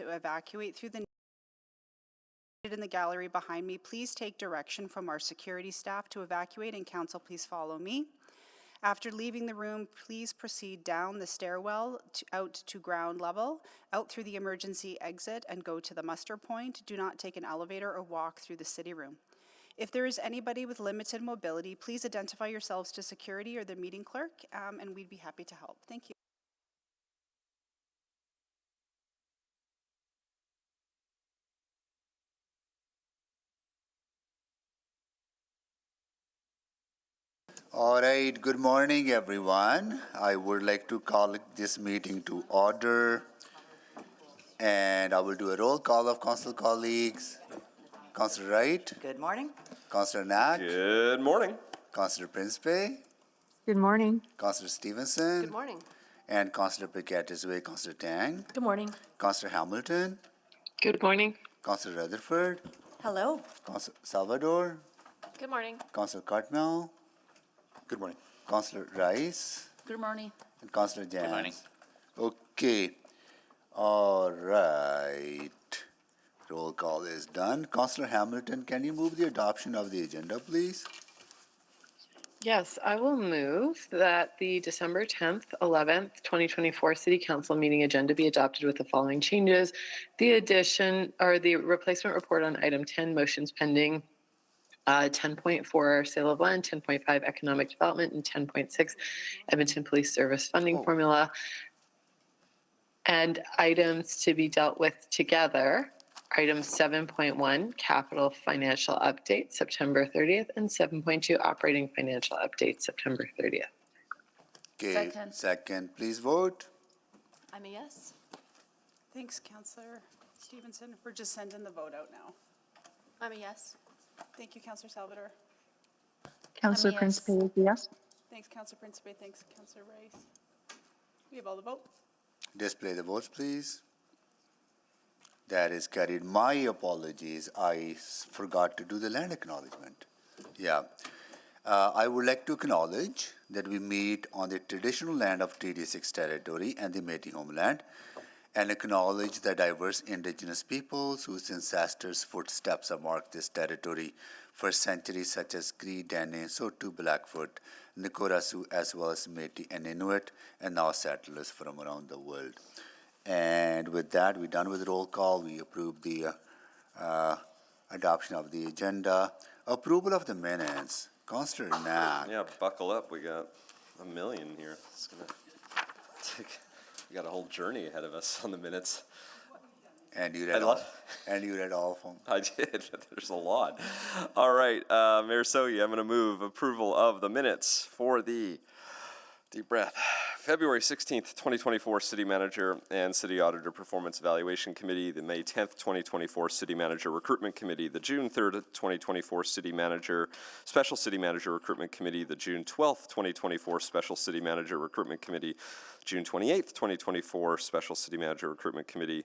to evacuate through the in the gallery behind me. Please take direction from our security staff to evacuate, and council, please follow me. After leaving the room, please proceed down the stairwell out to ground level, out through the emergency exit, and go to the muster point. Do not take an elevator or walk through the city room. If there is anybody with limited mobility, please identify yourselves to security or the meeting clerk, and we'd be happy to help. Thank you. All right, good morning, everyone. I would like to call this meeting to order, and I will do a roll call of council colleagues. Councillor Wright. Good morning. Councillor Knack. Good morning. Councillor Principe. Good morning. Councillor Stevenson. Good morning. And Councillor Piquet is away. Councillor Tang. Good morning. Councillor Hamilton. Good morning. Councillor Rutherford. Hello. Councillor Salvador. Good morning. Councillor Cartmel. Good morning. Councillor Rice. Good morning. And Councillor Jans. Good morning. Okay. All right. Roll call is done. Councillor Hamilton, can you move the adoption of the agenda, please? Yes, I will move that the December 10th, 11th, 2024 City Council meeting agenda be adopted with the following changes. The addition or the replacement report on item 10, motions pending, 10.4 sale of land, 10.5 economic development, and 10.6 Edmonton Police Service funding formula. And items to be dealt with together, item 7.1 capital financial update September 30th and 7.2 operating financial update September 30th. Okay. Second, please vote. I'm a yes. Thanks, Councillor Stevenson. We're just sending the vote out now. I'm a yes. Thank you, Councillor Salvador. Councillor Principe, yes. Thanks, Councillor Principe. Thanks, Councillor Rice. We have all the vote. Display the votes, please. That is carried. My apologies. I forgot to do the land acknowledgement. Yeah. I would like to acknowledge that we meet on the traditional land of Treaty 6 territory and the Métis homeland, and acknowledge the diverse Indigenous peoples whose ancestors' footsteps have marked this territory for centuries, such as Cree, Dene, Saulteaux, Blackfoot, Nikorasu, as well as Métis and Inuit, and now settlers from around the world. And with that, we're done with roll call. We approve the adoption of the agenda. Approval of the minutes. Councillor Knack. Yeah, buckle up. We got a million here. It's gonna take. We got a whole journey ahead of us on the minutes. And you read all, and you read all of them. I did. There's a lot. All right, Mayor Sohi, I'm going to move approval of the minutes for the deep breath. February 16th, 2024 City Manager and City Auditor Performance Evaluation Committee, the May 10th, 2024 City Manager Recruitment Committee, the June 3rd, 2024 Special City Manager Recruitment Committee, the June 12th, 2024 Special City Manager Recruitment Committee, June 28th, 2024 Special City Manager Recruitment Committee,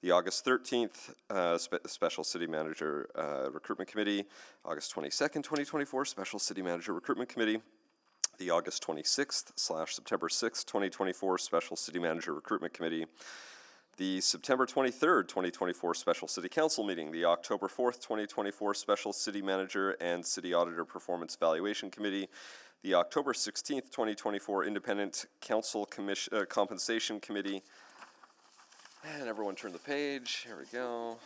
the August 13th Special City Manager Recruitment Committee, August 22nd, 2024 Special City Manager Recruitment Committee, the August 26th/September 6th, 2024 Special City Manager Recruitment Committee, the September 23rd, 2024 Special City Council meeting, the October 4th, 2024 Special City Manager and City Auditor Performance Evaluation Committee, the October 16th, 2024 Independent Council Compensation Committee, and everyone turn the page, here we go.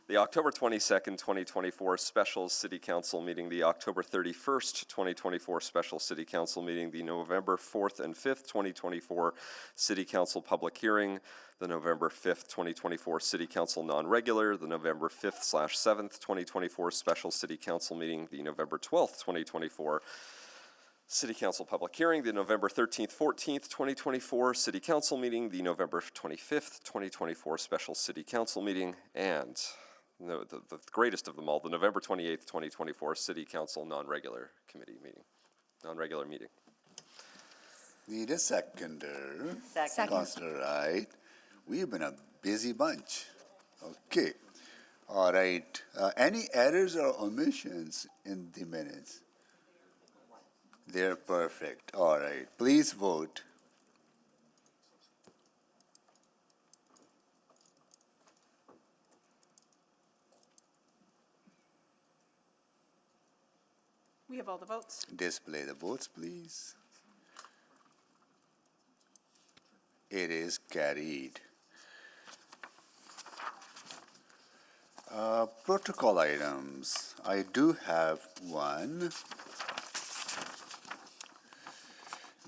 The October 22nd, 2024 Special City Council meeting, the October 31st, 2024 Special City Council meeting, the November 4th and 5th, 2024 City Council public hearing, the November 5th, 2024 City Council non-regular, the November 5th/7th, 2024 Special City Council meeting, the November 12th, 2024 City Council public hearing, the November 13th, 14th, 2024 City Council meeting, the November 25th, 2024 Special City Council meeting, and the greatest of them all, the November 28th, 2024 City Council non-regular meeting. Need a seconder. Second. Councillor Wright. We've been a busy bunch. Okay. All right. Any errors or omissions in the minutes? They're perfect. All right. Please vote. We have all the votes. Display the votes, please. It is carried. Protocol items. I do have one.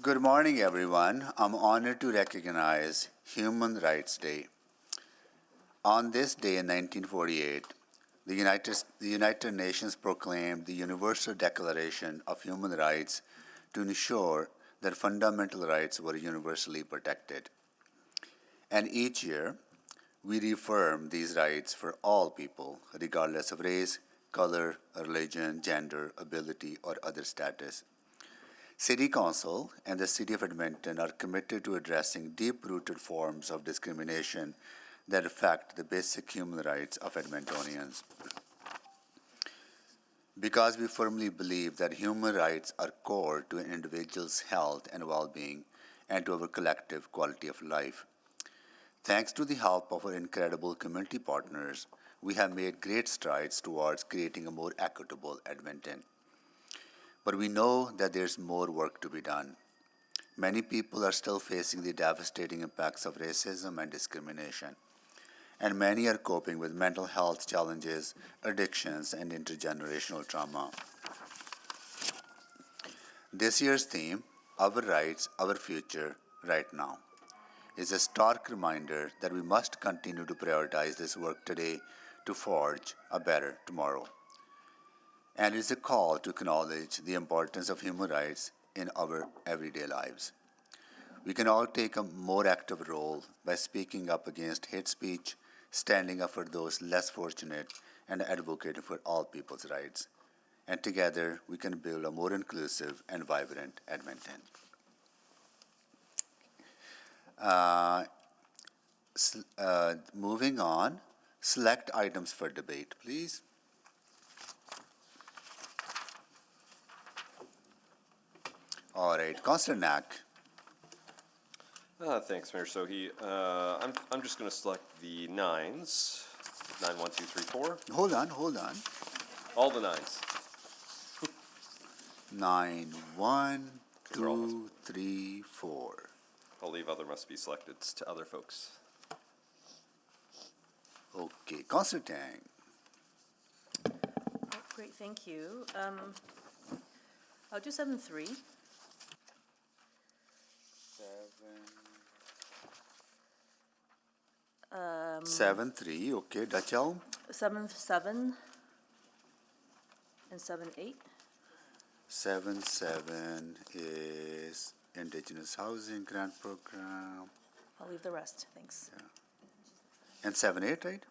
Good morning, everyone. I'm honored to recognize Human Rights Day. On this day in 1948, the United Nations proclaimed the Universal Declaration of Human Rights to ensure that fundamental rights were universally protected. And each year, we reaffirm these rights for all people, regardless of race, color, religion, gender, ability, or other status. City Council and the City of Edmonton are committed to addressing deep-rooted forms of discrimination that affect the basic human rights of Edmontonians. Because we firmly believe that human rights are core to an individual's health and well-being and to our collective quality of life. Thanks to the help of our incredible community partners, we have made great strides towards creating a more equitable Edmonton. But we know that there's more work to be done. Many people are still facing the devastating impacts of racism and discrimination, and many are coping with mental health challenges, addictions, and intergenerational trauma. This year's theme, Our Rights, Our Future, Right Now, is a stark reminder that we must continue to prioritize this work today to forge a better tomorrow. And it is a call to acknowledge the importance of human rights in our everyday lives. We can all take a more active role by speaking up against hate speech, standing up for those less fortunate, and advocating for all people's rights. And together, we can build a more inclusive and vibrant Edmonton. Moving on, select items for debate, please. All right, Councillor Knack. Thanks, Mayor Sohi. I'm just going to select the nines. 9, 1, 2, 3, 4. Hold on. All the nines. 9, 1, Those are all 2, 3, 4. I'll leave other must be selected to other folks. Okay, Councillor Tang. Oh, great, thank you. I'll do 7-3. 7-3, okay, Dachau. 7-7 and 7-8. 7-7 is Indigenous Housing Grant Program. I'll leave the rest, thanks. And 7-8, right?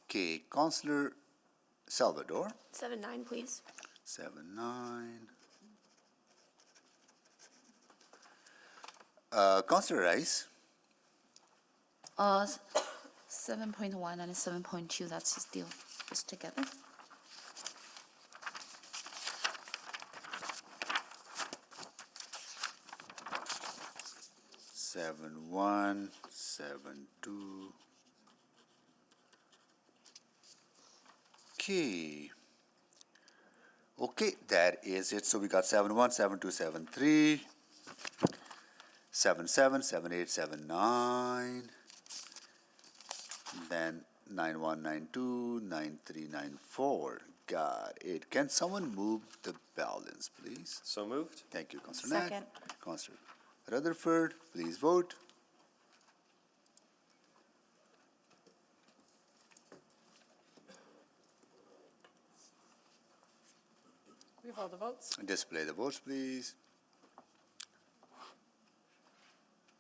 Okay, Councillor Salvador. 7-9, please. 7-9. Councillor Rice. 7.1 and 7.2, that's still just together. 7-1, 7-2. Okay, that is it. So we got 7-1, 7-2, 7-3, 7-7, 7-8, 7-9, then 9-1, 9-2, 9-3, 9-4. Got it. Can someone move the balance, please? So moved. Thank you, Councillor Knack. Second. Councillor Rutherford, please vote. We have all the votes. Display the votes, please.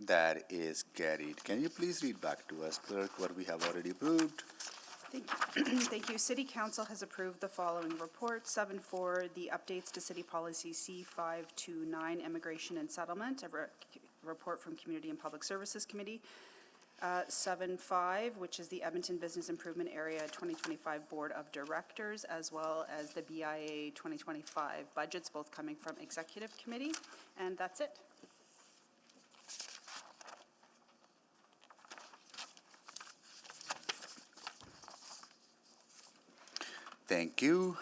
That is carried. Can you please read back to us, Clerk, what we have already approved? Thank you. Thank you. City Council has approved the following reports. 7-4, the updates to City Policy C-529, Immigration and Settlement, a report from Community and Public Services Committee. 7-5, which is the Edmonton Business Improvement Area 2025 Board of Directors, as well as the BIA 2025 budgets, both coming from Executive Committee. And that's it. Thank you.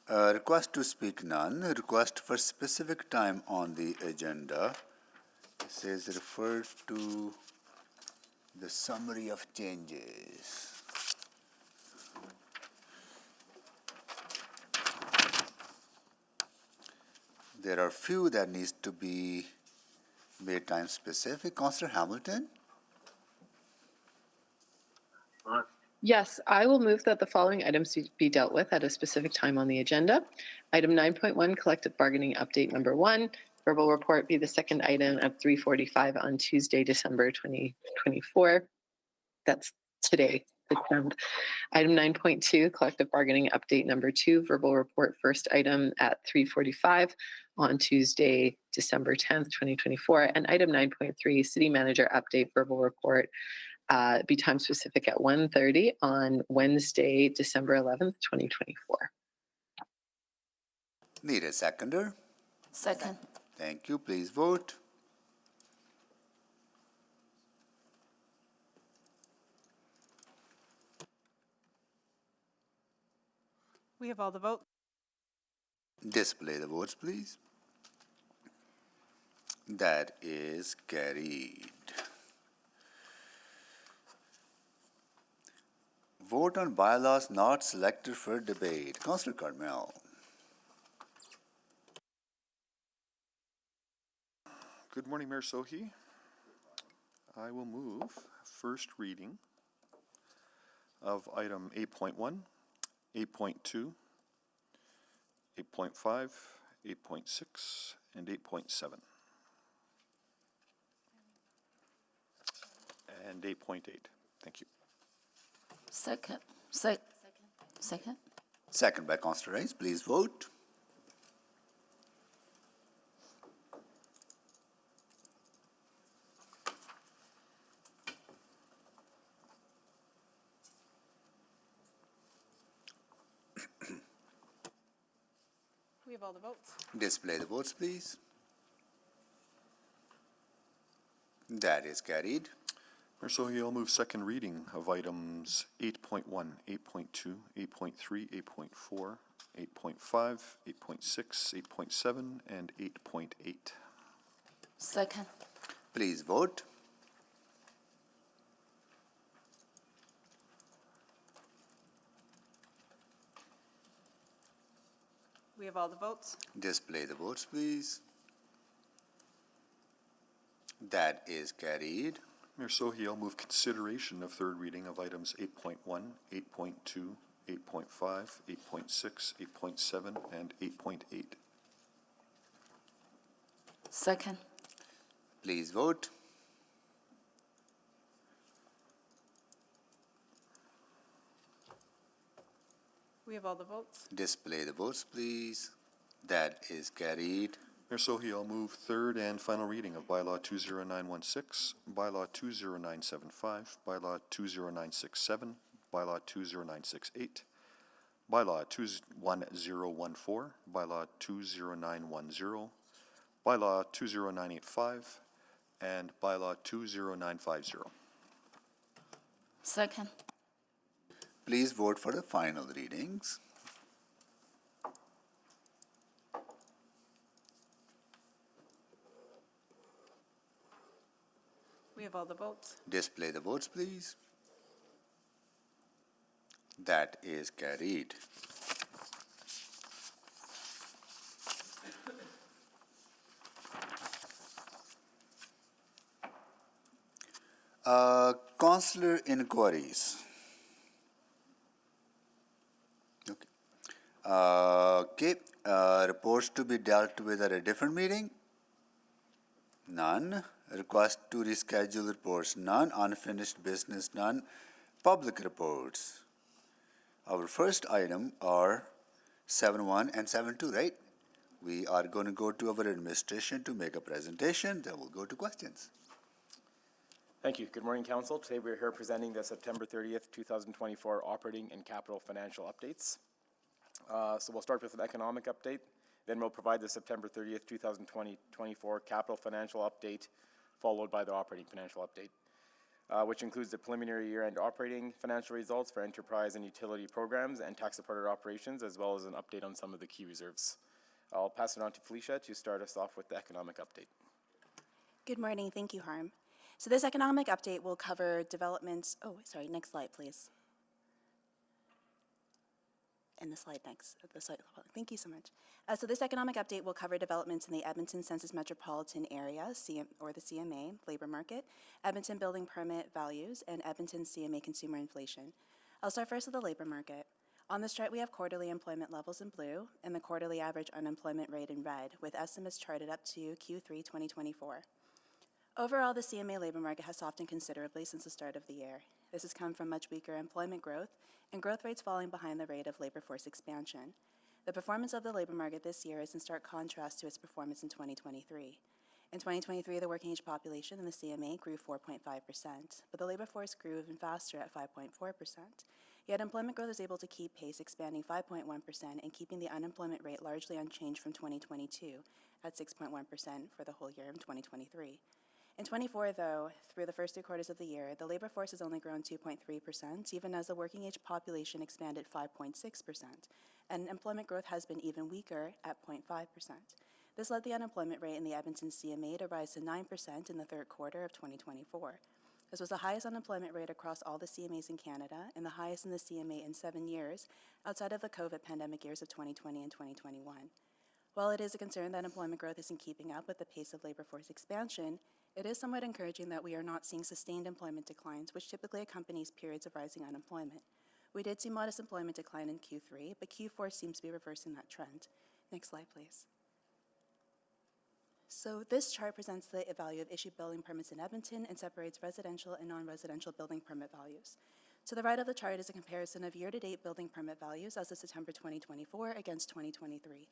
Request to speak none. Request for specific time on the agenda. It says refer to the summary of changes. There are few that needs to be made time specific. Councillor Hamilton? Yes, I will move that the following items be dealt with at a specific time on the agenda. Item 9.1, collective bargaining update number 1. Verbal report be the second item at 3:45 on Tuesday, December 2024. That's today, the 10th. Item 9.2, collective bargaining update number 2. Verbal report first item at 3:45 on Tuesday, December 10th, 2024. And item 9.3, city manager update verbal report be time specific at 1:30 on Wednesday, December 11th, 2024. Need a seconder? Second. Thank you. Please vote. We have all the votes. Display the votes, please. That is carried. Vote on bylaws not selected for debate. Councillor Carmel. Good morning, Mayor Sohi. I will move first reading of item 8.1, 8.2, 8.5, 8.6, and 8.7. And 8.8. Thank you. Second. Second. Second by Councillor Rice. Please vote. We have all the votes. Display the votes, please. That is carried. Mayor Sohi, I'll move second reading of items 8.1, 8.2, 8.3, 8.4, 8.5, 8.6, 8.7, and 8.8. Second. Please vote. We have all the votes. Display the votes, please. That is carried. Mayor Sohi, I'll move consideration of third reading of items 8.1, 8.2, 8.5, 8.6, 8.7, and 8.8. Second. Please vote. We have all the votes. Display the votes, please. That is carried. Mayor Sohi, I'll move third and final reading of Bylaw 20916, Bylaw 20975, Bylaw 20967, Bylaw 20968, Bylaw 21014, Bylaw 20910, Bylaw 20985, and Bylaw 20950. Second. Please vote for the final readings. We have all the votes. Display the votes, please. That is carried. Councillor inquiries. Okay. Reports to be dealt with at a different meeting? None. Request to reschedule reports? None. Unfinished business? None. Public reports? Our first item are 7.1 and 7.2, right? We are going to go to our administration to make a presentation, then we'll go to questions. Thank you. Good morning, Council. Today we're here presenting the September 30th, 2024 operating and capital financial updates. So we'll start with an economic update, then we'll provide the September 30th, 2024 capital financial update, followed by the operating financial update. which includes the preliminary year-end operating financial results for enterprise and utility programs and tax-supported operations, as well as an update on some of the key reserves. I'll pass it on to Felicia to start us off with the economic update. Good morning. Thank you, Harm. So this economic update will cover developments. Oh, sorry. Next slide, please. And the slide next. Thank you so much. So this economic update will cover developments in the Edmonton Census Metropolitan Area, or the CMA, labor market, Edmonton building permit values, and Edmonton CMA consumer inflation. I'll start first with the labor market. On this chart, we have quarterly employment levels in blue and the quarterly average unemployment rate in red, with estimates charted up to Q3 2024. Overall, the CMA labor market has softened considerably since the start of the year. This has come from much weaker employment growth and growth rates falling behind the rate of labor force expansion. The performance of the labor market this year is in stark contrast to its performance in 2023. In 2023, the working age population in the CMA grew 4.5%, but the labor force grew even faster at 5.4%. Yet employment growth is able to keep pace, expanding 5.1% and keeping the unemployment rate largely unchanged from 2022 at 6.1% for the whole year in 2023. In 24, though, through the first 3 quarters of the year, the labor force has only grown 2.3%, even as the working age population expanded 5.6%, and employment growth has been even weaker at 0.5%. This led the unemployment rate in the Edmonton CMA to rise to 9% in the third quarter of 2024. This was the highest unemployment rate across all the CMAs in Canada and the highest in the CMA in 7 years, outside of the COVID pandemic years of 2020 and 2021. While it is a concern that employment growth isn't keeping up with the pace of labor force expansion, it is somewhat encouraging that we are not seeing sustained employment declines, which typically accompanies periods of rising unemployment. We did see modest employment decline in Q3, but Q4 seems to be reversing that trend. Next slide, please. So this chart presents the value of issued building permits in Edmonton and separates residential and non-residential building permit values. To the right of the chart is a comparison of year-to-date building permit values as of September 2024 against 2023.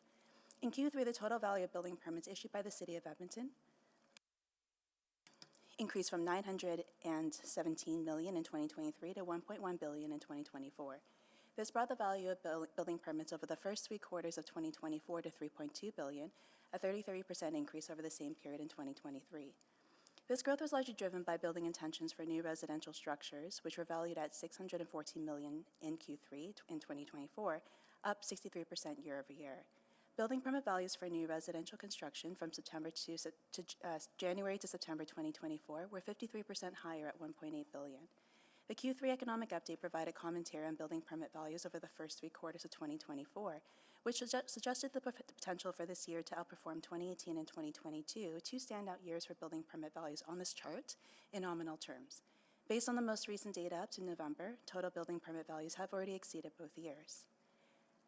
In Q3, the total value of building permits issued by the City of Edmonton increased from $917 million in 2023 to $1.1 billion in 2024. This brought the value of building permits over the first 3 quarters of 2024 to $3.2 billion, a 33% increase over the same period in 2023. This growth was largely driven by building intentions for new residential structures, which were valued at $614 million in Q3 in 2024, up 63% year over year. Building permit values for new residential construction from January to September 2024 were 53% higher at $1.8 billion. The Q3 economic update provided commentary on building permit values over the first 3 quarters of 2024, which suggested the potential for this year to outperform 2018 and 2022, 2 standout years for building permit values on this chart in nominal terms. Based on the most recent data up to November, total building permit values have already exceeded both years.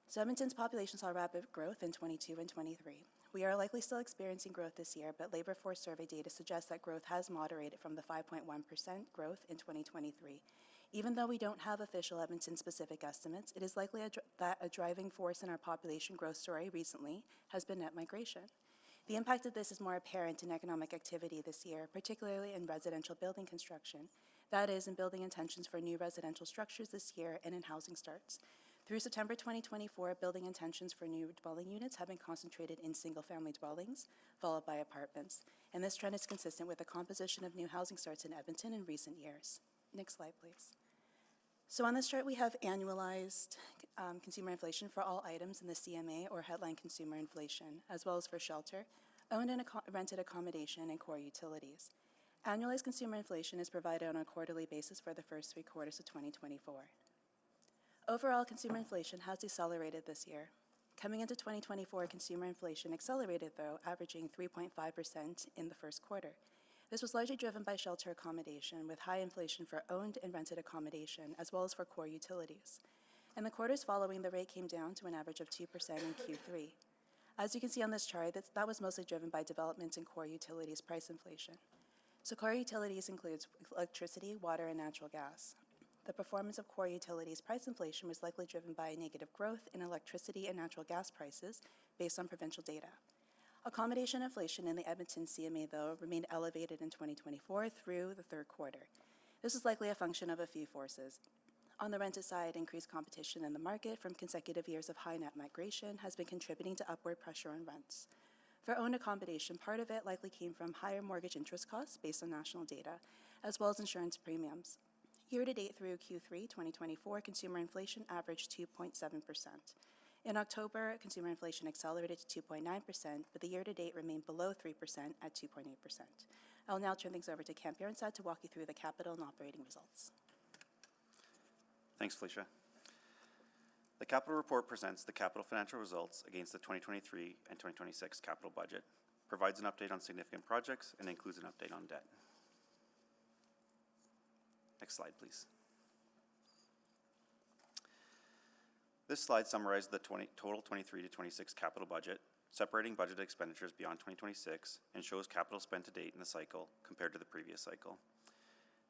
So Edmonton's population saw rapid growth in 22 and 23. We are likely still experiencing growth this year, but labor force survey data suggests that growth has moderated from the 5.1% growth in 2023. Even though we don't have official Edmonton-specific estimates, it is likely that a driving force in our population growth story recently has been net migration. The impact of this is more apparent in economic activity this year, particularly in residential building construction. That is, in building intentions for new residential structures this year and in housing starts. Through September 2024, building intentions for new dwelling units have been concentrated in single-family dwellings, followed by apartments. And this trend is consistent with the composition of new housing starts in Edmonton in recent years. Next slide, please. So on this chart, we have annualized consumer inflation for all items in the CMA, or headline consumer inflation, as well as for shelter, owned and rented accommodation, and core utilities. Annualized consumer inflation is provided on a quarterly basis for the first 3 quarters of 2024. Overall, consumer inflation has decelerated this year. Coming into 2024, consumer inflation accelerated, though, averaging 3.5% in the first quarter. This was largely driven by shelter accommodation, with high inflation for owned and rented accommodation, as well as for core utilities. In the quarters following, the rate came down to an average of 2% in Q3. As you can see on this chart, that was mostly driven by developments in core utilities price inflation. So core utilities includes electricity, water, and natural gas. The performance of core utilities price inflation was likely driven by negative growth in electricity and natural gas prices based on provincial data. Accommodation inflation in the Edmonton CMA, though, remained elevated in 2024 through the third quarter. This is likely a function of a few forces. On the rented side, increased competition in the market from consecutive years of high net migration has been contributing to upward pressure on rents. For owned accommodation, part of it likely came from higher mortgage interest costs based on national data, as well as insurance premiums. Year-to-date through Q3 2024, consumer inflation averaged 2.7%. In October, consumer inflation accelerated to 2.9%, but the year-to-date remained below 3% at 2.8%. I will now turn things over to Camp Yarnside to walk you through the capital and operating results. Thanks, Felicia. The capital report presents the capital financial results against the 2023 and 2026 capital budget, provides an update on significant projects, and includes an update on debt. Next slide, please. This slide summarizes the total 23 to 26 capital budget, separating budgeted expenditures beyond 2026, and shows capital spent to date in the cycle compared to the previous cycle.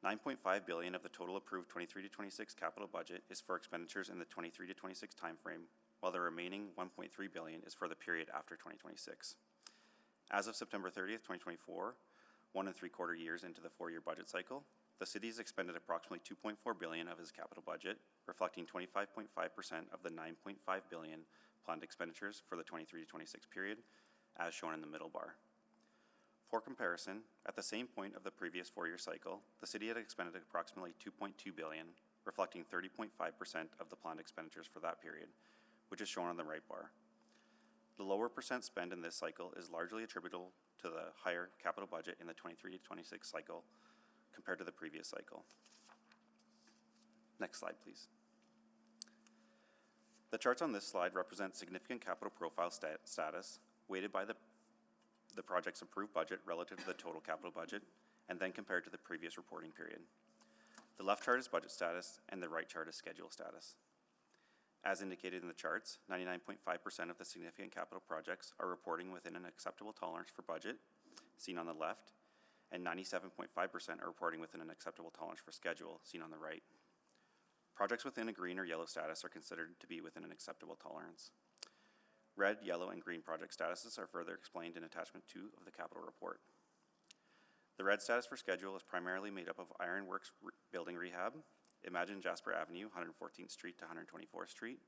$9.5 billion of the total approved 23 to 26 capital budget is for expenditures in the 23 to 26 timeframe, while the remaining $1.3 billion is for the period after 2026. As of September 30th, 2024, 1 3/4 years into the 4-year budget cycle, the city has expended approximately $2.4 billion of its capital budget, reflecting 25.5% of the $9.5 billion planned expenditures for the 23 to 26 period, as shown in the middle bar. For comparison, at the same point of the previous 4-year cycle, the city had expended approximately $2.2 billion, reflecting 30.5% of the planned expenditures for that period, which is shown on the right bar. The lower percent spend in this cycle is largely attributable to the higher capital budget in the 23 to 26 cycle compared to the previous cycle. Next slide, please. The charts on this slide represent significant capital profile status, weighted by the project's approved budget relative to the total capital budget, and then compared to the previous reporting period. The left chart is budget status, and the right chart is schedule status. As indicated in the charts, 99.5% of the significant capital projects are reporting within an acceptable tolerance for budget, seen on the left, and 97.5% are reporting within an acceptable tolerance for schedule, seen on the right. Projects within a green or yellow status are considered to be within an acceptable tolerance. Red, yellow, and green project statuses are further explained in attachment 2 of the capital report. The red status for schedule is primarily made up of Ironworks building rehab, Imagine Jasper Avenue, 114th Street to 124th Street,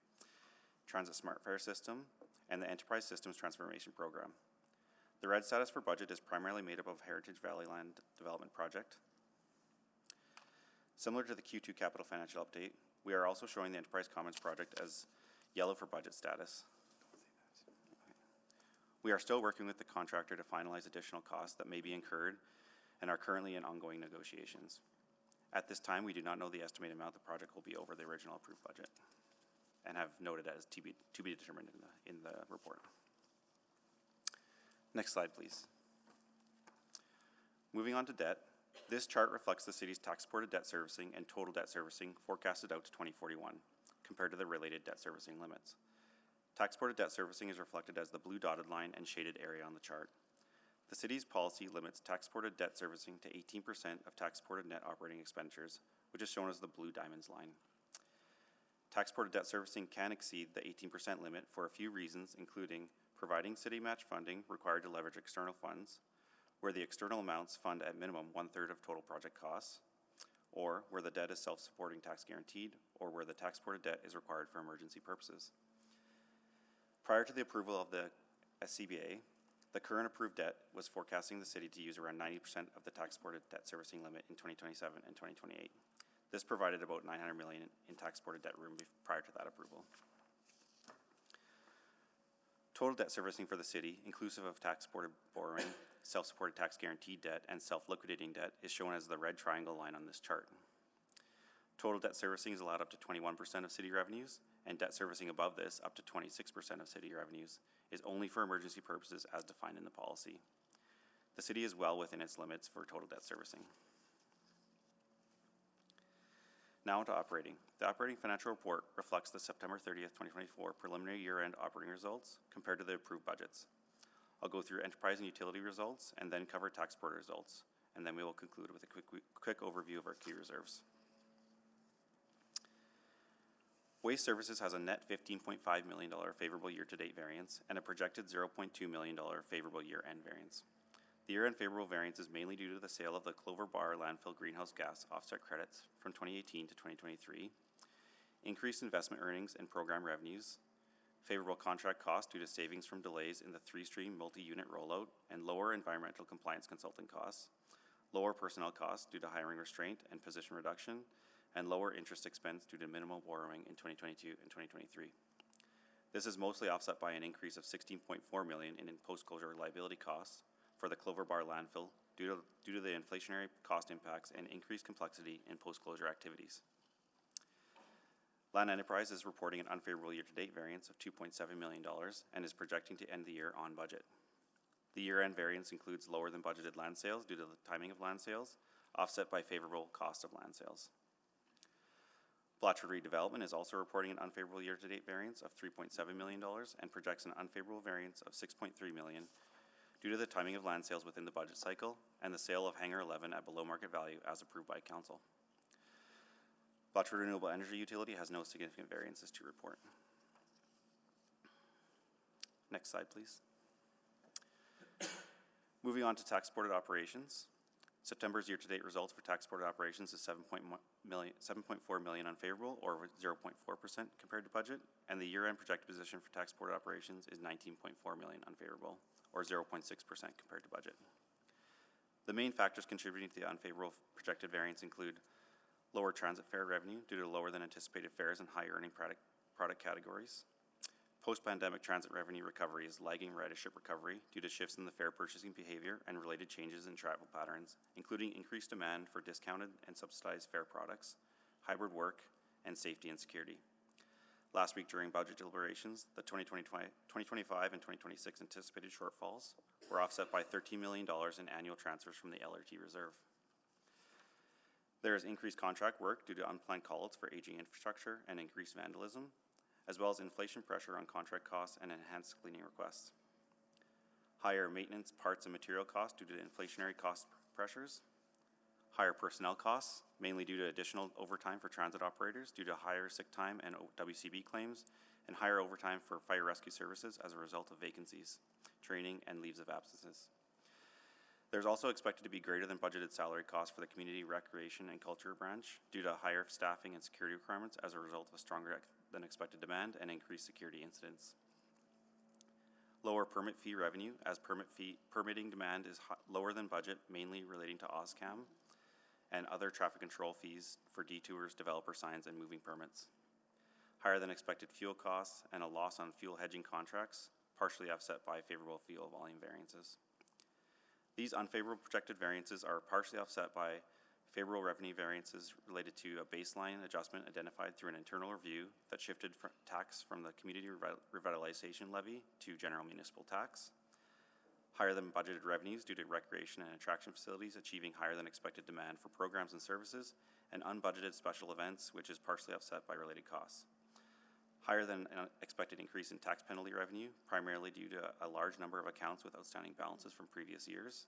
Transit Smart Fare System, and the Enterprise Systems Transformation Program. The red status for budget is primarily made up of Heritage Valley Land Development Project. Similar to the Q2 capital financial update, we are also showing the Enterprise Commons project as yellow for budget status. We are still working with the contractor to finalize additional costs that may be incurred and are currently in ongoing negotiations. At this time, we do not know the estimated amount the project will be over the original approved budget and have noted as to be determined in the report. Next slide, please. Moving on to debt, this chart reflects the city's tax-supported debt servicing and total debt servicing forecasted out to 2041, compared to the related debt servicing limits. Tax-supported debt servicing is reflected as the blue dotted line and shaded area on the chart. The city's policy limits tax-supported debt servicing to 18% of tax-supported net operating expenditures, which is shown as the blue diamonds line. Tax-supported debt servicing can exceed the 18% limit for a few reasons, including providing city match funding required to leverage external funds, where the external amounts fund at minimum 1/3 of total project costs, or where the debt is self-supporting tax guaranteed, or where the tax-supported debt is required for emergency purposes. Prior to the approval of the SCBA, the current approved debt was forecasting the city to use around 90% of the tax-supported debt servicing limit in 2027 and 2028. This provided about $900 million in tax-supported debt room prior to that approval. Total debt servicing for the city, inclusive of tax-supported borrowing, self-supported tax guaranteed debt, and self-liquidating debt, is shown as the red triangle line on this chart. Total debt servicing is allowed up to 21% of city revenues, and debt servicing above this, up to 26% of city revenues, is only for emergency purposes as defined in the policy. The city is well within its limits for total debt servicing. Now into operating. The operating financial report reflects the September 30th, 2024 preliminary year-end operating results compared to the approved budgets. I'll go through enterprise and utility results and then cover tax board results, and then we will conclude with a quick overview of our key reserves. Waste Services has a net $15.5 million favorable year-to-date variance and a projected $0.2 million favorable year-end variance. The year-end favorable variance is mainly due to the sale of the Clover Bar landfill greenhouse gas offset credits from 2018 to 2023, increased investment earnings and program revenues, favorable contract costs due to savings from delays in the 3-stream multi-unit rollout, and lower environmental compliance consulting costs, lower personnel costs due to hiring restraint and position reduction, and lower interest expense due to minimal borrowing in 2022 and 2023. This is mostly offset by an increase of $16.4 million in post-closure liability costs for the Clover Bar landfill due to the inflationary cost impacts and increased complexity in post-closure activities. Land Enterprise is reporting an unfavorable year-to-date variance of $2.7 million and is projecting to end the year on budget. The year-end variance includes lower than budgeted land sales due to the timing of land sales, offset by favorable cost of land sales. Blatchford Redevelopment is also reporting an unfavorable year-to-date variance of $3.7 million and projects an unfavorable variance of $6.3 million due to the timing of land sales within the budget cycle and the sale of Hangar 11 at below market value as approved by Council. Blatchford Renewable Energy Utility has no significant variances to report. Next slide, please. Moving on to tax supported operations. September's year-to-date results for tax supported operations is $7.4 million unfavorable, or 0.4% compared to budget, and the year-end projected position for tax supported operations is $19.4 million unfavorable, or 0.6% compared to budget. The main factors contributing to the unfavorable projected variance include lower transit fare revenue due to lower than anticipated fares and high earning product categories. Post-pandemic transit revenue recovery is lagging ridership recovery due to shifts in the fare purchasing behavior and related changes in travel patterns, including increased demand for discounted and subsidized fare products, hybrid work, and safety and security. Last week during budget deliberations, the 2025 and 2026 anticipated shortfalls were offset by $13 million in annual transfers from the LRT reserve. There is increased contract work due to unplanned call-outs for aging infrastructure and increased vandalism, as well as inflation pressure on contract costs and enhanced cleaning requests. Higher maintenance, parts, and material costs due to inflationary cost pressures. Higher personnel costs, mainly due to additional overtime for transit operators due to higher sick time and WCB claims, and higher overtime for fire rescue services as a result of vacancies, training, and leaves of absences. There's also expected to be greater than budgeted salary costs for the Community Recreation and Culture branch due to higher staffing and security requirements as a result of stronger than expected demand and increased security incidents. Lower permit fee revenue as permitting demand is lower than budget, mainly relating to OSCAM and other traffic control fees for detours, developer signs, and moving permits. Higher than expected fuel costs and a loss on fuel hedging contracts, partially offset by favorable fuel volume variances. These unfavorable projected variances are partially offset by favorable revenue variances related to a baseline adjustment identified through an internal review that shifted tax from the Community Revitalization Levy to general municipal tax. Higher than budgeted revenues due to recreation and attraction facilities achieving higher than expected demand for programs and services, and unbudgeted special events, which is partially offset by related costs. Higher than expected increase in tax penalty revenue, primarily due to a large number of accounts with outstanding balances from previous years.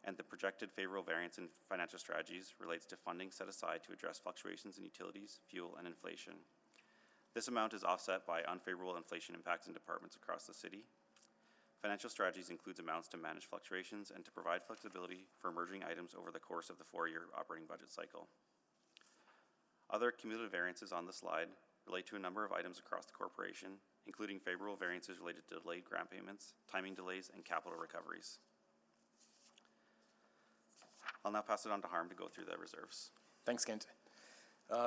And the projected favorable variance in financial strategies relates to funding set aside to address fluctuations in utilities, fuel, and inflation. This amount is offset by unfavorable inflation impacts in departments across the city. Financial strategies includes amounts to manage fluctuations and to provide flexibility for emerging items over the course of the 4-year operating budget cycle. Other cumulative variances on the slide relate to a number of items across the corporation, including favorable variances related to delayed grant payments, timing delays, and capital recoveries. I'll now pass it on to Harm to go through the reserves. Thanks, Kent.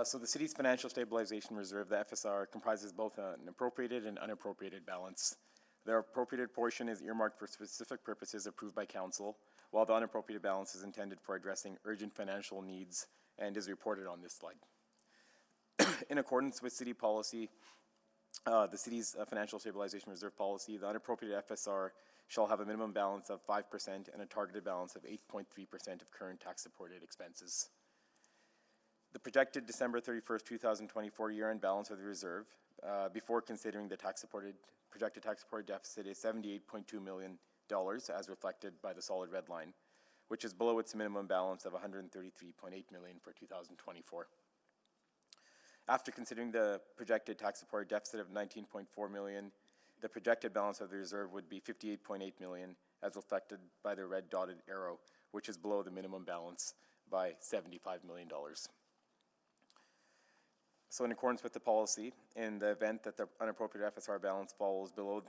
So the city's financial stabilization reserve, the FSR, comprises both an appropriated and unappropriated balance. The appropriated portion is earmarked for specific purposes approved by council, while the unappropriated balance is intended for addressing urgent financial needs and is reported on this slide. In accordance with city policy, the city's financial stabilization reserve policy, the unappropriated FSR shall have a minimum balance of 5% and a targeted balance of 8.3% of current tax-supported expenses. The projected December 31st, 2024 year-end balance of the reserve, before considering the projected tax-supported deficit, is $78.2 million, as reflected by the solid red line, which is below its minimum balance of $133.8 million for 2024. After considering the projected tax-supported deficit of $19.4 million, the projected balance of the reserve would be $58.8 million, as reflected by the red dotted arrow, which is below the minimum balance by $75 million. So in accordance with the policy, in the event that the unappropriated FSR balance falls below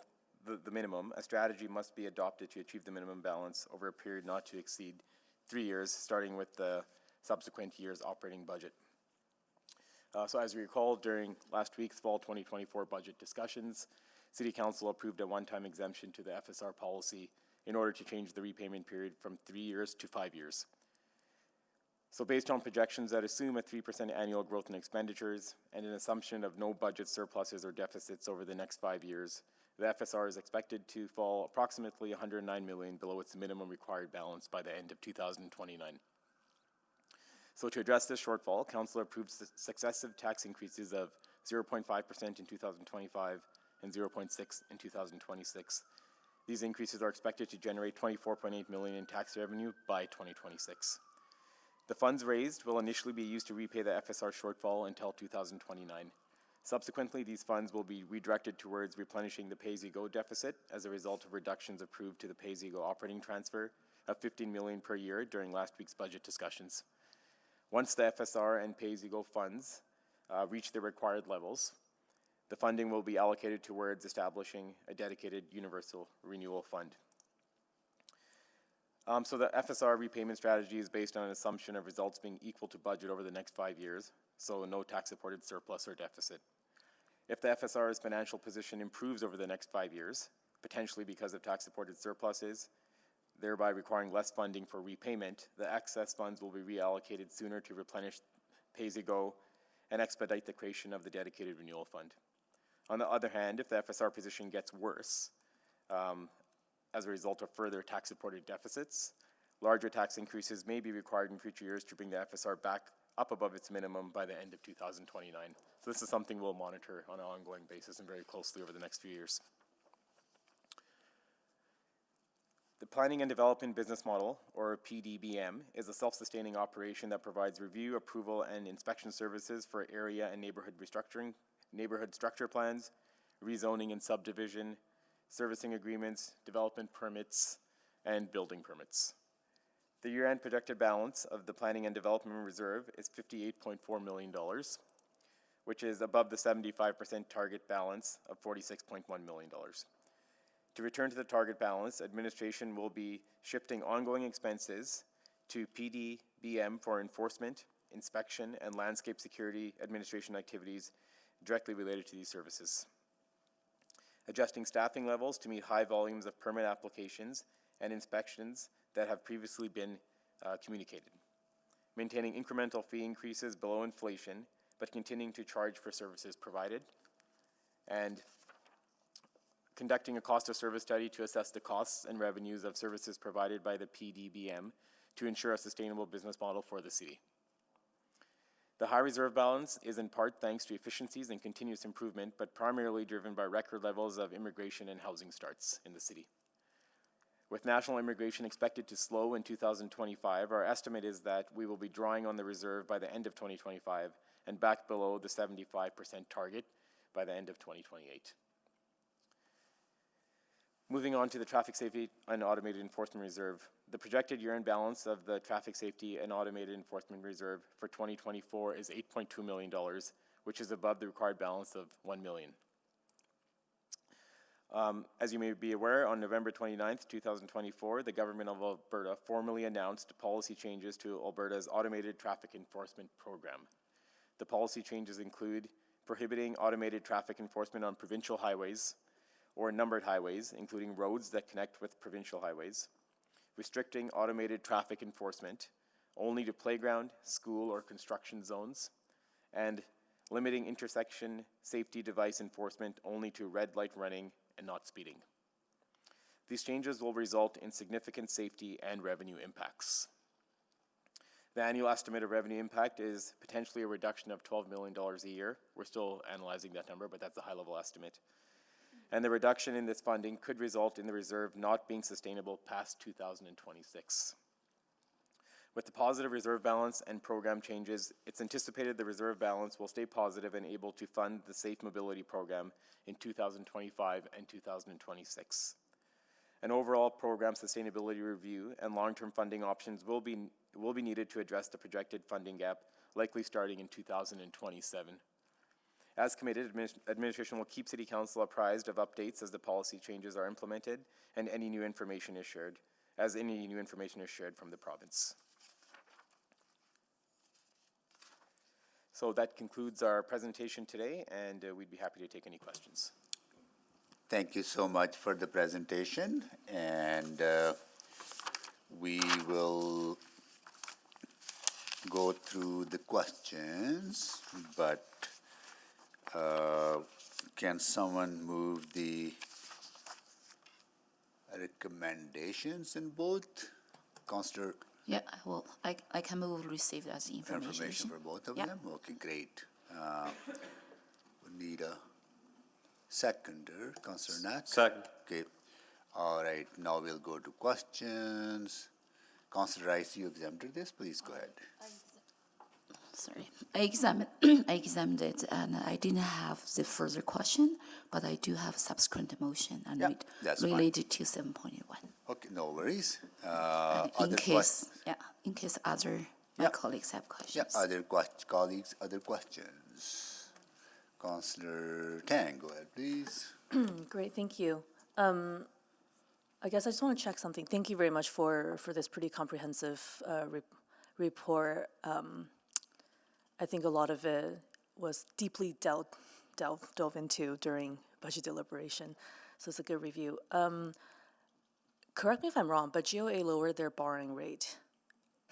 the minimum, a strategy must be adopted to achieve the minimum balance over a period not to exceed 3 years, starting with the subsequent year's operating budget. So as you recall, during last week's fall 2024 budget discussions, City Council approved a one-time exemption to the FSR policy in order to change the repayment period from 3 years to 5 years. So based on projections that assume a 3% annual growth in expenditures and an assumption of no budget surpluses or deficits over the next 5 years, the FSR is expected to fall approximately $109 million below its minimum required balance by the end of 2029. So to address this shortfall, Council approved successive tax increases of 0.5% in 2025 and 0.6% in 2026. These increases are expected to generate $24.8 million in tax revenue by 2026. The funds raised will initially be used to repay the FSR shortfall until 2029. Subsequently, these funds will be redirected towards replenishing the pay-as-you-go deficit as a result of reductions approved to the pay-as-you-go operating transfer of $15 million per year during last week's budget discussions. Once the FSR and pay-as-you-go funds reach the required levels, the funding will be allocated towards establishing a dedicated universal renewal fund. So the FSR repayment strategy is based on an assumption of results being equal to budget over the next 5 years, so no tax-supported surplus or deficit. If the FSR's financial position improves over the next 5 years, potentially because of tax-supported surpluses, thereby requiring less funding for repayment, the excess funds will be reallocated sooner to replenish pay-as-you-go and expedite the creation of the dedicated renewal fund. On the other hand, if the FSR position gets worse, as a result of further tax-supported deficits, larger tax increases may be required in future years to bring the FSR back up above its minimum by the end of 2029. So this is something we'll monitor on an ongoing basis and very closely over the next few years. The Planning and Development Business Model, or PDBM, is a self-sustaining operation that provides review, approval, and inspection services for area and neighborhood restructuring, neighborhood structure plans, rezoning and subdivision, servicing agreements, development permits, and building permits. The year-end projected balance of the Planning and Development Reserve is $58.4 million, which is above the 75% target balance of $46.1 million. To return to the target balance, administration will be shifting ongoing expenses to PDBM for enforcement, inspection, and landscape security administration activities directly related to these services. Adjusting staffing levels to meet high volumes of permit applications and inspections that have previously been communicated. Maintaining incremental fee increases below inflation, but continuing to charge for services provided. And conducting a cost of service study to assess the costs and revenues of services provided by the PDBM to ensure a sustainable business model for the city. The high reserve balance is in part thanks to efficiencies and continuous improvement, but primarily driven by record levels of immigration and housing starts in the city. With national immigration expected to slow in 2025, our estimate is that we will be drawing on the reserve by the end of 2025 and back below the 75% target by the end of 2028. Moving on to the Traffic Safety and Automated Enforcement Reserve, the projected year-end balance of the Traffic Safety and Automated Enforcement Reserve for 2024 is $8.2 million, which is above the required balance of $1 million. As you may be aware, on November 29th, 2024, the Government of Alberta formally announced policy changes to Alberta's Automated Traffic Enforcement Program. The policy changes include prohibiting automated traffic enforcement on provincial highways or numbered highways, including roads that connect with provincial highways, restricting automated traffic enforcement only to playground, school, or construction zones, and limiting intersection safety device enforcement only to red light running and not speeding. These changes will result in significant safety and revenue impacts. The annual estimate of revenue impact is potentially a reduction of $12 million a year. We're still analyzing that number, but that's a high-level estimate. And the reduction in this funding could result in the reserve not being sustainable past 2026. With the positive reserve balance and program changes, it's anticipated the reserve balance will stay positive and able to fund the Safe Mobility Program in 2025 and 2026. An overall program sustainability review and long-term funding options will be needed to address the projected funding gap, likely starting in 2027. As committed, administration will keep City Council apprised of updates as the policy changes are implemented and any new information is shared. as any new information is shared from the province. So that concludes our presentation today, and we'd be happy to take any questions. Thank you so much for the presentation, and we will go through the questions, but can someone move the recommendations in both? Consider Yeah, I will. I can move receive as information information. for both of Yeah. them? Okay, great. We need a seconder, Councillor Knack. Second. Okay, all right, now we'll go to questions. Councillor Rice, you exempted this, please go ahead. Sorry, I examined it, and I didn't have the further question, but I do have subsequent motion and Yeah, that's fine. related to 7.1. Okay, no worries. And Other in case other my Yeah. colleagues have Yeah, questions. other colleagues, other questions. Councillor Tang, go ahead, please. Great, thank you. I guess I just want to check something. Thank you very much for this pretty comprehensive report. I think a lot of it was deeply delved into during budget deliberation, so it's a good review. Correct me if I'm wrong, but GOA lowered their borrowing rate.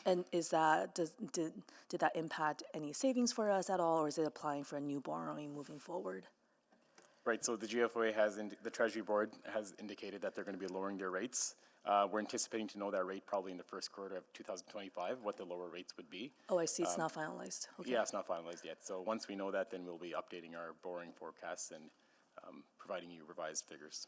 And did that impact any savings for us at all, or is it applying for a new borrowing moving forward? Right, so the GFOA the Treasury Board has indicated that they're going to be lowering their rates. We're anticipating to know that rate probably in the first quarter of 2025, what the lower rates would be. Oh, I see, it's not finalized. Okay. Yeah, it's not finalized yet. So once we know that, then we'll be updating our borrowing forecasts and providing you revised figures.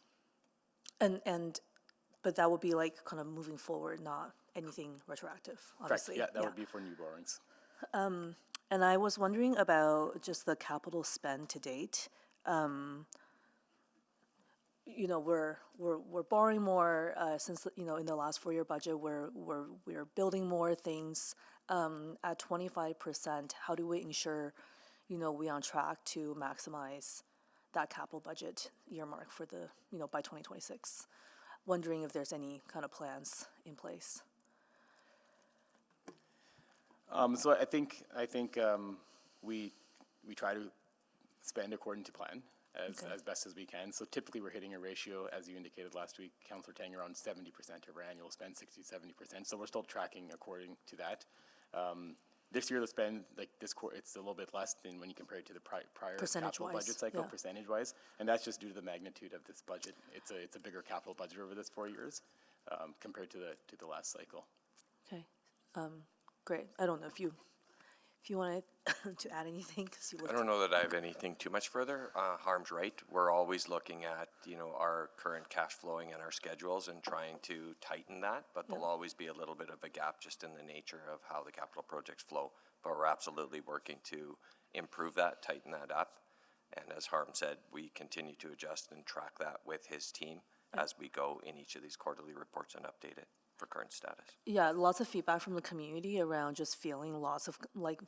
But that would be like kind of moving forward, not anything retroactive, obviously. Correct, yeah, that would be for new borrowings. And I was wondering about just the capital spend to date. You know, we're borrowing more since in the last 4-year budget. We're building more things at 25%. How do we ensure, we on track to maximize that capital budget earmark for the by 2026? Wondering if there's any kind of plans in place. So I think we try to spend according to plan as best as we can. So typically we're hitting a ratio, as you indicated last week, Councillor Tang, around 70% of our annual spend, 60-70%. So we're still tracking according to that. This year the spend, like this quarter, it's a little bit less than when you compare it to the prior capital budget cycle, yeah. percentage-wise, and that's just due to the magnitude of this budget. It's a bigger capital budget over this 4 years compared to the last cycle. Okay, great. I don't know if you wanted to add anything, because you I don't know that I have anything too much further. Harm's right. We're always looking at, our current cash flowing and our schedules and trying to tighten that, but there'll always be a little bit of a gap just in the nature of how the capital projects flow. But we're absolutely working to improve that, tighten that up. And as Harm said, we continue to adjust and track that with his team as we go in each of these quarterly reports and update it for current status. Yeah, lots of feedback from the community around just feeling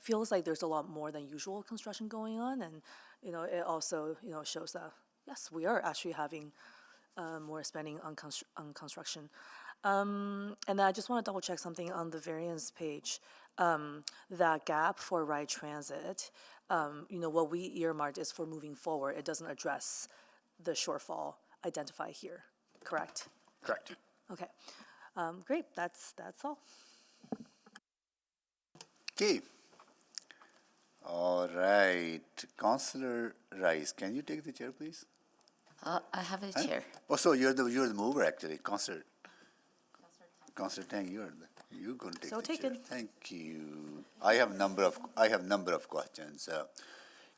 feels like there's a lot more than usual construction going on, and it also shows that yes, we are actually having more spending on construction. And then I just want to double check something on the variance page. That gap for Ride Transit, what we earmarked is for moving forward. It doesn't address the shortfall identified here, correct? Correct. Okay. Great, that's all. Okay. All right. Councillor Rice, can you take the chair, please? I have a chair. Oh, so you're the mover, actually. Councillor Tang, you're going to take So the chair. taken. Thank you. I have number of questions.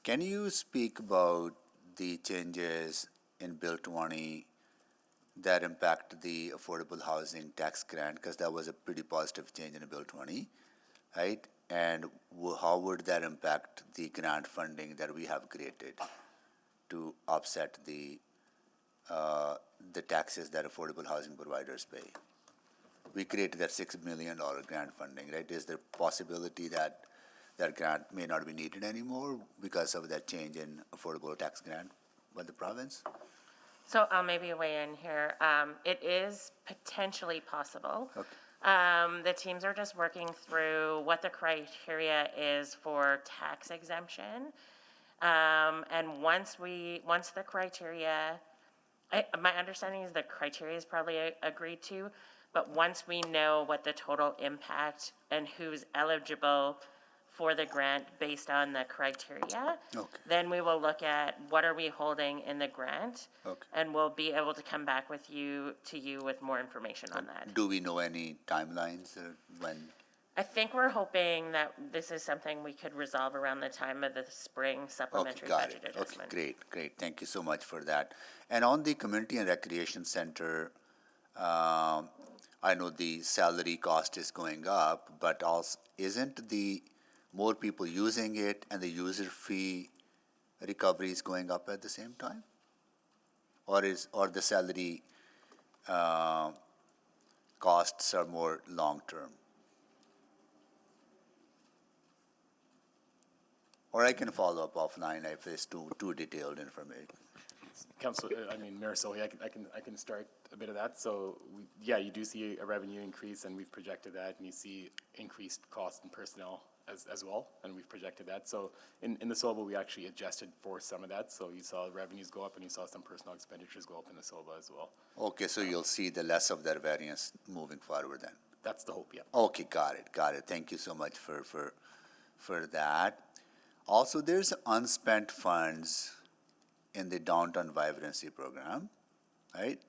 Can you speak about the changes in Bill 20 that impact the affordable housing tax grant, because that was a pretty positive change in Bill 20, right? And how would that impact the grant funding that we have created to offset the taxes that affordable housing providers pay? We created that $6 million grant funding, right? Is there possibility that that grant may not be needed anymore because of that change in affordable tax grant by the province? So I'll maybe weigh in here. It is potentially possible. The teams are just working through what the criteria is for tax exemption. And once the criteria, my understanding is the criteria is probably agreed to, but once we know what the total impact and who's eligible for the grant based on the criteria, then we will look at what are we holding in the grant, and we'll be able to come back with you with more information on that. Do we know any timelines when? I think we're hoping that this is something we could resolve around the time of the spring supplementary budget adjustment. Okay, great. Thank you so much for that. And on the community and recreation center, I know the salary cost is going up, but also isn't the more people using it and the user fee recovery is going up at the same time? Or the salary costs are more long-term? Or I can follow up offline if it's too detailed information. Council, Mayor Sohi, I can start a bit of that. So, you do see a revenue increase, and we've projected that, and you see increased cost in personnel as well, and we've projected that. So, in the SOLBA, we actually adjusted for some of that. So, you saw revenues go up, and you saw some personnel expenditures go up in the SOLBA as well. Okay, so you'll see the less of that variance moving forward then? That's the hope, yeah. Okay, got it. Thank you so much for that. Also, there's unspent funds in the downtown vibrancy program, right?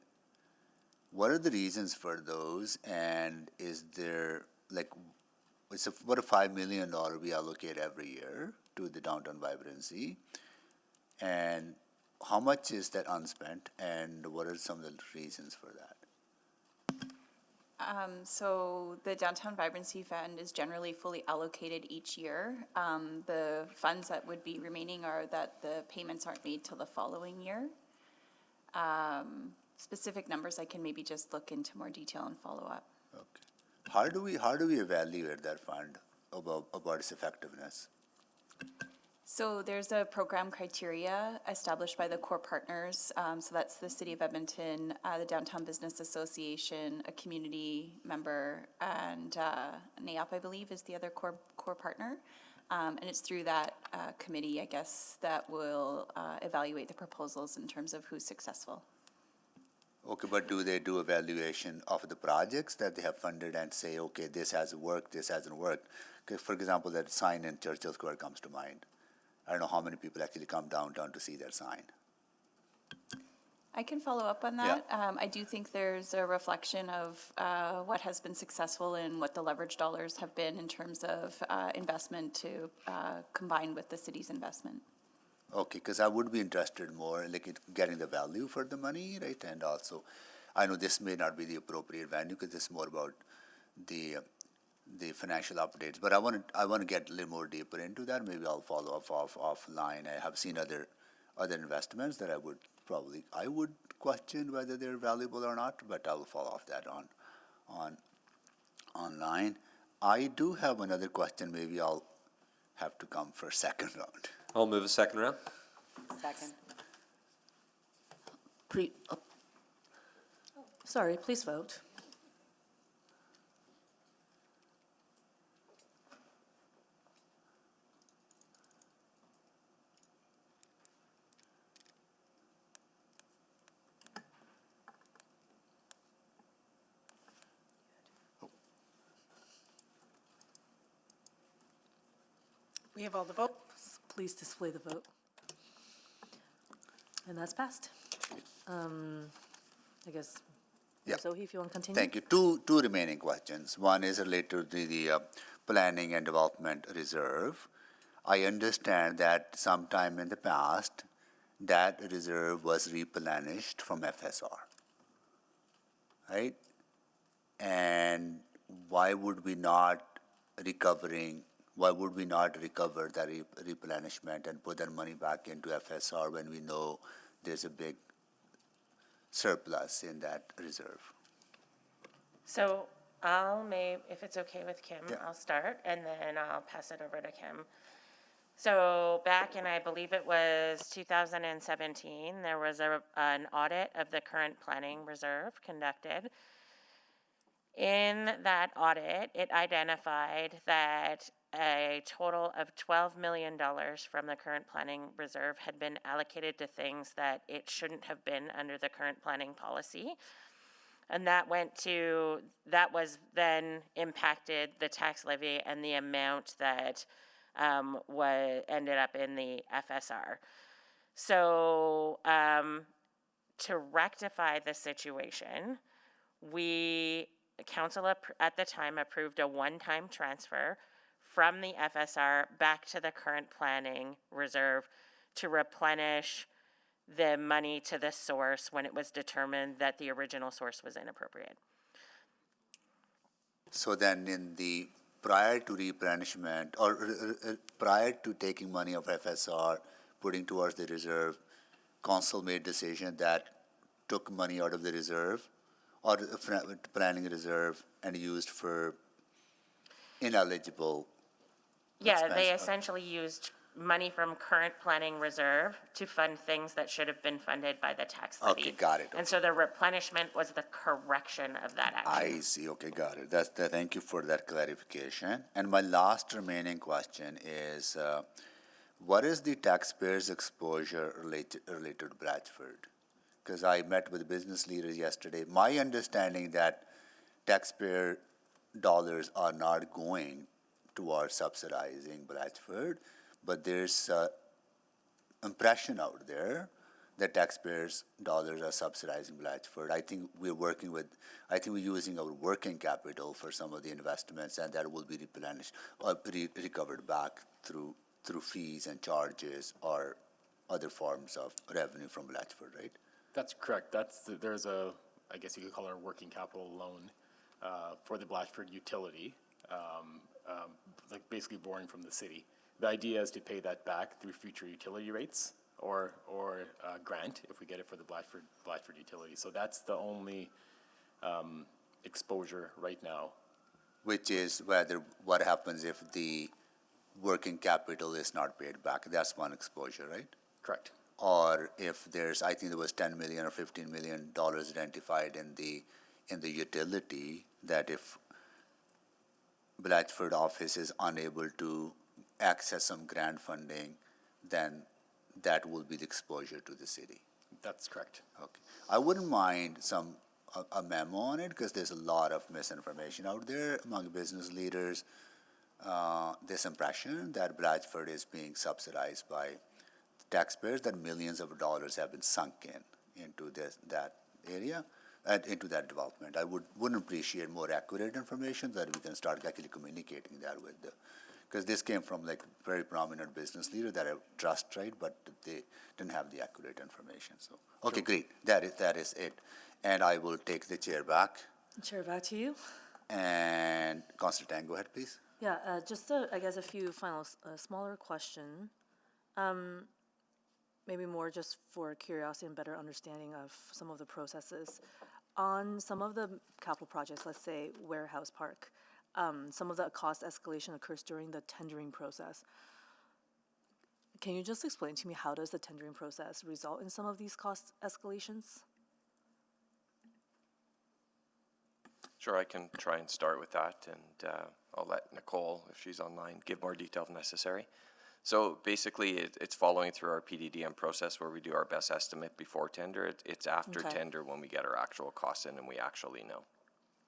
What are the reasons for those? And is there, it's about a $5 million we allocate every year to the downtown vibrancy. And how much is that unspent, and what are some of the reasons for that? So the Downtown Vibrancy Fund is generally fully allocated each year. The funds that would be remaining are that the payments aren't made till the following year. Specific numbers I can maybe just look into more detail and follow up. Okay. How do we evaluate that fund about its effectiveness? So there's a program criteria established by the core partners. So that's the City of Edmonton, the Downtown Business Association, a community member, and NAIOP, I believe, is the other core partner. And it's through that committee, I guess, that will evaluate the proposals in terms of who's successful. Okay, but do they do evaluation of the projects that they have funded and say, okay, this has worked, this hasn't worked? For example, that sign in Churchill Square comes to mind. I don't know how many people actually come downtown to see that sign. I can follow up on that. I do think there's a reflection of what has been successful and what the leverage dollars have been in terms of investment to combine with the city's investment. Okay, because I would be interested more in getting the value for the money, right? And also, I know this may not be the appropriate venue because this is more about the financial updates. But I want to get a little more deeper into that. Maybe I'll follow up offline. I have seen other investments that I would question whether they're valuable or not. But I will follow up that online. I do have another question. Maybe I'll have to come for second round. I'll move a second round. Second. Sorry, please vote. We have all the votes. Please display the vote. And that's passed. I guess, Sohi, if you want to continue. Thank you. Two remaining questions. One is related to the Planning and Development Reserve. I understand that sometime in the past, that reserve was replenished from FSR, right? And why would we not recover that replenishment and put that money back into FSR when we know there's a big surplus in that reserve? So if it's okay with Kim, I'll start, and then I'll pass it over to Kim. So back in, I believe it was 2017, there was an audit of the current planning reserve conducted. In that audit, it identified that a total of $12 million from the current planning reserve had been allocated to things that it shouldn't have been under the current planning policy. And that was then impacted the tax levy and the amount that ended up in the FSR. So to rectify the situation, council at the time approved a one-time transfer from the FSR back to the current planning reserve to replenish the money to the source when it was determined that the original source was inappropriate. So then prior to replenishment or prior to taking money of FSR, putting towards the reserve, council made decision that took money out of the reserve or the planning reserve and used for ineligible Yeah, they expense. essentially used money from current planning reserve to fund things that should have been funded by the tax levy. Okay, got it. And so the replenishment was the correction of that action. I see. Okay, got it. Thank you for that clarification. And my last remaining question is, what is the taxpayers' exposure related to Bradford? Because I met with business leaders yesterday. My understanding that taxpayer dollars are not going towards subsidizing Bradford, but there's impression out there that taxpayers' dollars are subsidizing Bradford. I think we're using our working capital for some of the investments, and that will be replenished or recovered back through fees and charges or other forms of revenue from Bradford, right? That's correct. There's I guess you could call it a working capital loan for the Blatchford utility, like basically borrowing from the city. The idea is to pay that back through future utility rates or grant if we get it for the Blatchford utility. So that's the only exposure right now. Which is what happens if the working capital is not paid back. That's one exposure, right? Correct. Or if I think there was $10 million or $15 million identified in the utility, that if Blatchford office is unable to access some grant funding, then that will be the exposure to the city. That's correct. Okay. I wouldn't mind a memo on it because there's a lot of misinformation out there among business leaders. This impression that Blatchford is being subsidized by taxpayers, that millions of dollars have been sunk into that area and into that development. I wouldn't appreciate more accurate information that we can start actually communicating that with because this came from like very prominent business leader that I trust, right? But they didn't have the accurate information. So okay, great. That is it. And I will take the chair back. Chair, back to you. And Councilor Tang, go ahead, please. Yeah, just I guess a few final smaller question. Maybe more just for curiosity and better understanding of some of the processes. On some of the capital projects, let's say Warehouse Park, some of the cost escalation occurs during the tendering process. Can you just explain to me how does the tendering process result in some of these cost escalations? Sure, I can try and start with that, and I'll let Nicole, if she's online, give more detail if necessary. So basically, it's following through our PDDM process where we do our best estimate before tender. It's after tender when we get our actual costs in and we actually know.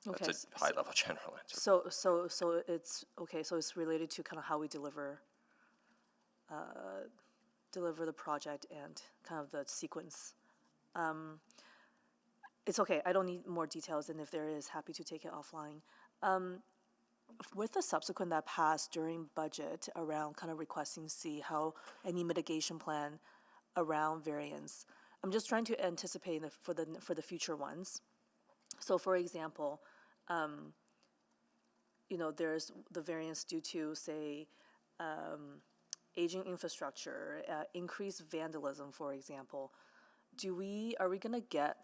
Okay, That's a high-level general answer. So it's okay. So it's related to kind of how we deliver the project and kind of the sequence. It's okay. I don't need more details, and if there is, happy to take it offline. With the subsequent that passed during budget around kind of requesting see how any mitigation plan around variance, I'm just trying to anticipate for the future ones. So, for example, there's the variance due to say aging infrastructure, increased vandalism, for example. Are we gonna get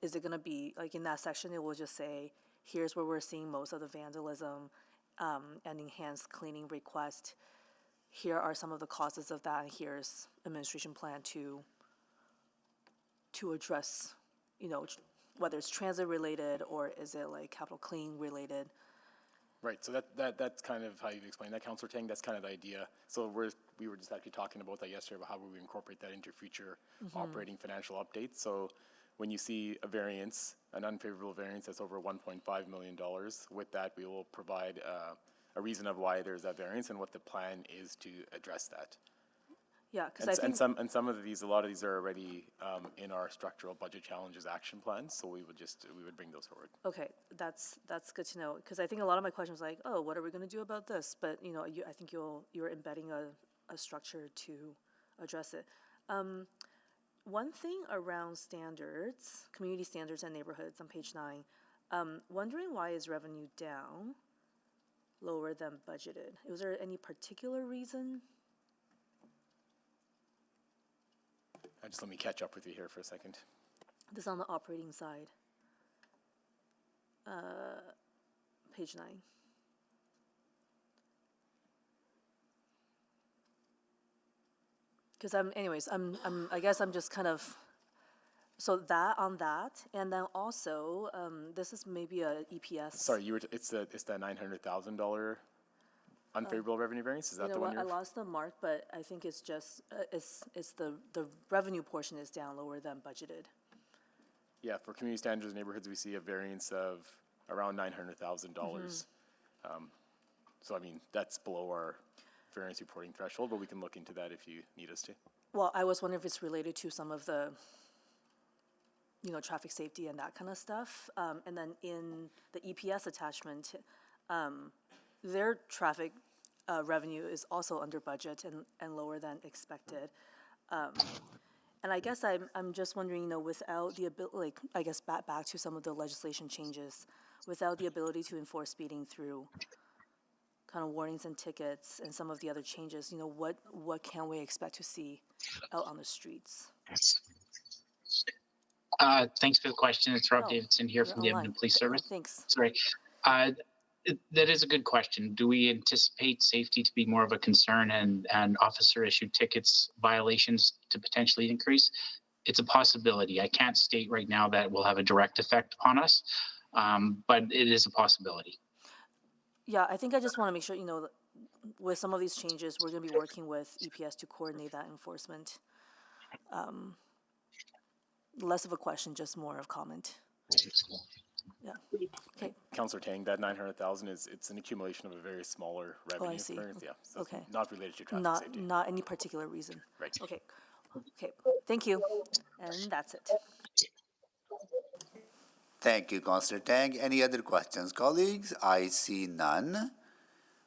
is it gonna be in that section? It will just say, here's where we're seeing most of the vandalism and enhanced cleaning request. here are some of the causes of that, and here's administration plan to address, you know, whether it's transit related or is it like capital clean related. Right, so that's kind of how you've explained that, Councillor Tang, that's kind of the idea. So we were just actually talking about that yesterday, about how we would incorporate that into future operating financial updates. So when you see a variance, an unfavorable variance that's over $1.5 million, with that we will provide a reason of why there's that variance and what the plan is to address that. Yeah, because I think some of these, a lot of these are already in our structural budget challenges action plans, so we would bring those forward. okay, that's good to know, because I think a lot of my questions like, oh, what are we going to do about this? But you know, I think you're embedding a structure to address it. One thing around standards, community standards and neighborhoods on page 9, wondering why is revenue down lower than budgeted? Was there any particular reason? Just let me catch up with you here for a second. This is on the operating side. Page 9. Because I guess I'm just kind of, so that on that, and then also, this is maybe a EPS. Sorry, it's the $900,000 unfavorable revenue variance? Is that the one I lost the mark, but I think it's just, it's the revenue portion is down lower than budgeted. Yeah, for community standards and neighborhoods, we see a variance of around $900,000. So I mean, that's below our variance reporting threshold, but we can look into that if you need us to. Well, I was wondering if it's related to some of the, you know, traffic safety and that kind of stuff. And then in the EPS attachment, their traffic revenue is also under budget and lower than expected. And I guess I'm just wondering, you know, without the ability, like, I guess back to some of the legislation changes, without the ability to enforce speeding through kind of warnings and tickets and some of the other changes, you know, what can we expect to see out on the streets? Thanks for the question. It's Rob Davidson here from the Edmonton Police Service. Thanks. Sorry. That is a good question. Do we anticipate safety to be more of a concern and officer-issued tickets violations to potentially increase? It's a possibility. I can't state right now that it will have a direct effect on us, but it is a possibility. Yeah, I think I just want to make sure, you know, with some of these changes, we're going to be working with EPS to coordinate that enforcement. Less of a question, just more of comment. Yeah. Okay. Councillor Tang, that $900,000 it's an accumulation of a very smaller revenue. I see. Variance. Yeah. So Okay. It's not related to traffic safety. Not any particular reason. Right. Okay. Okay. Thank you. And that's it. Thank you, Councillor Tang. Any other questions, colleagues? I see none.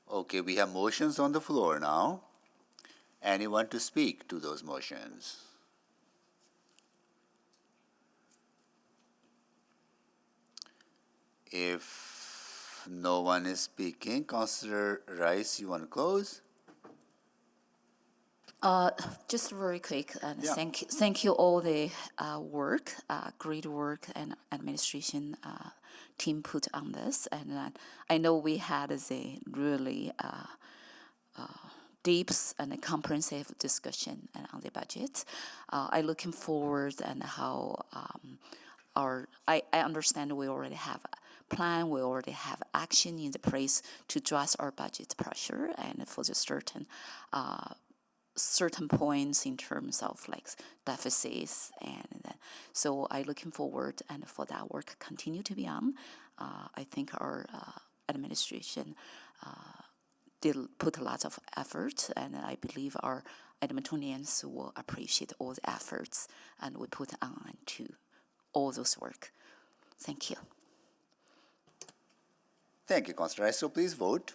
Okay, we have motions on the floor now. Anyone to speak to those motions? If no one is speaking, Councillor Rice, you want to close? Just very quick, and Yeah. thank you all the work, great work and administration team put on this. And I know we had a really deep and a comprehensive discussion on the budget. I'm looking forward and how I understand we already have a plan, we already have action in the place to address our budget pressure and for the certain points in terms of like deficits, and so I'm looking forward and for that work continue to be on. I think our administration did put lots of effort, and I believe our Edmontonians will appreciate all the efforts and we put on to all those work. Thank you. Thank you, Councillor Rice. So please vote.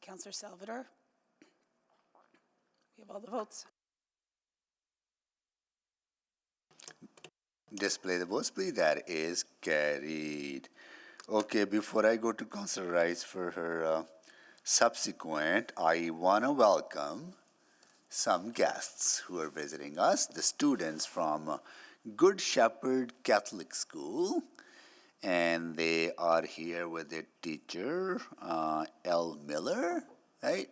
Councillor Salvador? We have all the votes. Display the votes, please. That is carried. Okay, before I go to Councillor Rice for her subsequent, I want to welcome some guests who are visiting us, the students from Good Shepherd Catholic School, and they are here with their teacher, L. Miller, right?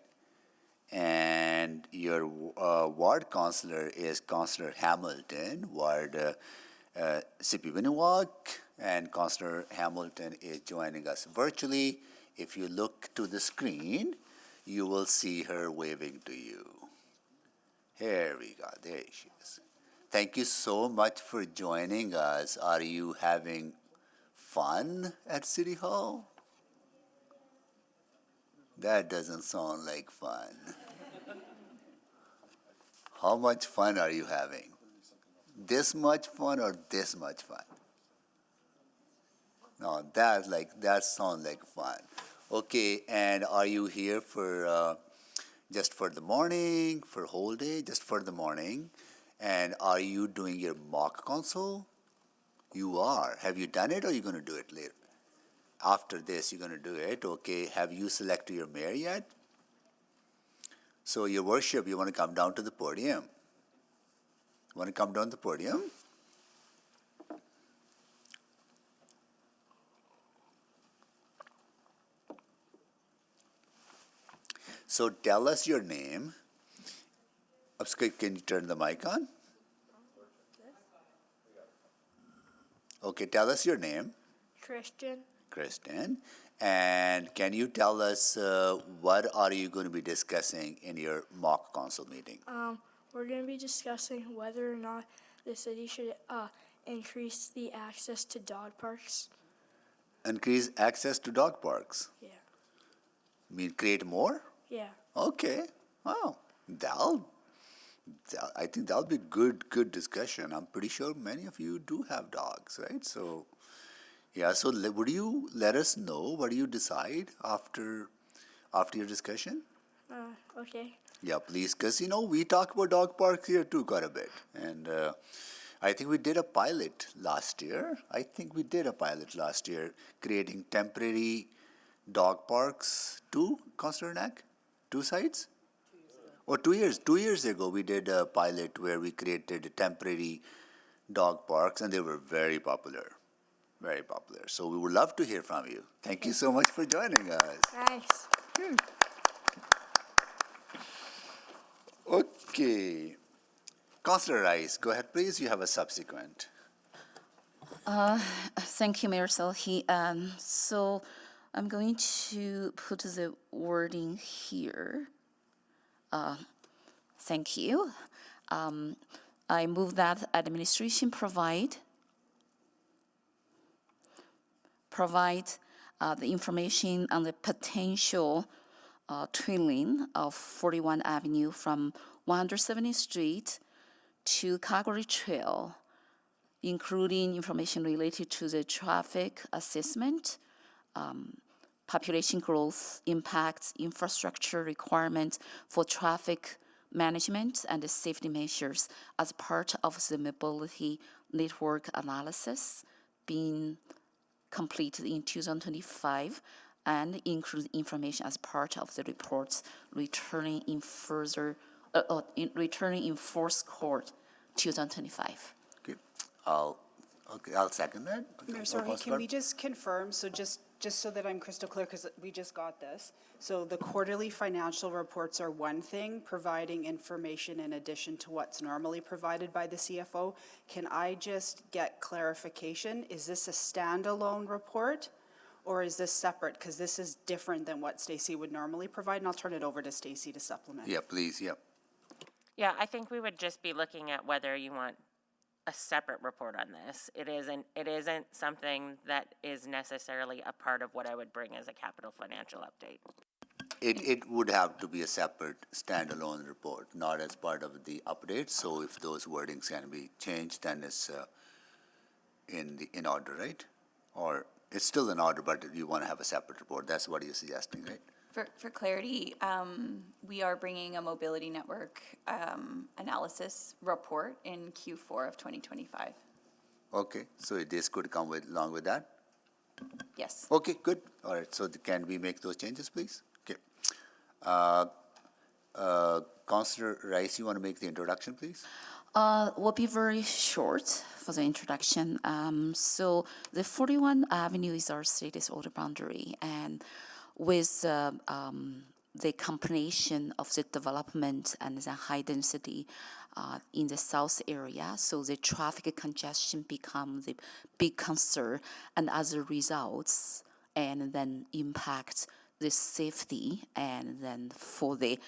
And your ward councillor is Councillor Hamilton, Ward Sipiwinawag, and Councillor Hamilton is joining us virtually. If you look to the screen, you will see her waving to you. Here we go, there she is. Thank you so much for joining us. Are you having fun at City Hall? That doesn't sound like fun. How much fun are you having? This much fun or this much fun? No, that sounds like fun. Okay, and are you here for just for the morning, for whole day, just for the morning? And are you doing your mock council? You are. Have you done it or are you going to do it later? After this, you're going to do it. Okay, have you selected your mayor yet? So your worship, you want to come down to the podium. Want to come down to the podium? So tell us your name. Can you turn the mic on? Okay, tell us your name. Kristen. And can you tell us what are you going to be discussing in your mock council meeting? We're going to be discussing whether or not the city should increase the access to dog parks. Increase access to dog parks? Yeah. Mean create more? Yeah. Okay. Wow. I think that'll be good discussion. I'm pretty sure many of you do have dogs, right? So, yeah. So, would you let us know what do you decide after your discussion? Okay. Yeah, please, because we talk about dog parks here too quite a bit, and I think we did a pilot last year. Creating temporary dog parks. Councillor Nack? 2 sites? 2 years. 2 years ago, we did a pilot where we created temporary dog parks, and they were very popular. Very popular. So we would love to hear from you. Thank you so much for joining us. Thanks. Okay. Councillor Rice, go ahead, please. You have a subsequent. Thank you, Mayor Selhi. So I'm going to put the wording here. Thank you. I move that administration provide the information on the potential twinning of 41 Avenue from 170th Street to Calgary Trail, including information related to the traffic assessment, population growth, impacts, infrastructure requirements for traffic management, and the safety measures as part of the mobility network analysis being completed in 2025, and include information as part of the reports returning in fourth quarter 2025. Okay, I'll second that. Mayor, sorry, can we just confirm, so just so that I'm crystal clear, because we just got this. So the quarterly financial reports are one thing, providing information in addition to what's normally provided by the CFO. Can I just get clarification? Is this a standalone report, or is this separate? Because this is different than what Stacy would normally provide, and I'll turn it over to Stacy to supplement. Yeah, please, yeah. Yeah, I think we would just be looking at whether you want a separate report on this. It isn't something that is necessarily a part of what I would bring as a capital financial update. It would have to be a separate standalone report, not as part of the update. So if those wordings can be changed, then it's in order, right? Or it's still in order, but you want to have a separate report. That's what you're suggesting, right? For clarity, we are bringing a mobility network analysis report in Q4 of 2025. Okay, so this could come along with that? Yes. Okay, good. All right, so can we make those changes, please? Okay. Councillor Rice, you want to make the introduction, please? Will be very short for the introduction. So the 41 Avenue is our city's outer boundary, and with the combination of the development and the high density in the south area, so the traffic congestion becomes a big concern, and as a result, and then impact the safety, and then for the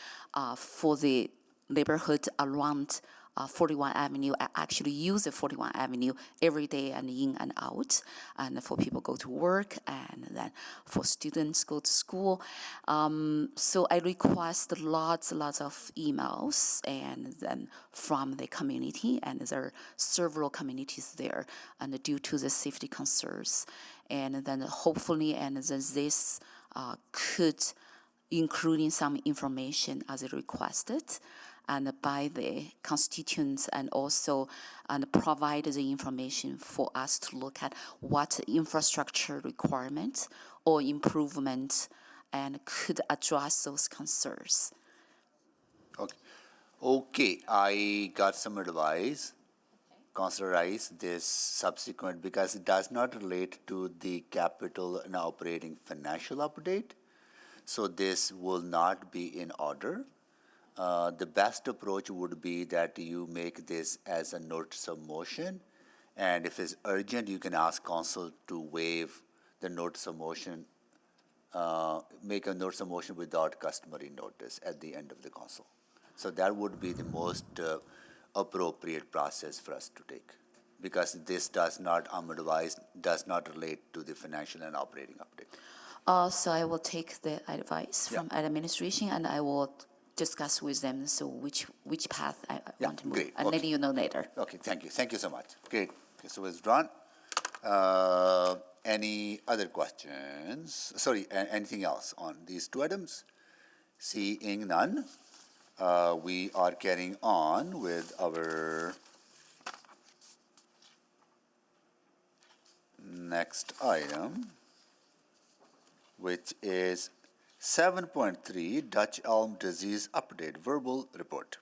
neighborhood around 41 Avenue. I actually use the 41 Avenue every day and in and out, and for people go to work, and then for students go to school. So I request lots of emails, and then from the community, and there are several communities there, and due to the safety concerns, and then hopefully, and then this could including some information as requested and by the constituents, and also provide the information for us to look at what infrastructure requirements or improvement and could address those concerns. Okay, I got some advice. Councillor Rice, this subsequent, because it does not relate to the capital and operating financial update, so this will not be in order. The best approach would be that you make this as a notice of motion, and if it's urgent, you can ask council to waive the notice of motion, make a notice of motion without customary notice at the end of the council. So that would be the most appropriate process for us to take, because this does not, I'm advised, does not relate to the financial and operating update. So I will take the advice from administration, and I will discuss with them, so which path I want to move. Great. And letting you know later. Okay, thank you. Thank you so much. Great. Okay, so it's drawn. Any other questions? Sorry, anything else on these two items? Seeing none, we are carrying on with our next item, which is 7.3 Dutch elm disease update verbal report.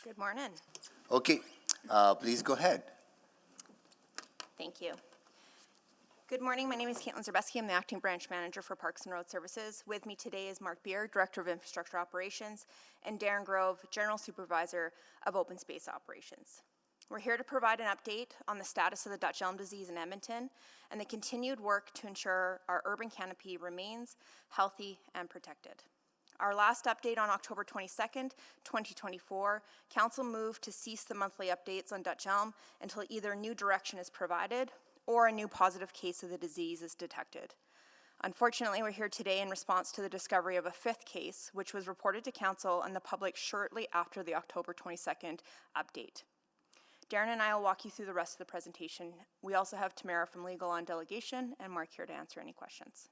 Good morning. Okay, please go ahead. Thank you. Good morning. My name is Caitlin Zerbeski. I'm the Acting Branch Manager for Parks and Road Services. With me today is Mark Beer, Director of Infrastructure Operations, and Darren Grove, General Supervisor of Open Space Operations. We're here to provide an update on the status of the Dutch elm disease in Edmonton and the continued work to ensure our urban canopy remains healthy and protected. Our last update on October 22nd, 2024, Council moved to cease the monthly updates on Dutch elm until either new direction is provided or a new positive case of the disease is detected. Unfortunately, we're here today in response to the discovery of a fifth case, which was reported to Council and the public shortly after the October 22nd update. Darren and I will walk you through the rest of the presentation. We also have Tamara from Legal on delegation and Mark here to answer any questions.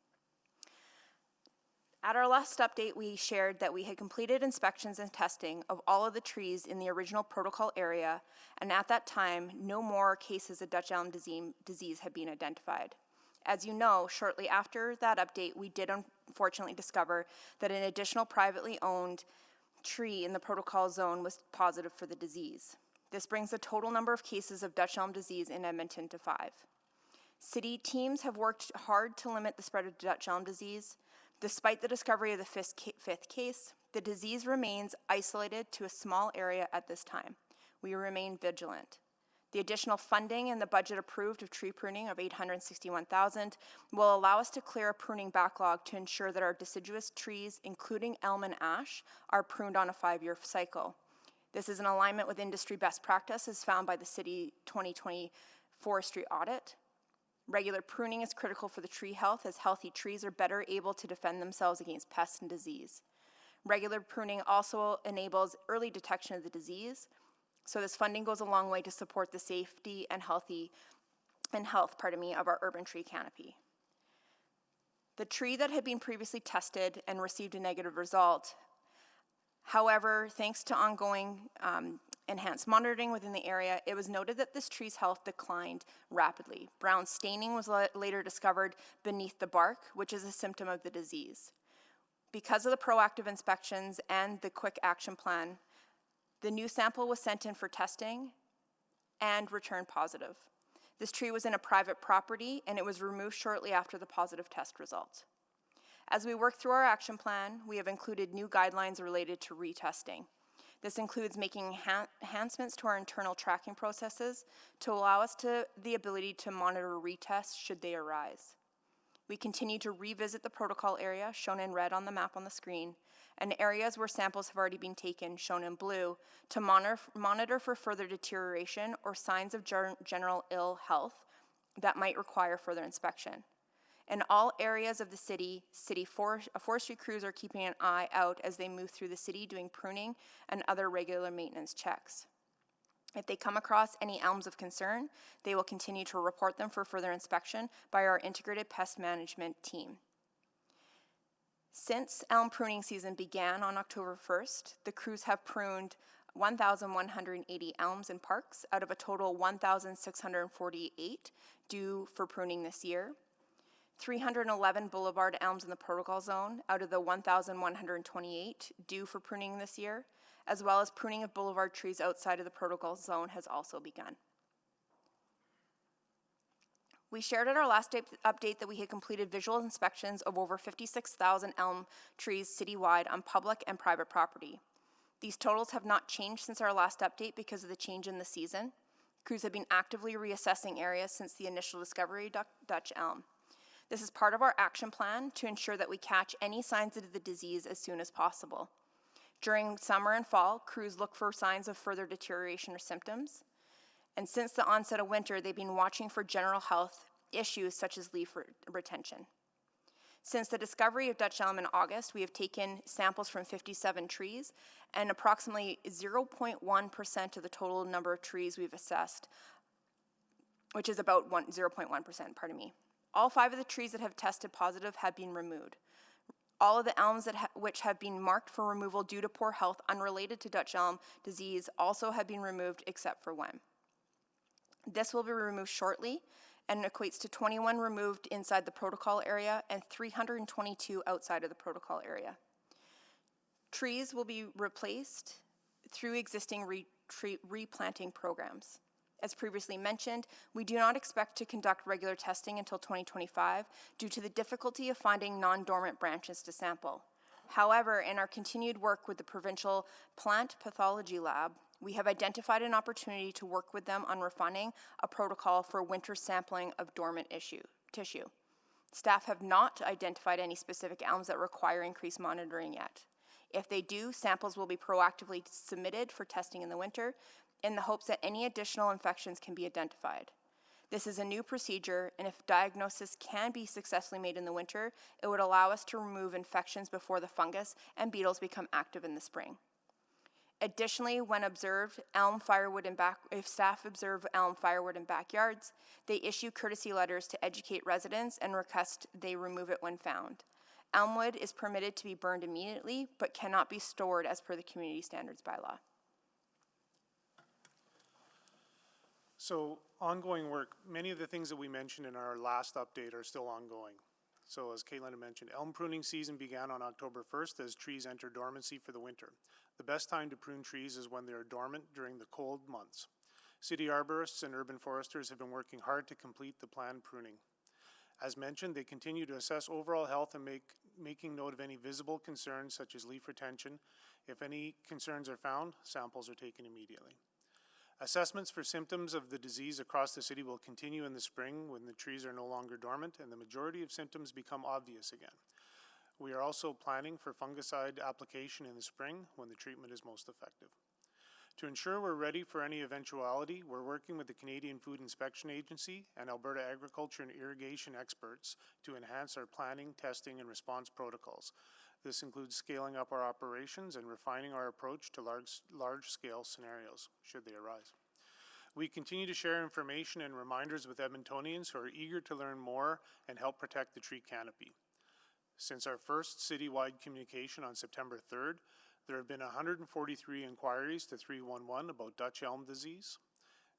At our last update, we shared that we had completed inspections and testing of all of the trees in the original protocol area, and at that time, no more cases of Dutch elm disease had been identified. As you know, shortly after that update, we did unfortunately discover that an additional privately owned tree in the protocol zone was positive for the disease. This brings the total number of cases of Dutch elm disease in Edmonton to 5. City teams have worked hard to limit the spread of Dutch elm disease. Despite the discovery of the fifth case, the disease remains isolated to a small area at this time. We remain vigilant. The additional funding in the budget approved of tree pruning of $861,000 will allow us to clear a pruning backlog to ensure that our deciduous trees, including elm and ash, are pruned on a 5-year cycle. This is in alignment with industry best practice as found by the City 2020 Forestry Audit. Regular pruning is critical for the tree health, as healthy trees are better able to defend themselves against pests and disease. Regular pruning also enables early detection of the disease, so this funding goes a long way to support the safety and health of our urban tree canopy. The tree that had been previously tested and received a negative result, however, thanks to ongoing enhanced monitoring within the area, it was noted that this tree's health declined rapidly. Brown staining was later discovered beneath the bark, which is a symptom of the disease. Because of the proactive inspections and the quick action plan, the new sample was sent in for testing and returned positive. This tree was in a private property, and it was removed shortly after the positive test result. As we work through our action plan, we have included new guidelines related to retesting. This includes making enhancements to our internal tracking processes to allow us the ability to monitor retests should they arise. We continue to revisit the protocol area, shown in red on the map on the screen, and areas where samples have already been taken, shown in blue, to monitor for further deterioration or signs of general ill health that might require further inspection. In all areas of the city, forestry crews are keeping an eye out as they move through the city doing pruning and other regular maintenance checks. If they come across any elms of concern, they will continue to report them for further inspection by our integrated pest management team. Since elm pruning season began on October 1st, the crews have pruned 1,180 elms in parks out of a total 1,648 due for pruning this year. 311 boulevard elms in the protocol zone out of the 1,128 due for pruning this year, as well as pruning of boulevard trees outside of the protocol zone has also begun. We shared at our last update that we had completed visual inspections of over 56,000 elm trees citywide on public and private property. These totals have not changed since our last update because of the change in the season. Crews have been actively reassessing areas since the initial discovery of Dutch elm. This is part of our action plan to ensure that we catch any signs of the disease as soon as possible. During summer and fall, crews look for signs of further deterioration or symptoms. And since the onset of winter, they've been watching for general health issues such as leaf retention. Since the discovery of Dutch elm in August, we have taken samples from 57 trees, and approximately 0.1% of the total number of trees we've assessed, which is about 0.1%, pardon me. All 5 of the trees that have tested positive have been removed. All of the elms which have been marked for removal due to poor health unrelated to Dutch elm disease also have been removed except for one. This will be removed shortly and equates to 21 removed inside the protocol area and 322 outside of the protocol area. Trees will be replaced through existing replanting programs. As previously mentioned, we do not expect to conduct regular testing until 2025 due to the difficulty of finding non-dormant branches to sample. However, in our continued work with the Provincial Plant Pathology Lab, we have identified an opportunity to work with them on refining a protocol for winter sampling of dormant tissue. Staff have not identified any specific elms that require increased monitoring yet. If they do, samples will be proactively submitted for testing in the winter in the hopes that any additional infections can be identified. This is a new procedure, and if diagnosis can be successfully made in the winter, it would allow us to remove infections before the fungus and beetles become active in the spring. Additionally, when observed if staff observe elm firewood in backyards, they issue courtesy letters to educate residents and request they remove it when found. Elm wood is permitted to be burned immediately, but cannot be stored as per the Community Standards Bylaw. So ongoing work, many of the things that we mentioned in our last update are still ongoing. So as Caitlin had mentioned, elm pruning season began on October 1st as trees enter dormancy for the winter. The best time to prune trees is when they are dormant during the cold months. City arborists and urban foresters have been working hard to complete the planned pruning. As mentioned, they continue to assess overall health and making note of any visible concerns such as leaf retention. If any concerns are found, samples are taken immediately. Assessments for symptoms of the disease across the city will continue in the spring when the trees are no longer dormant and the majority of symptoms become obvious again. We are also planning for fungicide application in the spring when the treatment is most effective. To ensure we're ready for any eventuality, we're working with the Canadian Food Inspection Agency and Alberta Agriculture and Irrigation experts to enhance our planning, testing, and response protocols. This includes scaling up our operations and refining our approach to large-scale scenarios, should they arise. We continue to share information and reminders with Edmontonians who are eager to learn more and help protect the tree canopy. Since our first citywide communication on September 3rd, there have been 143 inquiries to 311 about Dutch elm disease.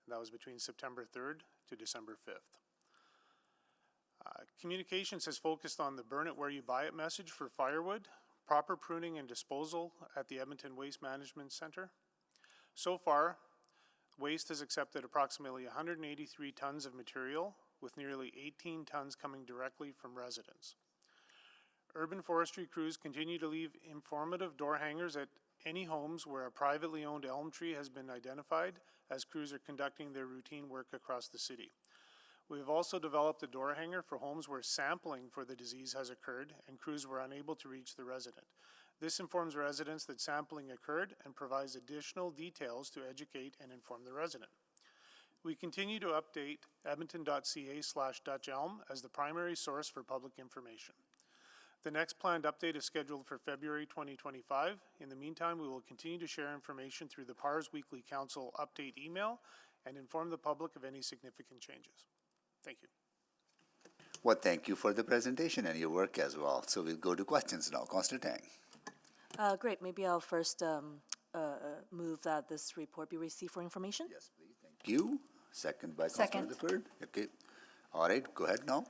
That was between September 3rd to December 5th. Communications has focused on the burn it where you buy it message for firewood, proper pruning and disposal at the Edmonton Waste Management Centre. So far, Waste has accepted approximately 183 tons of material, with nearly 18 tons coming directly from residents. Urban forestry crews continue to leave informative door hangers at any homes where a privately owned elm tree has been identified, as crews are conducting their routine work across the city. We have also developed a door hanger for homes where sampling for the disease has occurred and crews were unable to reach the resident. This informs residents that sampling occurred and provides additional details to educate and inform the resident. We continue to update edmonton.ca/Dutch elm as the primary source for public information. The next planned update is scheduled for February 2025. In the meantime, we will continue to share information through the PARS Weekly Council update email and inform the public of any significant changes. Thank you. Well, thank you for the presentation and your work as well. So we'll go to questions now. Councillor Tang. Great. Maybe I'll first move that this report be received for information. Yes, please. Thank you. Second by Councillor Deferred. Okay. All right. Go ahead now.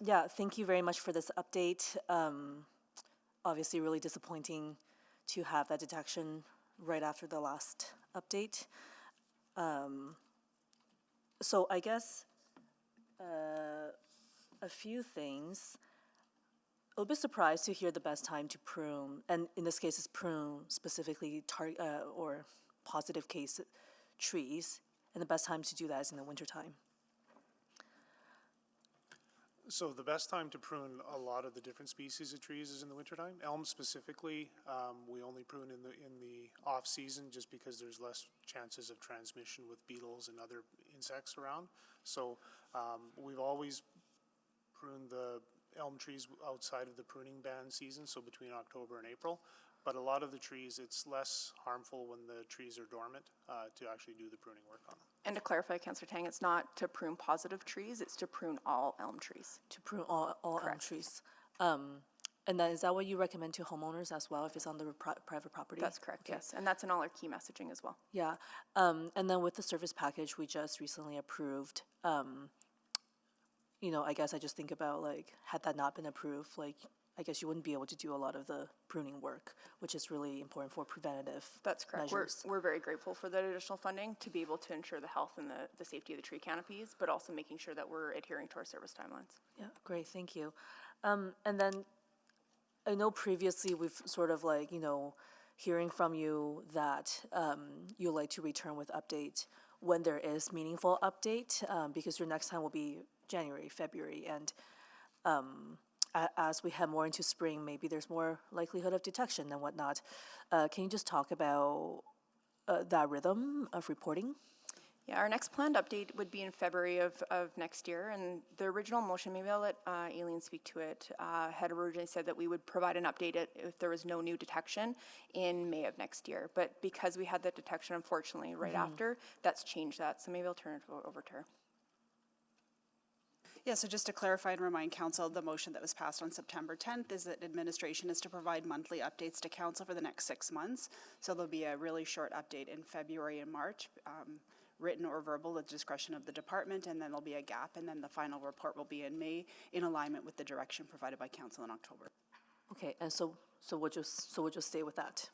Yeah, thank you very much for this update. Obviously, really disappointing to have that detection right after the last update. So I guess a few things. A little bit surprised to hear the best time to prune, and in this case, it's prune specifically or positive case trees, and the best time to do that is in the wintertime. So the best time to prune a lot of the different species of trees is in the wintertime. Elm specifically, we only prune in the off season just because there's less chances of transmission with beetles and other insects around. So we've always pruned the elm trees outside of the pruning ban season, so between October and April. But a lot of the trees, it's less harmful when the trees are dormant to actually do the pruning work on them. And to clarify, Councillor Tang, it's not to prune positive trees, it's to prune all elm trees. To prune all elm trees. And then is that what you recommend to homeowners as well if it's on the private property? That's correct, yes. And that's in all our key messaging as well. Yeah. And then with the service package we just recently approved, you know, I guess I just think about, like, had that not been approved, like, I guess you wouldn't be able to do a lot of the pruning work, which is really important for preventative That's correct. measures. We're very grateful for that additional funding to be able to ensure the health and the safety of the tree canopies, but also making sure that we're adhering to our service timelines. Yeah, great, thank you. And then I know previously we've sort of, like, you know, hearing from you that you like to return with update when there is meaningful update, because your next time will be January, February, and as we head more into spring, maybe there's more likelihood of detection and whatnot. Can you just talk about that rhythm of reporting? Yeah, our next planned update would be in February of next year, and the original motion, maybe I'll let Aileen speak to it, had originally said that we would provide an update if there was no new detection in May of next year. But because we had that detection, unfortunately, right after, that's changed that. So maybe I'll turn it over to her. Yeah, so just to clarify and remind Council, the motion that was passed on September 10th is that administration is to provide monthly updates to Council for the next 6 months. So there'll be a really short update in February and March, written or verbal at the discretion of the department, and then there'll be a gap, and then the final report will be in May in alignment with the direction provided by Council in October. Okay, and so we'll just stay with that.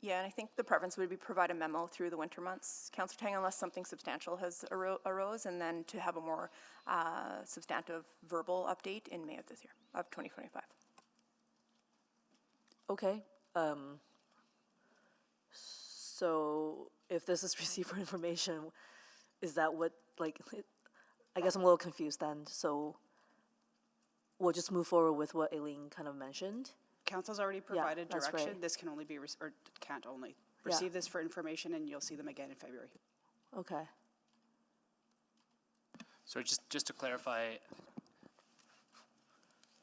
Yeah, and I think the preference would be provide a memo through the winter months, Councillor Tang, unless something substantial has arose, and then to have a more substantive verbal update in May of this year, of 2025. Okay. So if this is received for information, is that what, like, I guess I'm a little confused then. So we'll just move forward with what Aileen kind of mentioned. Council's already provided that's direction. right. This can only be, or can't only, receive this for information, and you'll see them again in February. Okay. So just to clarify,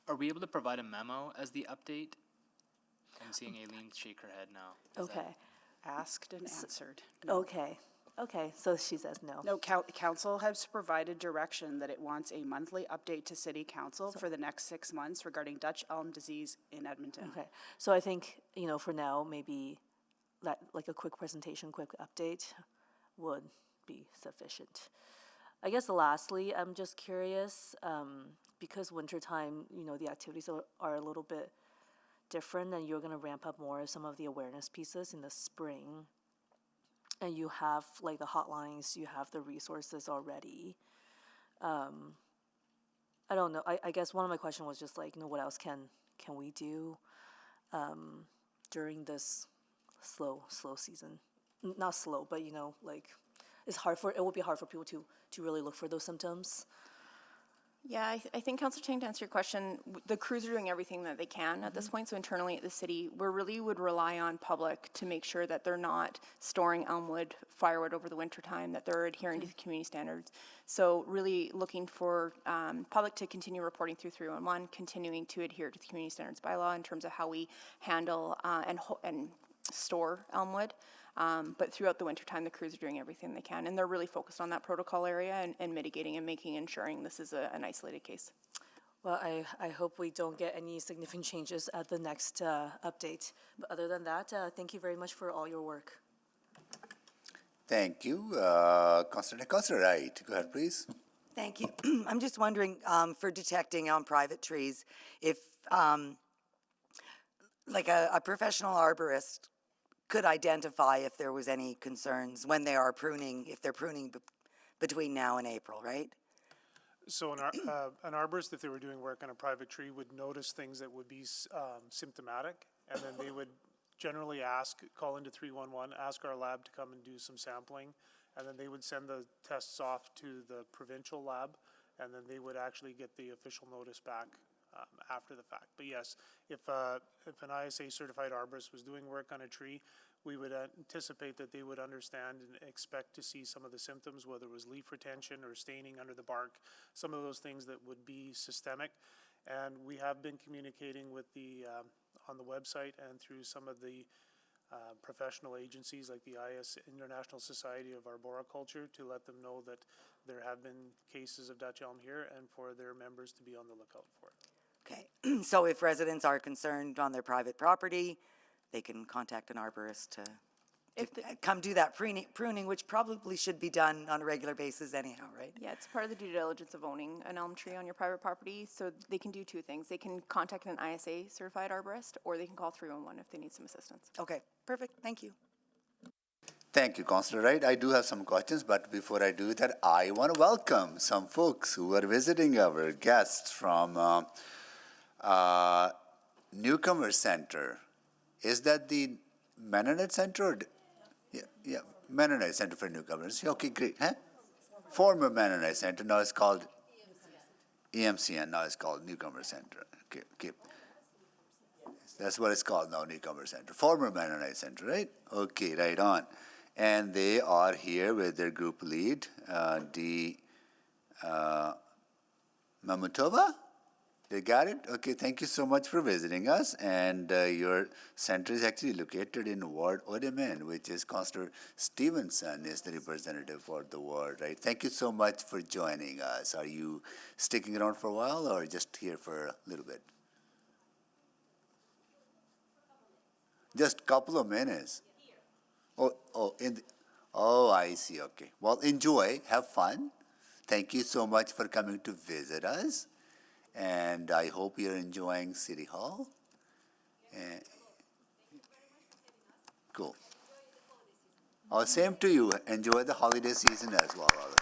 are we able to provide a memo as the update? I'm seeing Aileen shake her head now. Okay. Asked and answered. No. Okay. Okay. So she says no. No, council has provided direction that it wants a monthly update to city council for the next 6 months regarding Dutch elm disease in Edmonton. Okay. So I think, for now, maybe that, like a quick presentation, quick update would be sufficient. I guess lastly, I'm just curious, because wintertime, the activities are a little bit different, and you're going to ramp up more of some of the awareness pieces in the spring. And you have like the hotlines, you have the resources already. I don't know. I guess one of my questions was just like, what else can we do during this slow season? Not slow, but like it would be hard for people to really look for those symptoms. Yeah, I think, Councillor Ting, to answer your question, the crews are doing everything that they can at this point. So internally at the city, we really would rely on public to make sure that they're not storing elmwood, firewood over the winter time, that they're adhering to the community standards. So really looking for public to continue reporting through 311, continuing to adhere to the community standards bylaw in terms of how we handle and store elmwood. But throughout the wintertime, the crews are doing everything they can, and they're really focused on that protocol area and mitigating and ensuring this is an isolated case. Well, I hope we don't get any significant changes at the next update. But other than that, thank you very much for all your work. Thank you. Councillor Wright, go ahead, please. Thank you. I'm just wondering, for detecting on private trees, if like a professional arborist could identify if there was any concerns when they are pruning, if they're pruning between now and April, right? So an arborist, if they were doing work on a private tree, would notice things that would be symptomatic, and then they would generally call into 311, ask our lab to come and do some sampling, and then they would send the tests off to the provincial lab, and then they would actually get the official notice back after the fact. But yes, if an ISA certified arborist was doing work on a tree, we would anticipate that they would understand and expect to see some of the symptoms, whether it was leaf retention or staining under the bark, some of those things that would be systemic. And we have been communicating with on the website and through some of the professional agencies like the International Society of Arboriculture to let them know that there have been cases of Dutch elm here and for their members to be on the lookout for it. Okay, so if residents are concerned on their private property, they can contact an arborist to come do that pruning, which probably should be done on a regular basis anyhow, right? Yeah, it's part of the due diligence of owning an elm tree on your private property. So they can do two things. They can contact an ISA certified arborist, or they can call 311 if they need some assistance. Okay, perfect. Thank you. Thank you, Councillor Wright. I do have some questions, but before I do that, I want to welcome some folks who are visiting our guests from Newcomer Center. Is that the Mennonite Center? Or yeah, Mennonite Center for Newcomers. Okay, great. Huh? Former Mennonite Center, now it's called EMCN, now it's called Newcomer Center. Okay. That's what it's called now, Newcomer Center. Former Mennonite Center, right? Okay, right on. And they are here with their group lead, Mamutova. They got it? Okay, thank you so much for visiting us. And your center is actually located in Ward Odeman, which is Councillor Stevenson is the representative for the ward, right? Thank you so much for joining us. Are you sticking around for a while or just here for a little bit? Just a couple of minutes. Oh, I see, okay. Well, enjoy, have fun. Thank you so much for coming to visit us. And I hope you're enjoying City Hall. Cool. Oh, same to you. Enjoy the holiday season as well, all of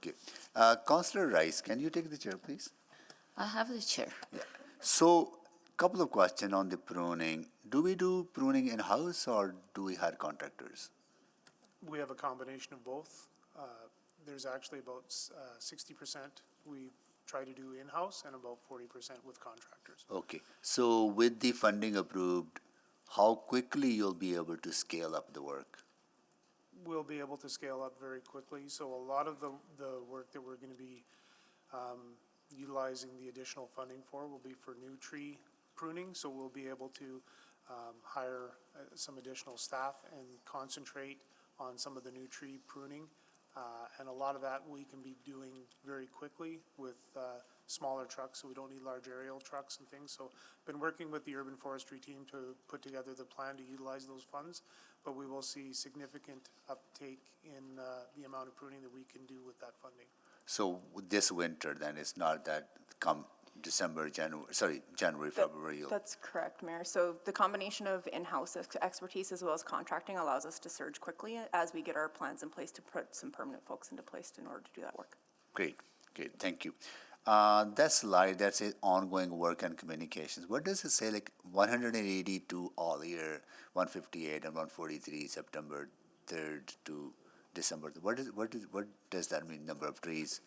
you. Okay. Councillor Rice, can you take the chair, please? I have the chair. Yeah. So, couple of questions on the pruning. Do we do pruning in-house or do we hire contractors? We have a combination of both. There's actually about 60% we try to do in-house and about 40% with contractors. Okay, so with the funding approved, how quickly you'll be able to scale up the work? We'll be able to scale up very quickly. So a lot of the work that we're going to be utilizing the additional funding for will be for new tree pruning. So we'll be able to hire some additional staff and concentrate on some of the new tree pruning. And a lot of that we can be doing very quickly with smaller trucks, so we don't need large aerial trucks and things. So been working with the urban forestry team to put together the plan to utilize those funds, but we will see significant uptake in the amount of pruning that we can do with that funding. So this winter, then, it's not that come January, February. That's correct, Mayor. So the combination of in-house expertise as well as contracting allows us to surge quickly as we get our plans in place to put some permanent folks into place in order to do that work. Great, thank you. That slide, that says ongoing work and communications. What does it say, like 182 all year, 158 and 143 September 3rd to December? What does that mean, number of trees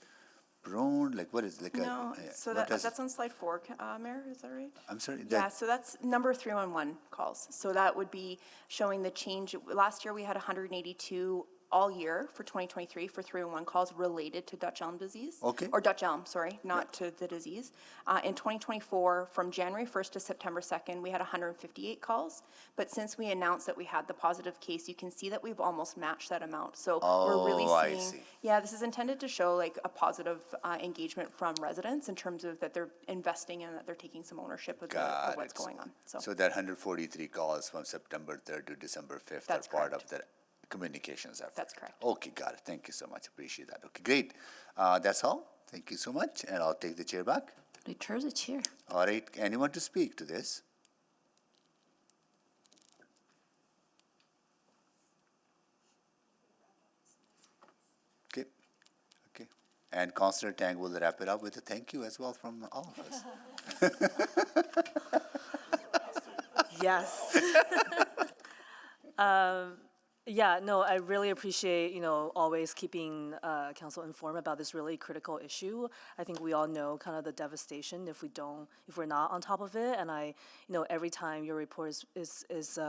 pruned? Like what is like No, so that's on slide 4, Mayor, is that right? I'm sorry? Yeah, so that's number 311 calls. So that would be showing the change. Last year we had 182 all year for 2023 for 311 calls related to Dutch elm disease. Okay. Or Dutch elm, sorry, not to the disease. In 2024, from January 1st to September 2nd, we had 158 calls. But since we announced that we had the positive case, you can see that we've almost matched that amount. So we're really I seeing, see. yeah, this is intended to show like a positive engagement from residents in terms of that they're investing and that they're taking some ownership of, of what's going on. So that 143 calls from September 3rd to December 5th That's are part correct. of the communications effort. That's correct. Okay, got it. Thank you so much. Appreciate that. Okay, great. That's all. Thank you so much. And I'll take the chair back. Return the chair. All right. Anyone to speak to this? Okay. Okay. And Councillor Tang will wrap it up with a thank you as well from all of us. Yes. Yeah, no, I really appreciate, always keeping council informed about this really critical issue. I think we all know kind of the devastation if we're not on top of it. And every time your report is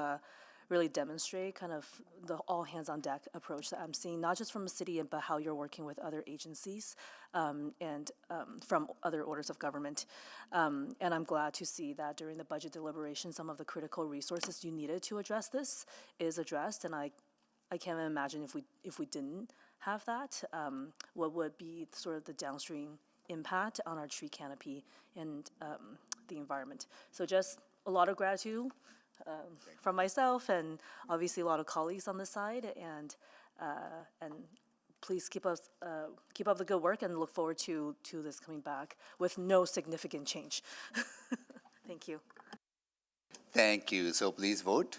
really demonstrate kind of the all hands on deck approach that I'm seeing, not just from the city, but how you're working with other agencies and from other orders of government. And I'm glad to see that during the budget deliberation, some of the critical resources you needed to address this is addressed. And I can't imagine if we didn't have that, what would be sort of the downstream impact on our tree canopy and the environment. So just a lot of gratitude from myself and obviously a lot of colleagues on this side, and please keep up the good work and look forward to this coming back with no significant change. Thank you. Thank you. So please vote.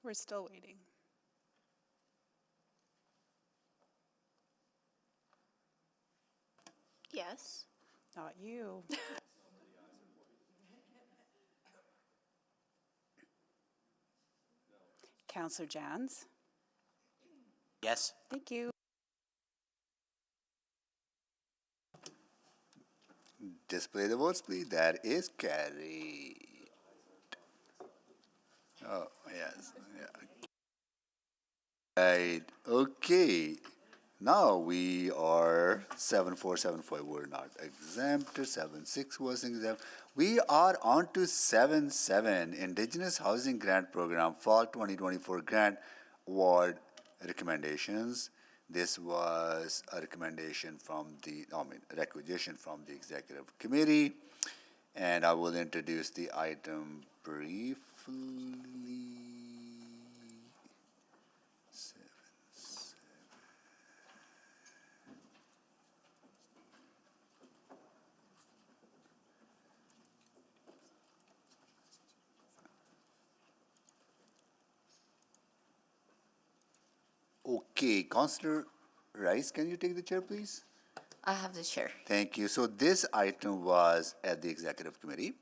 We're still waiting. Yes. Not you. Councillor Jans? Yes. Thank you. Display the votes, please. That is carried. Oh, yes. Yeah. Right. Okay. Now we are 7475 were not exempt. 76 was exempt. We are on to 77 Indigenous Housing Grant Program Fall 2024 Grant Award recommendations. This was a recommendation from requisition from the Executive Committee, and I will introduce the item briefly. Okay, Councillor Rice, can you take the chair, please? I have the chair. Thank you. So this item was at the executive committee,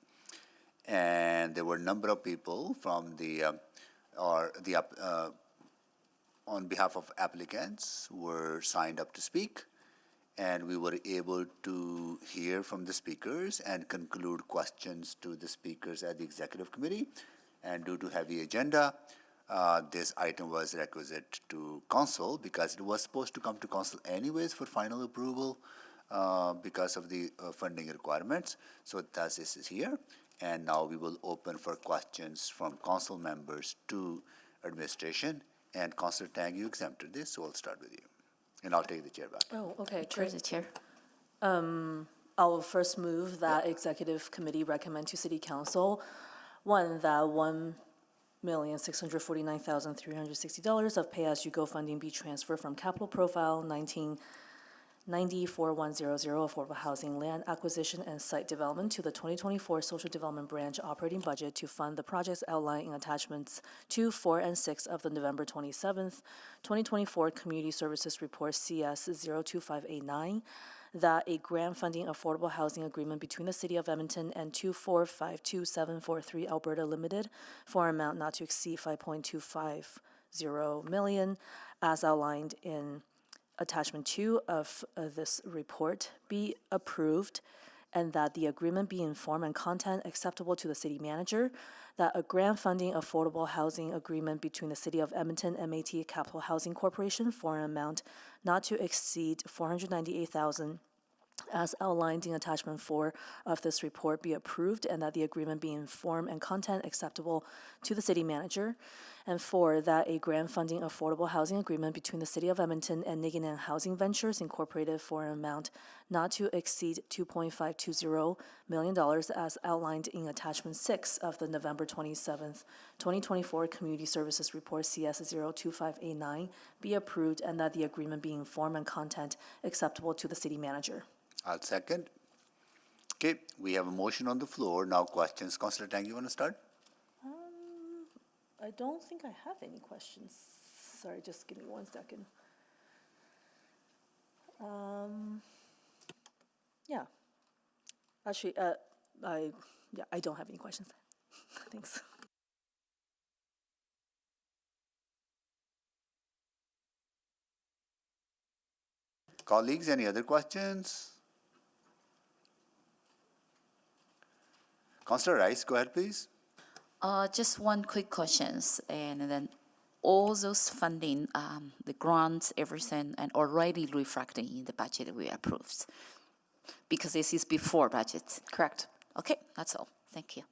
and there were a number of people from on behalf of applicants who were signed up to speak, and we were able to hear from the speakers and conclude questions to the speakers at the executive committee. And due to heavy agenda, this item was requisite to council because it was supposed to come to council anyways for final approval because of the funding requirements. So thus this is here. And now we will open for questions from council members to administration. And Councillor Tang, you exempted this, so I'll start with you. And I'll take the chair back. Oh, okay, Chair, great. the chair. I'll first move that executive committee recommend to city council, one, that $1,649,360 of pay-as-you-go funding be transferred from capital profile 1990-4100 affordable housing land acquisition and site development to the 2024 social development branch operating budget to fund the projects outlined in attachments 2, 4, and 6 of the November 27th, 2024 Community Services Report CS 02589, that a grant funding affordable housing agreement between the City of Edmonton and 2452743 Alberta Limited for an amount not to exceed $5.250 million as outlined in Attachment 2 of this report be approved, and that the agreement be in form and content acceptable to the city manager, that a grant funding affordable housing agreement between the City of Edmonton MAT Capital Housing Corporation for an amount not to exceed $498,000 as outlined in Attachment 4 of this report be approved, and that the agreement be in form and content acceptable to the city manager. And 4, that a grant funding affordable housing agreement between the City of Edmonton and Niganan Housing Ventures Incorporated for an amount not to exceed $2.520 million as outlined in Attachment 6 of the November 27th, 2024 Community Services Report CS 02589 be approved, and that the agreement be in form and content acceptable to the city manager. I'll second. Okay, we have a motion on the floor. Now questions. Councillor Tang, you want to start? I don't think I have any questions. Sorry, just give me 1 second. Yeah. Actually, I don't have any questions. Thanks. Colleagues, any other questions? Councillor Rice, go ahead, please. Just one quick questions, and then all those funding, the grants, everything, and already reflected in the budget we approved, because this is before budget. Correct. Okay, that's all. Thank you.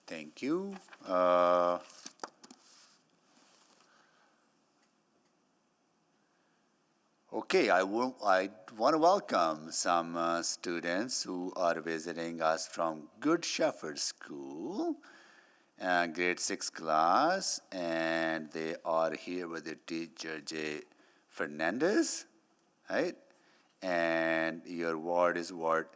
Thank you. Okay, I want to welcome some students who are visiting us from Good Shepherd School, grade 6 class, and they are here with their teacher, J. Fernandez, right? And your ward is Ward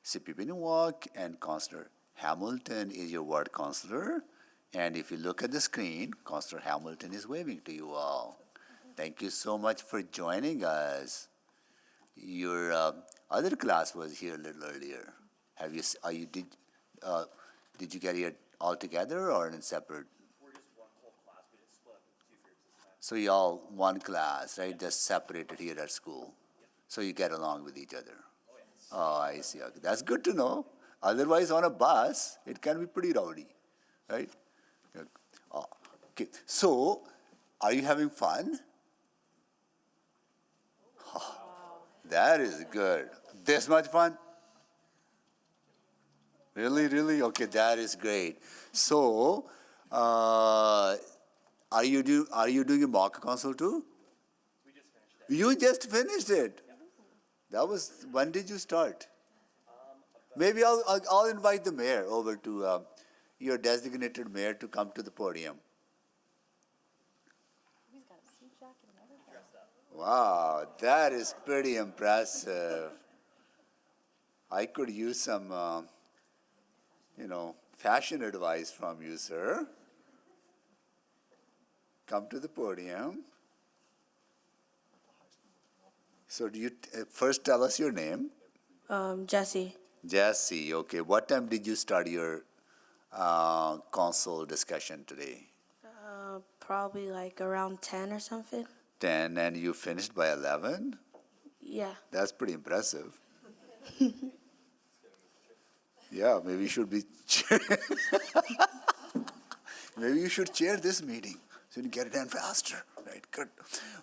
Sipipinuwak, and Councillor Hamilton is your ward councillor. And if you look at the screen, Councillor Hamilton is waving to you all. Thank you so much for joining us. Your other class was here a little earlier. Did you get here all together or in separate? We're just one whole class, but it's split into 2 periods this time. So y'all one class, right? Just separated here at school. So you get along with each other. Oh, I see. Okay. That's good to know. Otherwise, on a bus, it can be pretty rowdy, right? Oh, okay. So, are you having fun? Oh, that is good. This much fun? Really, really? Okay, that is great. So, are you doing a mock council too? We just finished it. You just finished it. Yeah. That was, when did you start? Maybe I'll invite the mayor over to your designated mayor to come to the podium. Wow, that is pretty impressive. I could use some fashion advice from you, sir. Come to the podium. So do you first tell us your name? Jesse. Jesse, okay. What time did you start your council discussion today? Probably like around 10 or something. 10, and you finished by 11? Yeah. That's pretty impressive. Yeah, maybe you should be maybe you should chair this meeting so you can get it done faster. Right, good.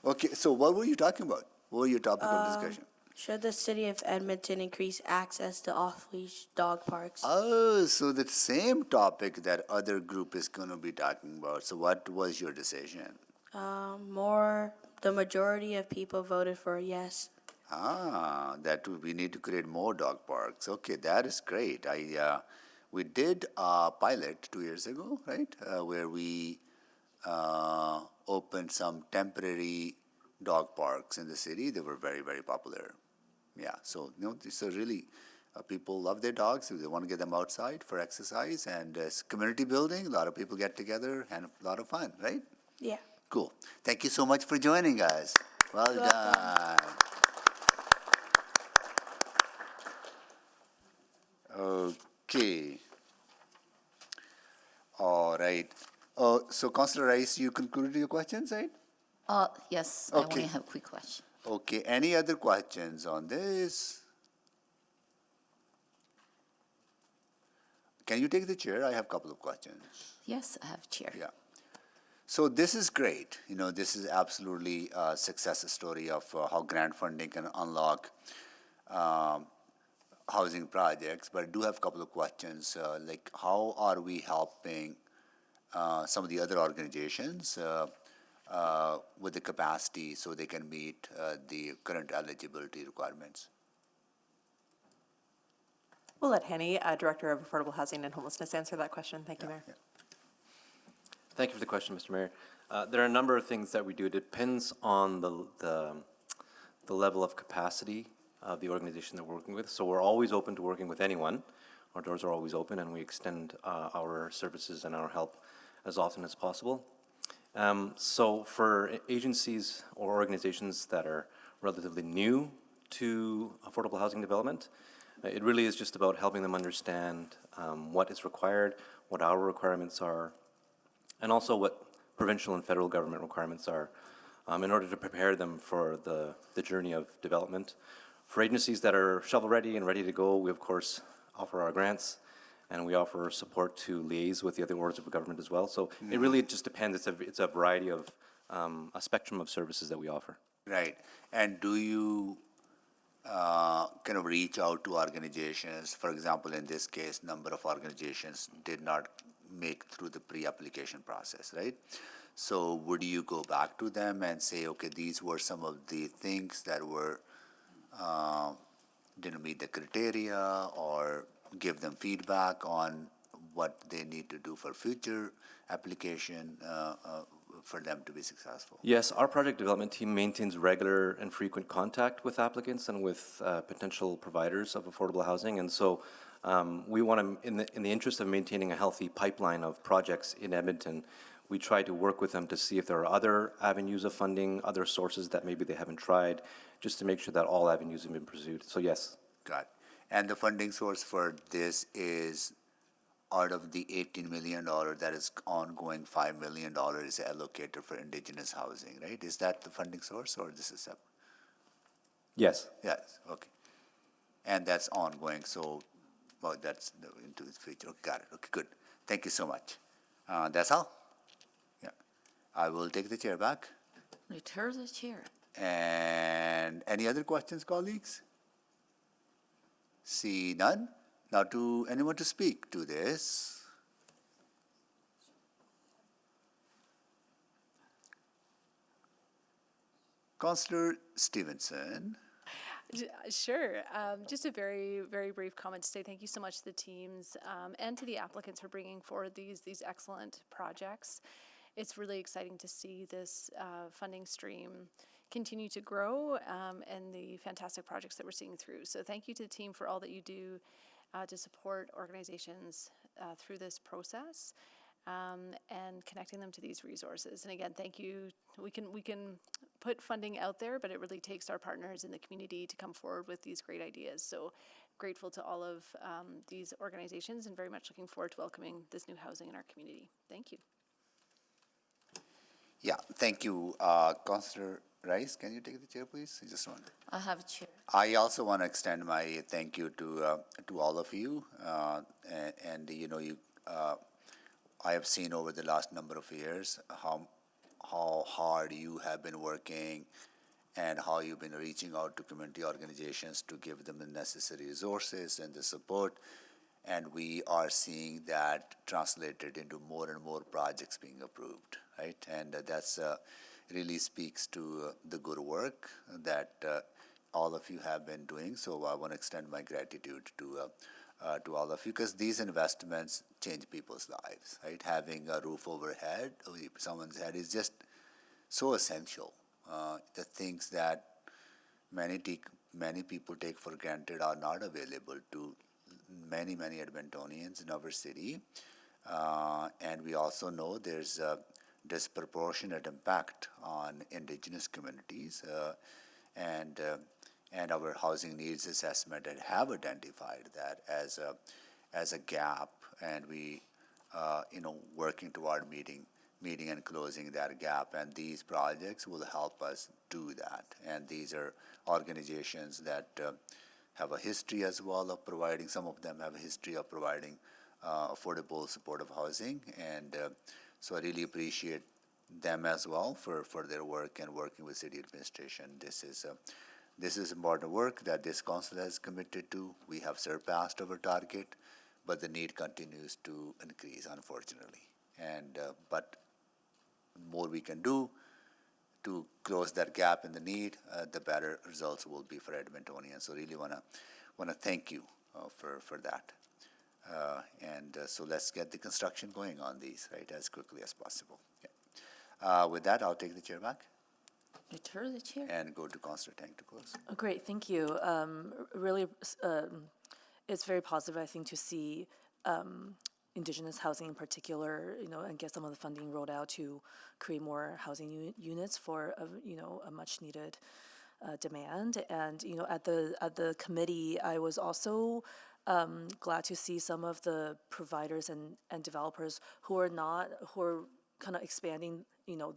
Okay, so what were you talking about? What were your topic of discussion? Should the city of Edmonton increase access to off-leash dog parks? Oh, so the same topic that other group is going to be talking about. So what was your decision? The majority of people voted for yes. That we need to create more dog parks. Okay, that is great. We did a pilot 2 years ago, right, where we opened some temporary dog parks in the city. They were very, very popular. Yeah, so these are really people love their dogs. So they want to get them outside for exercise, and community building. A lot of people get together and a lot of fun, right? Yeah. Cool. Thank you so much for joining us. Well done. Okay. All right. So, Councillor Rice, you concluded your questions, right? Yes, I Okay. only have a quick question. Okay. Any other questions on this? Can you take the chair? I have a couple of questions. Yes, I have chair. Yeah. So this is great. This is absolutely a success story of how grant funding can unlock housing projects. But I do have a couple of questions, like how are we helping some of the other organizations with the capacity so they can meet the current eligibility requirements? We'll let Henny, Director of Affordable Housing and Homelessness, answer that question. Thank you, Mayor. Yeah. Thank you for the question, Mr. Mayor. There are a number of things that we do. It depends on the level of capacity of the organization that we're working with. So we're always open to working with anyone. Our doors are always open, and we extend our services and our help as often as possible. So for agencies or organizations that are relatively new to affordable housing development, it really is just about helping them understand what is required, what our requirements are, and also what provincial and federal government requirements are in order to prepare them for the journey of development. For agencies that are shovel-ready and ready to go, we of course offer our grants, and we offer support to liaise with the other orders of government as well. So it really just depends. It's a variety of, a spectrum of services that we offer. Right. And do you kind of reach out to organizations? For example, in this case, number of organizations did not make through the pre-application process, right? So would you go back to them and say, okay, these were some of the things that were didn't meet the criteria, or give them feedback on what they need to do for future application for them to be successful? Yes, our project development team maintains regular and frequent contact with applicants and with potential providers of affordable housing, and so we want to, in the interest of maintaining a healthy pipeline of projects in Edmonton, we try to work with them to see if there are other avenues of funding, other sources that maybe they haven't tried, just to make sure that all avenues have been pursued. So yes. Got it. And the funding source for this is out of the $18 million that is ongoing, $5 million is allocated for Indigenous housing, right? Is that the funding source, or this is separate? Yes. Yes, okay. And that's ongoing, so, well, that's into the future. Okay, got it. Okay, good. Thank you so much. That's all? Yeah. I will take the chair back. Return the chair. And any other questions, colleagues? See none? Now, to anyone to speak to this? Councillor Stevenson. Sure. Just a very, very brief comment to say thank you so much to the teams and to the applicants for bringing forward these excellent projects. It's really exciting to see this funding stream continue to grow and the fantastic projects that we're seeing through. So thank you to the team for all that you do to support organizations through this process. And connecting them to these resources. And again, thank you. We can put funding out there, but it really takes our partners in the community to come forward with these great ideas. So grateful to all of these organizations and very much looking forward to welcoming this new housing in our community. Thank you. Yeah, thank you. Councillor Rice, can you take the chair, please? I just want. I have chair. I also want to extend my thank you to all of you, and you know I have seen over the last number of years how hard you have been working and how you've been reaching out to community organizations to give them the necessary resources and the support. And we are seeing that translated into more and more projects being approved, right? And that's really speaks to the good work that all of you have been doing. So I want to extend my gratitude to all of you, because these investments change people's lives, right? Having a roof overhead, someone's head, is just so essential. The things that many people take for granted are not available to many Edmontonians in our city. And we also know there's a disproportionate impact on Indigenous communities, and our housing needs assessment have identified that as a gap, and we working toward meeting and closing that gap, and these projects will help us do that. And these are organizations that have a history as well of providing, some of them have a history of providing affordable, supportive housing, and so I really appreciate them as well for their work and working with city administration. This is important work that this council has committed to. We have surpassed our target, but the need continues to increase, unfortunately. And but more we can do to close that gap in the need, the better results will be for Edmontonians. So really want to thank you for that. So let's get the construction going on these, right, as quickly as possible. Yeah. With that, I'll take the chair back. Return the chair. And go to Councillor Tang to close. Oh, great, thank you. Really, it's very positive, I think, to see Indigenous housing in particular, and get some of the funding rolled out to create more housing units for a much needed demand. And at the committee, I was also glad to see some of the providers and developers who are kind of expanding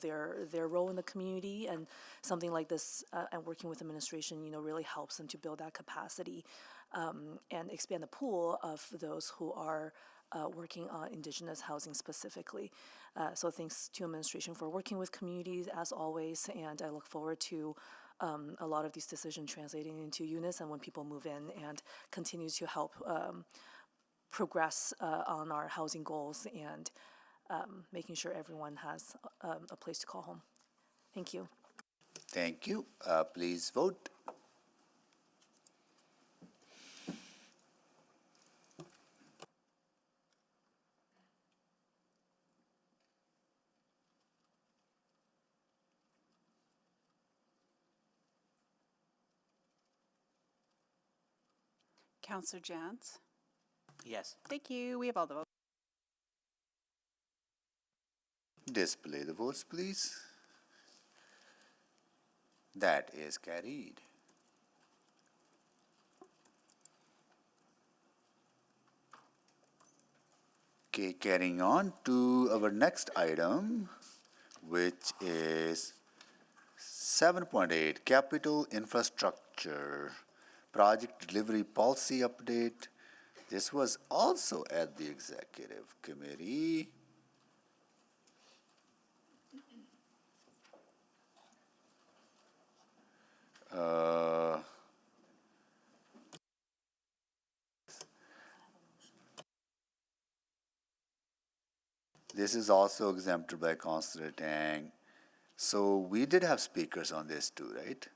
their role in the community, and something like this and working with administration really helps them to build that capacity and expand the pool of those who are working on Indigenous housing specifically. So thanks to administration for working with communities as always, and I look forward to a lot of these decisions translating into units, and when people move in, and continue to help progress on our housing goals, and making sure everyone has a place to call home. Thank you. Thank you. Please vote. Councillor Jantz? Yes. Thank you. We have all the votes. Display the votes, please. That is carried. Okay, carrying on to our next item, which is 7.8, Capital Infrastructure Project Delivery Policy Update. This was also at the Executive Committee. This is also exempted by Councillor Tang. So we did have speakers on this too, right?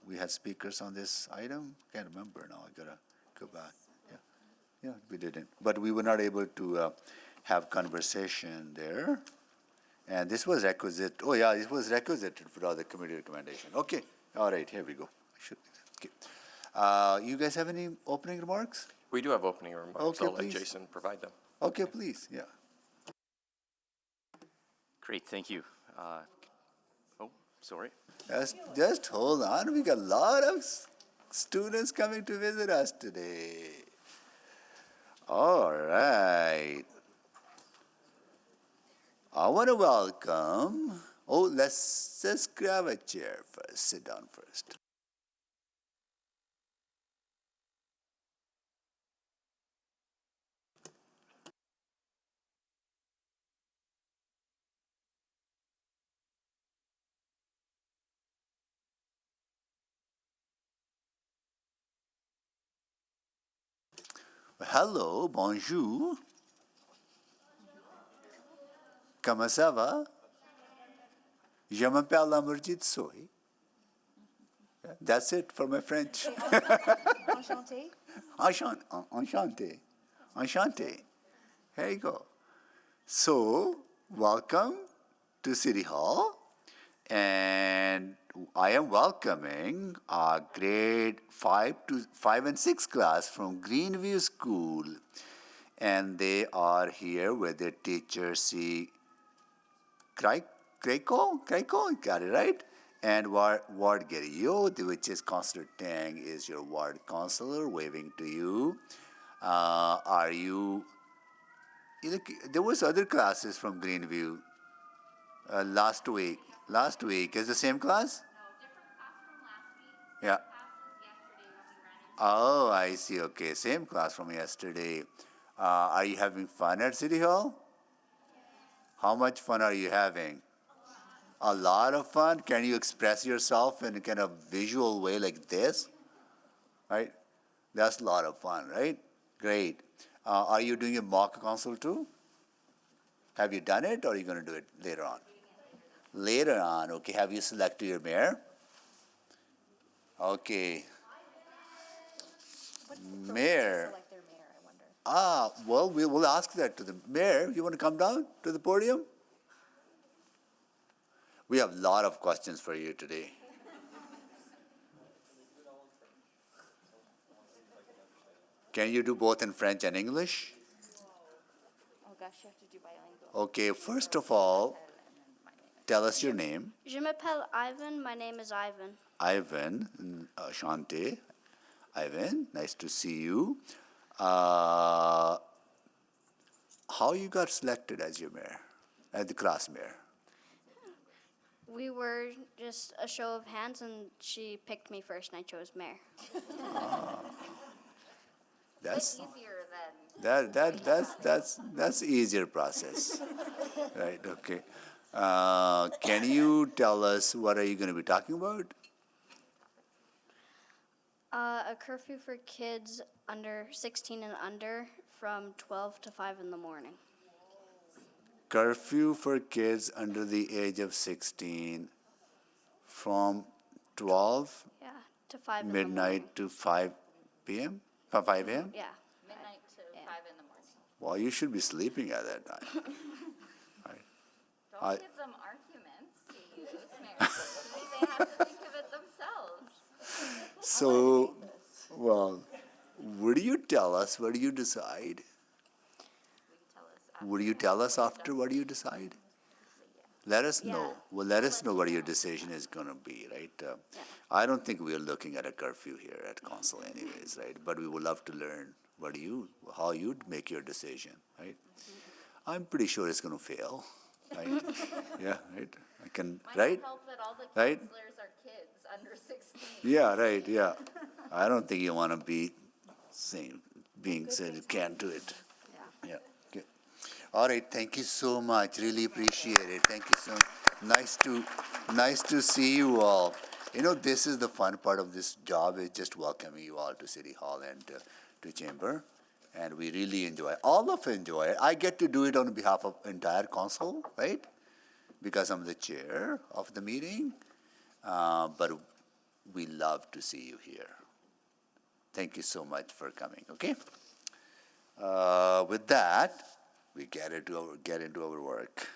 We had speakers on this item. Can't remember now. I gotta go back. Yeah, we didn't. But we were not able to have conversation there. And this was requisite. Oh yeah, it was requisited for the committee recommendation. Okay. All right. Here we go. Okay. You guys have any opening remarks? We do have opening remarks. Okay, I'll let please. Jason provide them. Okay, please, yeah. Great, thank you. Oh, sorry. Just hold on, we got a lot of students coming to visit us today. All right. I want to welcome, let's just grab a chair first, sit down first. Hello, bonjour. Comment ça va? Je m'appelle Amarjit Soy. That's it for my French. Enchanté. Enchanté. Enchanté. Here you go. So, welcome to City Hall. And I am welcoming our grade 5 and 6 class from Greenview School. And they are here with their teacher, C. Greco, got it right? And Ward Guerrillo, which is Councillor Tang, is your ward councillor, waving to you. Are you, there was other classes from Greenview last week. Last week, is the same class? No, different class from last week. Yeah. Oh, I see, okay, same class from yesterday. Are you having fun at City Hall? How much fun are you having? A lot of fun? Can you express yourself in a kind of visual way like this? Right? That's a lot of fun, right? Great. Are you doing a mock council too? Have you done it or are you going to do it later on? Later on, okay. Have you selected your mayor? Okay. Mayor. Well, we will ask that to the mayor. You want to come down to the podium? We have a lot of questions for you today. Can you do both in French and English? Oh gosh, you have to do bilingual. Okay, first of all, tell us your name. Je m'appelle Ivan. My name is Ivan. Ivan, Shante. Ivan, nice to see you. How you got selected as your mayor, as the class mayor? We were just a show of hands, and she picked me first, and I chose mayor. That's easier than. that's easier process, right? Okay. Can you tell us what are you going to be talking about? A curfew for kids under 16 and under from 12 to 5 in the morning. Curfew for kids under the age of 16 from 12 to 5 midnight to 5 p.m. 5 a.m. Yeah. Midnight to 5 in the morning. Well, you should be sleeping at that time. Right. Don't give them arguments to use, Mary. They have to think of it themselves. So, well, would you tell us? What do you decide? Would you tell us after what do you decide? Let us know. Well, let us know what your decision is going to be, right? I don't think we're looking at a curfew here at council anyways, right? But we would love to learn how you'd make your decision, right? I'm pretty sure it's going to fail, right? Yeah, right? I can, right? Help that all the Right? counselors are kids under 16. Yeah, right, yeah. I don't think you want to be being said you can't do it. Yeah. Okay. All right, thank you so much. Really appreciate it. Thank you so much. Nice to see you all. You know, this is the fun part of this job, is just welcoming you all to City Hall and to Chamber. And we really enjoy it. All of us enjoy it. I get to do it on behalf of entire council, right? Because I'm the chair of the meeting. But we love to see you here. Thank you so much for coming, okay? With that, we get into our work.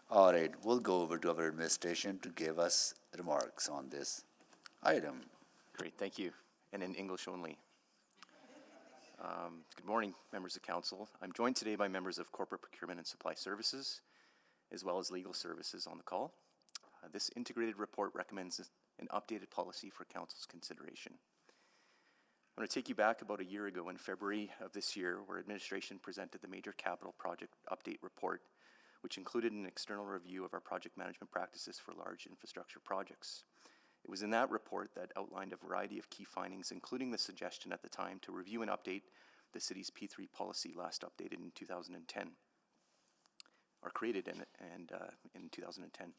All right, we'll go over to our administration to give us remarks on this item. Great, thank you. And in English only. Good morning, members of council. I'm joined today by members of Corporate Procurement and Supply Services, as well as Legal Services on the call. This integrated report recommends an updated policy for council's consideration. I'm going to take you back about a year ago in February of this year, where administration presented the Major Capital Project Update Report, which included an external review of our project management practices for large infrastructure projects. It was in that report that outlined a variety of key findings, including the suggestion at the time to review and update the city's P3 policy, last updated in 2010, or created in 2010.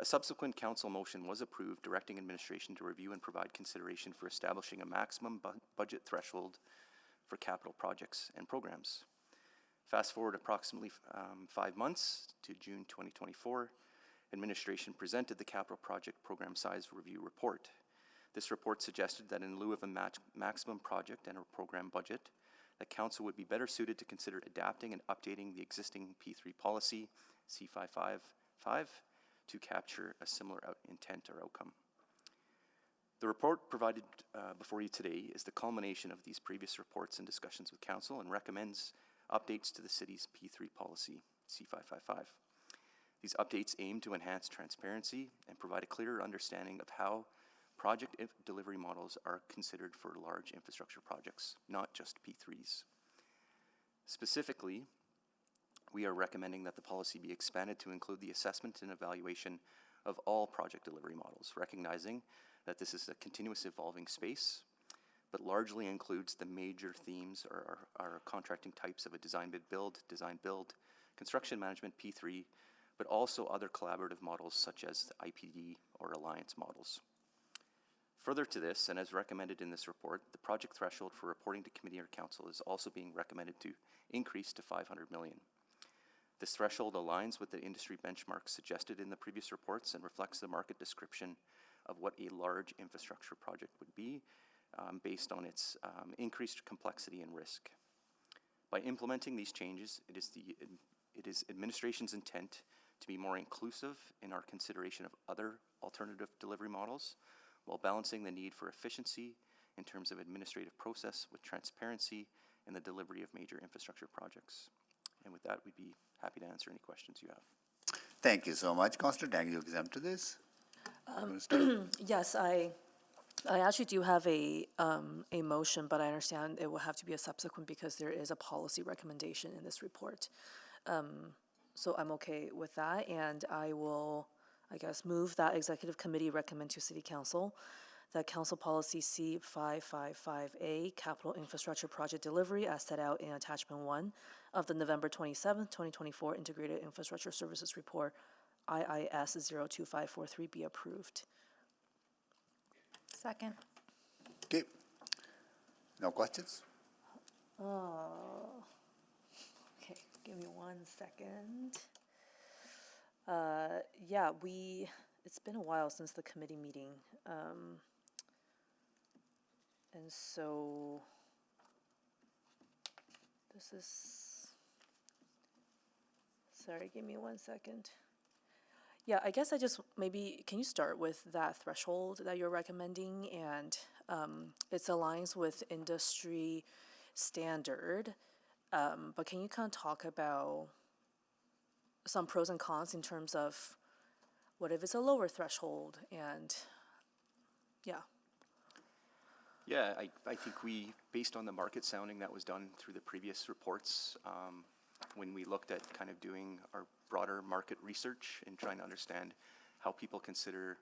A subsequent council motion was approved directing administration to review and provide consideration for establishing a maximum budget threshold for capital projects and programs. Fast forward approximately 5 months to June 2024, administration presented the capital project program size review report. This report suggested that in lieu of a maximum project and a program budget, the council would be better suited to consider adapting and updating the existing P3 policy, C555, to capture a similar intent or outcome. The report provided before you today is the culmination of these previous reports and discussions with council and recommends updates to the city's P3 policy, C555. These updates aim to enhance transparency and provide a clearer understanding of how project delivery models are considered for large infrastructure projects, not just P3s. Specifically, we are recommending that the policy be expanded to include the assessment and evaluation of all project delivery models, recognizing that this is a continuous evolving space, but largely includes the major themes or contracting types of a design build, construction management P3, but also other collaborative models such as the IPD or alliance models. Further to this, and as recommended in this report, the project threshold for reporting to committee or council is also being recommended to increase to 500 million. This threshold aligns with the industry benchmarks suggested in the previous reports and reflects the market description of what a large infrastructure project would be based on its increased complexity and risk. By implementing these changes, it is administration's intent to be more inclusive in our consideration of other alternative delivery models, while balancing the need for efficiency in terms of administrative process with transparency in the delivery of major infrastructure projects. And with that, we'd be happy to answer any questions you have. Thank you so much. Councillor Dang, you exempt to this? Yes, I actually do have a motion, but I understand it will have to be a subsequent because there is a policy recommendation in this report. So I'm okay with that, and I will, I guess, move that Executive Committee recommend to City Council that Council Policy C555A, Capital Infrastructure Project Delivery, as set out in Attachment 1 of the November 27, 2024 Integrated Infrastructure Services Report, IIS 02543, be approved. Second. Okay. No questions? Okay, give me 1 second. Yeah, it's been a while since the committee meeting. And so this is, sorry, give me 1 second. Yeah, I guess maybe, can you start with that threshold that you're recommending? And it aligns with industry standard, but can you kind of talk about some pros and cons in terms of what if it's a lower threshold and, yeah. Yeah, I think based on the market sounding that was done through the previous reports, when we looked at kind of doing our broader market research and trying to understand how people consider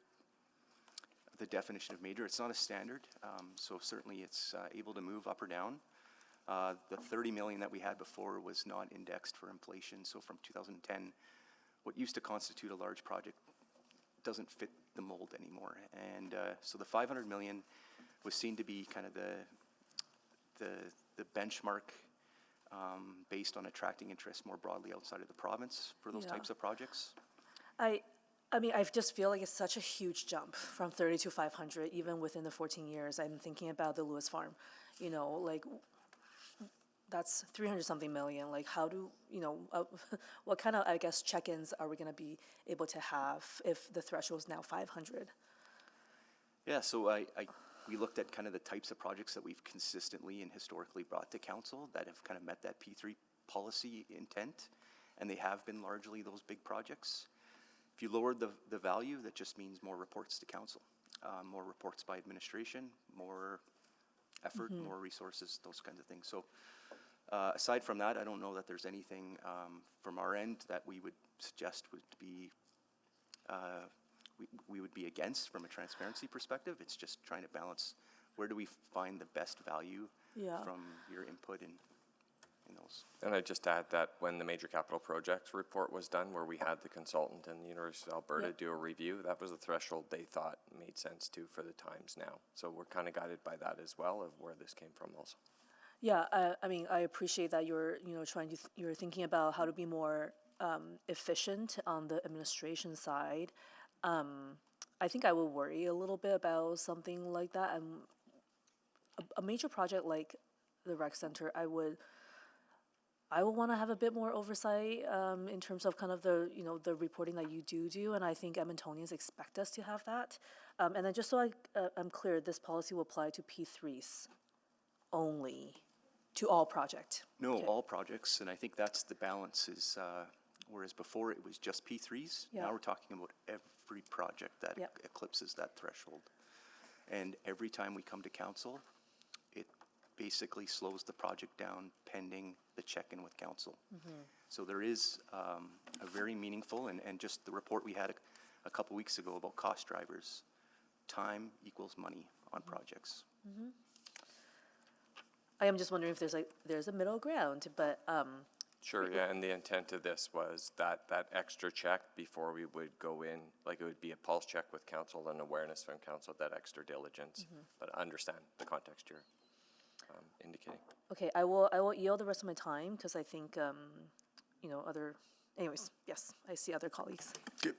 the definition of major, it's not a standard, so certainly it's able to move up or down. The 30 million that we had before was not indexed for inflation, so from 2010, what used to constitute a large project doesn't fit the mold anymore. And so the 500 million was seen to be kind of the benchmark based on attracting interest more broadly outside of the province for those types of projects. I mean, I just feel like it's such a huge jump from 30 to 500, even within the 14 years. I'm thinking about the Lewis Farm, like that's 300-something million. Like, how do, what kind of, I guess, check-ins are we going to be able to have if the threshold is now 500? Yeah, so We looked at kind of the types of projects that we've consistently and historically brought to council that have kind of met that P3 policy intent, and they have been largely those big projects. If you lowered the value, that just means more reports to council, more reports by administration, more effort, more resources, those kinds of things. So aside from that, I don't know that there's anything from our end that we would suggest would be we would be against from a transparency perspective. It's just trying to balance where do we find the best value from your input in those. And I'd just add that when the major capital projects report was done, where we had the consultant and the University of Alberta do a review, that was a threshold they thought made sense too for the times now. So we're kind of guided by that as well of where this came from also. Yeah, I mean, I appreciate that you're, you're thinking about how to be more efficient on the administration side. I think I would worry a little bit about something like that. And a major project like the rec center, I would want to have a bit more oversight in terms of kind of the, the reporting that you do. And I think Edmontonians expect us to have that. And then just so I'm clear, this policy will apply to P3s only, to all project. No, Okay. all projects, and I think that's the balance is, whereas before it was just P3s, now we're talking about every project that eclipses that threshold. And every time we come to council, it basically slows the project down pending the check-in with council. So there is a very meaningful, and just the report we had a couple weeks ago about cost drivers, time equals money on projects. I am just wondering if there's a middle ground, but Sure, yeah, and the intent of this was that extra check before we would go in, like it would be a pulse check with council and awareness from council, that extra diligence. But I understand the context you're indicating. okay, I will yield the rest of my time because I think anyways, yes, I see other colleagues. Okay.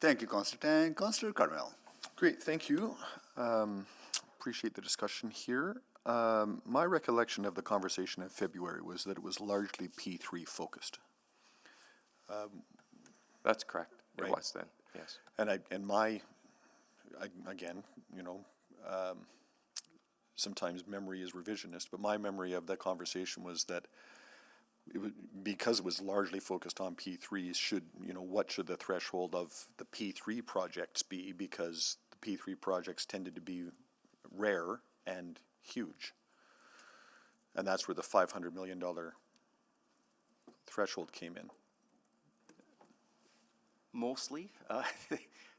Thank you, Constantine. Councillor Carmel. Great, thank you. Appreciate the discussion here. My recollection of the conversation in February was that it was largely P3 focused. That's correct. Right. It was then, yes. Again, sometimes memory is revisionist, but my memory of that conversation was that because it was largely focused on P3s, what should the threshold of the P3 projects be? Because the P3 projects tended to be rare and huge. And that's where the $500 million threshold came in. Mostly,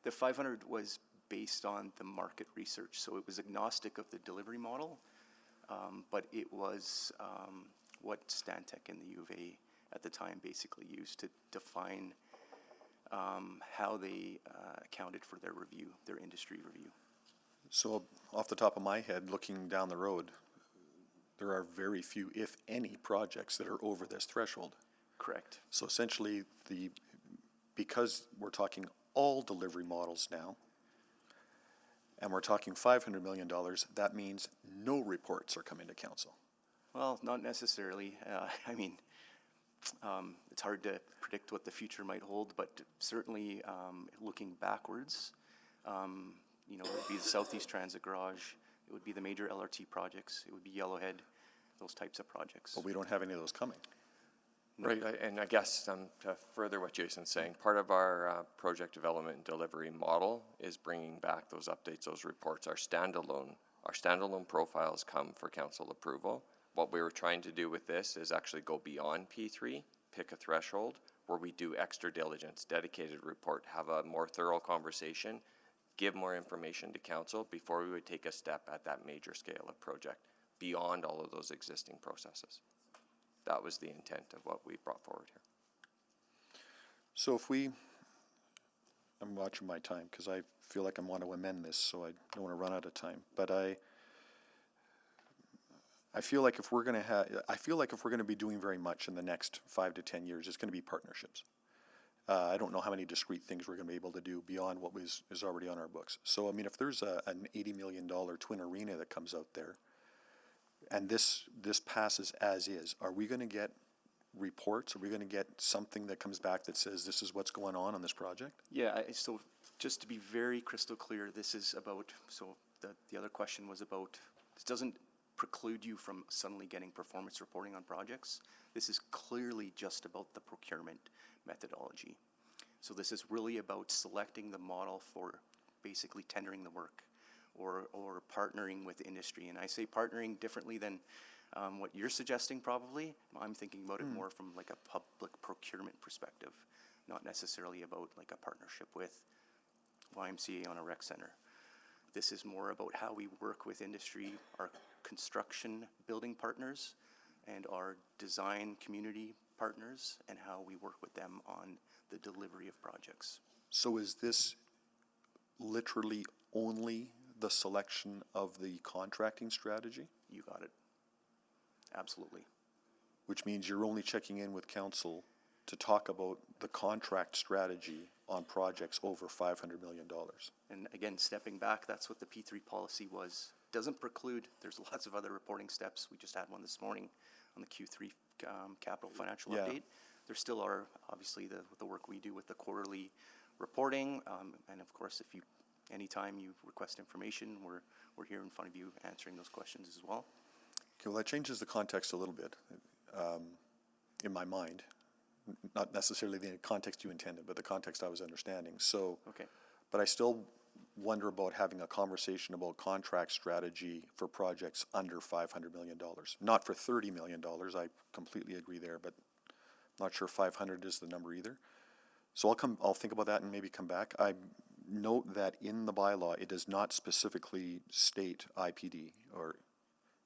the 500 was based on the market research, so it was agnostic of the delivery model, but it was what Stantec and the U of A at the time basically used to define how they accounted for their review, their industry review. So off the top of my head, looking down the road, there are very few, if any, projects that are over this threshold. Correct. So essentially, because we're talking all delivery models now, and we're talking $500 million, that means no reports are coming to council. Well, not necessarily. I mean, it's hard to predict what the future might hold, but certainly looking backwards, it would be the Southeast Transit Garage, it would be the major LRT projects, it would be Yellowhead, those types of projects. But we don't have any of those coming. Right, and I guess to further what Jason's saying, part of our project development and delivery model is bringing back those updates, those reports. Our standalone profiles come for council approval. What we were trying to do with this is actually go beyond P3, pick a threshold where we do extra diligence, dedicated report, have a more thorough conversation, give more information to council before we would take a step at that major scale of project beyond all of those existing processes. That was the intent of what we brought forward here. So I'm watching my time because I feel like I want to amend this, so I don't want to run out of time. But I feel like if we're going to be doing very much in the next 5 to 10 years, it's going to be partnerships. I don't know how many discrete things we're going to be able to do beyond what is already on our books. So, I mean, if there's an $80 million twin arena that comes out there, and this passes as is, are we going to get reports? Are we going to get something that comes back that says this is what's going on this project? Yeah, so just to be very crystal clear, this is about, the other question was about, this doesn't preclude you from suddenly getting performance reporting on projects. This is clearly just about the procurement methodology. So this is really about selecting the model for basically tendering the work or partnering with industry. And I say partnering differently than what you're suggesting probably. I'm thinking about it more from like a public procurement perspective, not necessarily about like a partnership with YMCA on a rec center. This is more about how we work with industry, our construction building partners, and our design community partners, and how we work with them on the delivery of projects. So is this literally only the selection of the contracting strategy? You got it. Absolutely. Which means you're only checking in with council to talk about the contract strategy on projects over $500 million. And again, stepping back, that's what the P3 policy was. Doesn't preclude, there's lots of other reporting steps. We just had one this morning on the Q3 capital financial update. There still are obviously the work we do with the quarterly reporting. And of course, if you, anytime you request information, we're here in front of you answering those questions as well. Okay, well, that changes the context a little bit in my mind. Not necessarily the context you intended, but the context I was understanding. So, okay. But I still wonder about having a conversation about contract strategy for projects under $500 million. Not for $30 million, I completely agree there, but I'm not sure 500 is the number either. So I'll think about that and maybe come back. I note that in the bylaw, it does not specifically state IPD or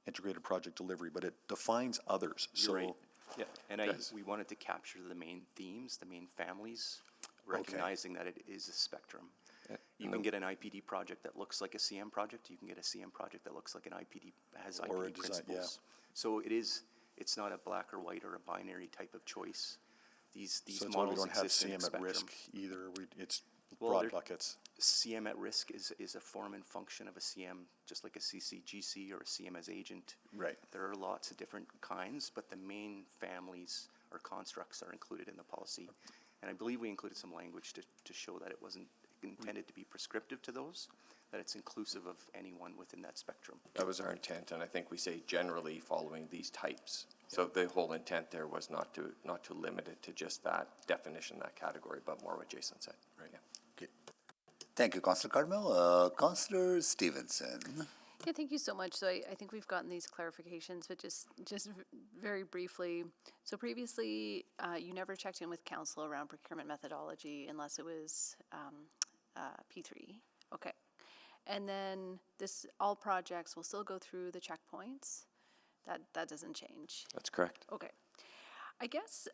integrated project delivery, but it defines others. You're right. Yeah, and we wanted to capture the main themes, the main families, recognizing that it is a spectrum. You can get an IPD project that looks like a CM project. You can get a CM project that looks like an IPD, has or IPD principles. So it's not a black or white or a binary type of choice. These so that's models why we don't have exist in a CM at spectrum. risk either. It's broad buckets. CM at risk is a form and function of a CM, just like a CCGC or a CM as agent. Right. There are lots of different kinds, but the main families or constructs are included in the policy. And I believe we included some language to show that it wasn't intended to be prescriptive to those, that it's inclusive of anyone within that spectrum. That was our intent, and I think we say generally following these types. So the whole intent there was not to limit it to just that definition, that category, but more what Jason said. Right. Yeah. Okay. Thank you, Councillor Cardinal. Councillor Stevenson. Yeah, thank you so much. So I think we've gotten these clarifications, but just very briefly. So previously, you never checked in with council around procurement methodology unless it was P3. Okay. And then all projects will still go through the checkpoints. That doesn't change. That's correct. Okay. I guess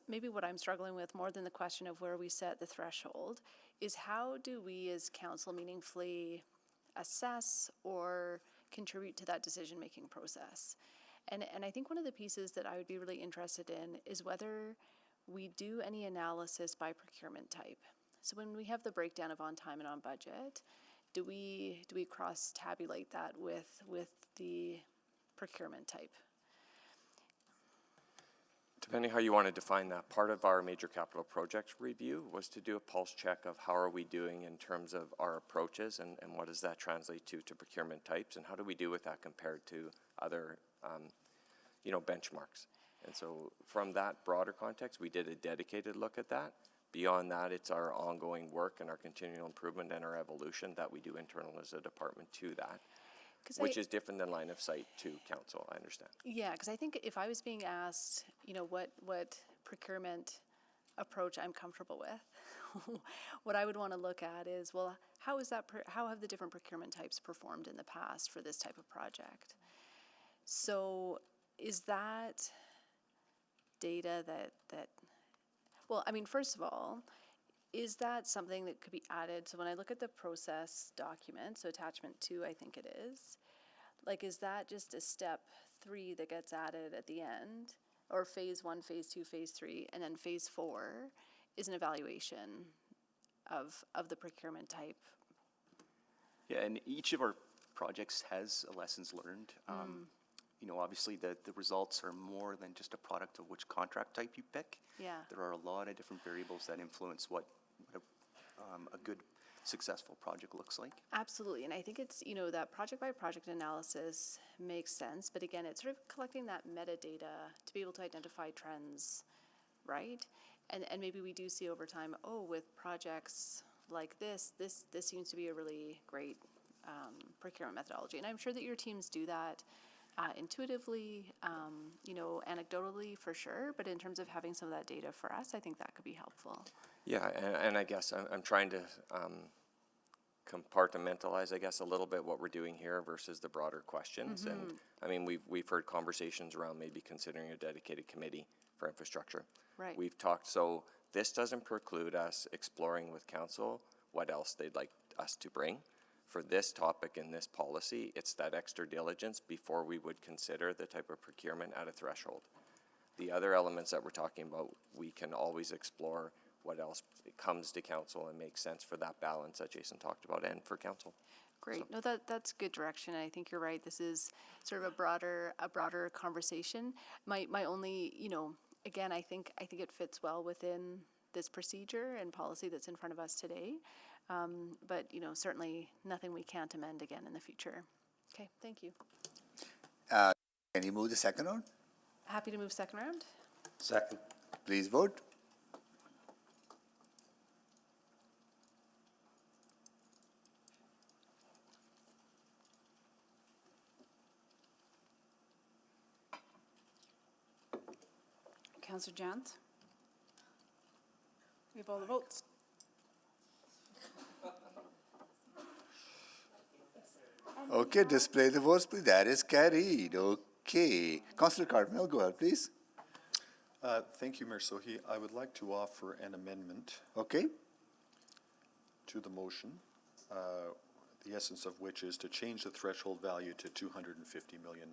maybe what I'm struggling with more than the question of where we set the threshold is how do we as council meaningfully assess or contribute to that decision-making process? And I think one of the pieces that I would be really interested in is whether we do any analysis by procurement type. So when we have the breakdown of on time and on budget, do we cross-tabulate that with the procurement type? Depending how you want to define that, part of our major capital projects review was to do a pulse check of how are we doing in terms of our approaches and what does that translate to procurement types and how do we do with that compared to other benchmarks. And so from that broader context, we did a dedicated look at that. Beyond that, it's our ongoing work and our continual improvement and our evolution that we do internal as a department to that. Which is different than line of sight to council, I understand. Yeah, because I think if I was being asked, what procurement approach I'm comfortable with, what I would want to look at is, well, how have the different procurement types performed in the past for this type of project? So is that data that well, I mean, first of all, is that something that could be added? So when I look at the process document, so attachment 2, I think it is that just a step 3 that gets added at the end, or phase 1, phase 2, phase 3, and then phase 4 is an evaluation of the procurement type? Yeah, and each of our projects has a lessons learned. Obviously the results are more than just a product of which contract type you pick. Yeah. There are a lot of different variables that influence what a good successful project looks like. Absolutely, and I think it's, that project by project analysis makes sense, but again, it's sort of collecting that metadata to be able to identify trends, right? And maybe we do see over time, with projects like this seems to be a really great procurement methodology. And I'm sure that your teams do that intuitively, anecdotally for sure, but in terms of having some of that data for us, I think that could be helpful. Yeah, and I guess I'm trying to compartmentalize, I guess, a little bit what we're doing here versus the broader questions. Mm-hmm. And I mean, we've heard conversations around maybe considering a dedicated committee for infrastructure. Right. We've talked, so this doesn't preclude us exploring with council what else they'd like us to bring. For this topic and this policy, it's that extra diligence before we would consider the type of procurement at a threshold. The other elements that we're talking about, we can always explore what else comes to council and makes sense for that balance that Jason talked about and for council. Great. No, that's good direction. I think you're right. This is sort of a broader conversation. My only, again, I think it fits well within this procedure and policy that's in front of us today. But certainly nothing we can't amend again in the future. Okay, thank you. Can you move the second round? Happy to move second round. Second. Please vote. Councillor Jantz? We have all the votes. Okay, display the votes, please. That is carried. Okay. Councillor Cartmel, go ahead, please. Thank you, Mayor Sohi. I would like to offer an amendment Okay. to the motion, the essence of which is to change the threshold value to $250 million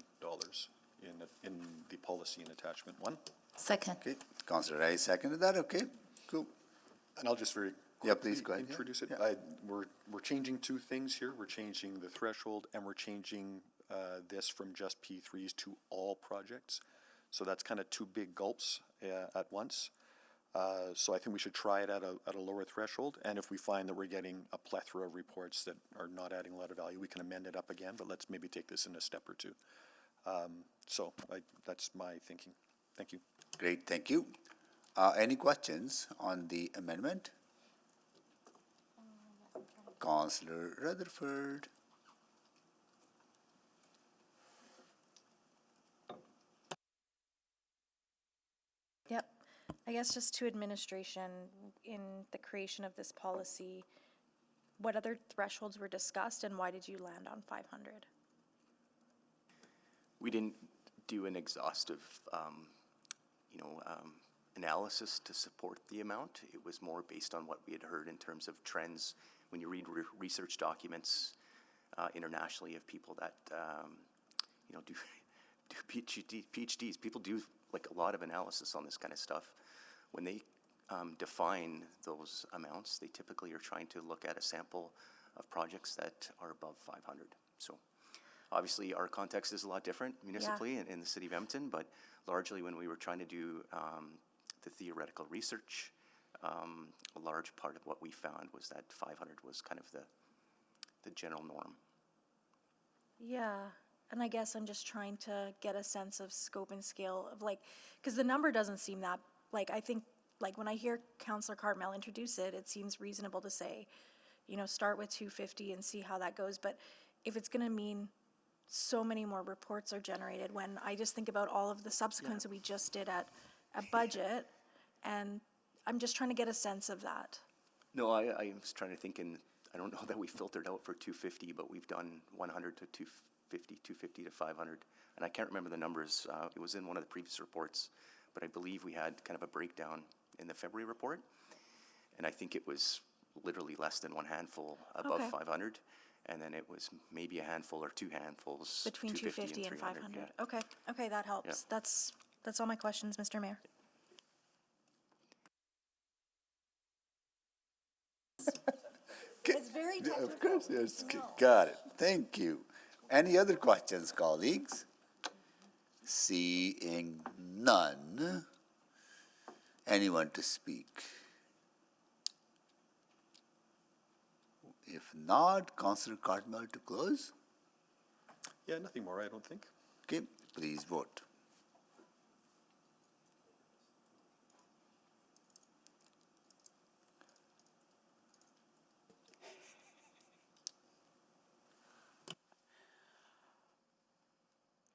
in the policy in attachment 1. Second. Okay. Councillor Rice seconded that. Okay. Cool. And I'll just very Yeah, please go ahead. introduce it. Yeah. We're changing two things here. We're changing the threshold and we're changing this from just P3s to all projects. So that's kind of two big gulps at once. So I think we should try it at a lower threshold. And if we find that we're getting a plethora of reports that are not adding a lot of value, we can amend it up again. But let's maybe take this in a step or two. That's my thinking. Thank you. Great, thank you. Any questions on the amendment? Councillor Rutherford. Yep. I guess just to administration, in the creation of this policy, what other thresholds were discussed and why did you land on 500? We didn't do an exhaustive, analysis to support the amount. It was more based on what we had heard in terms of trends. When you read research documents internationally of people that, do PhDs, people do like a lot of analysis on this kind of stuff. When they define those amounts, they typically are trying to look at a sample of projects that are above 500. So obviously our context is a lot different municipally in the city of Edmonton, but largely when we were trying to do the theoretical research, a large part of what we found was that 500 was kind of the general norm. Yeah, and I guess I'm just trying to get a sense of scope and scale of because the number doesn't seem that, I think, when I hear Councillor Cartmel introduce it, it seems reasonable to say, start with 250 and see how that goes. But if it's going to mean so many more reports are generated, when I just think about all of the subsequents that we just did at budget, and I'm just trying to get a sense of that. No, I was trying to think I don't know that we filtered out for 250, but we've done 100 to 250, 250 to 500. And I can't remember the numbers. It was in one of the previous reports, but I believe we had kind of a breakdown in the February report. And I think it was literally less than one handful above 500. And then it was maybe a handful or two handfuls between 250 and 500. Yeah. Okay, that helps. Yeah. That's all my questions, Mr. Mayor. It's very technical. Of course, yes. No. Got it. Thank you. Any other questions, colleagues? Seeing none. Anyone to speak? If not, Councillor Cartmel to close. Yeah, nothing more, I don't think. Okay, please vote.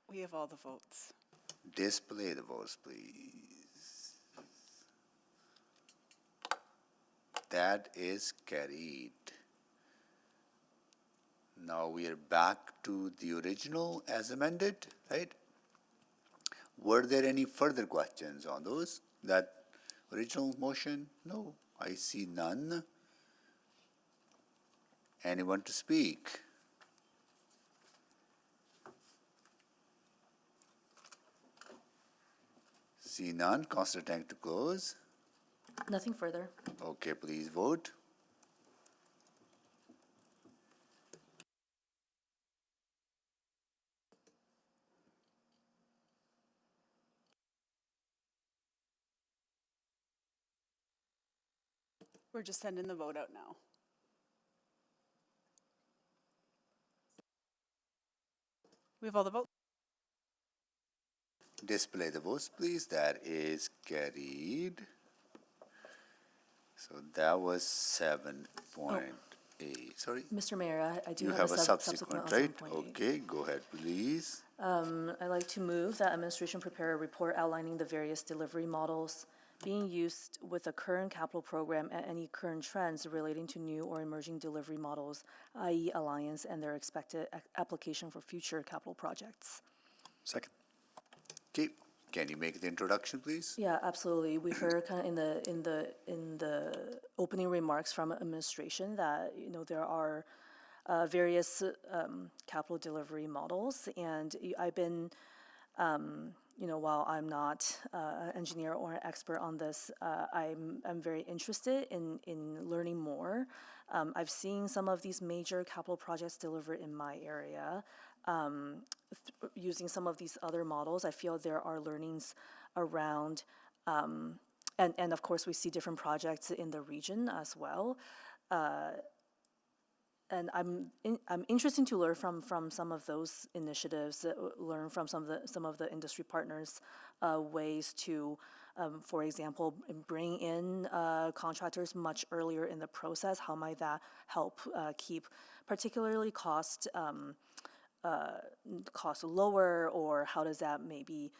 We have all the votes. Display the votes, please. That is carried. Now we are back to the original as amended, right? Were there any further questions on those? That original motion? No, I see none. Anyone to speak? See none. Councillor Tank to close. Nothing further. Okay, please vote. We're just sending the vote out now. We have all the votes. Display the votes, please. That is carried. So that was 7.8. Sorry? Mr. Mayor, I do You have have a subsequent, on right? 7.8. Okay, go ahead, please. I'd like to move that administration prepare a report outlining the various delivery models being used with the current capital program and any current trends relating to new or emerging delivery models, i.e. Alliance, and their expected application for future capital projects. Second. Okay, can you make the introduction, please? Yeah, absolutely. We heard kind of in the opening remarks from administration that there are various capital delivery models, and I've been while I'm not an engineer or an expert on this, I'm very interested in learning more. I've seen some of these major capital projects delivered in my area. Using some of these other models, I feel there are learnings around, and of course we see different projects in the region as well. And I'm interested to learn from some of those initiatives, learn from some of the industry partners, ways to, for example, bring in contractors much earlier in the process. How might that help keep particularly cost lower, or how does that maybe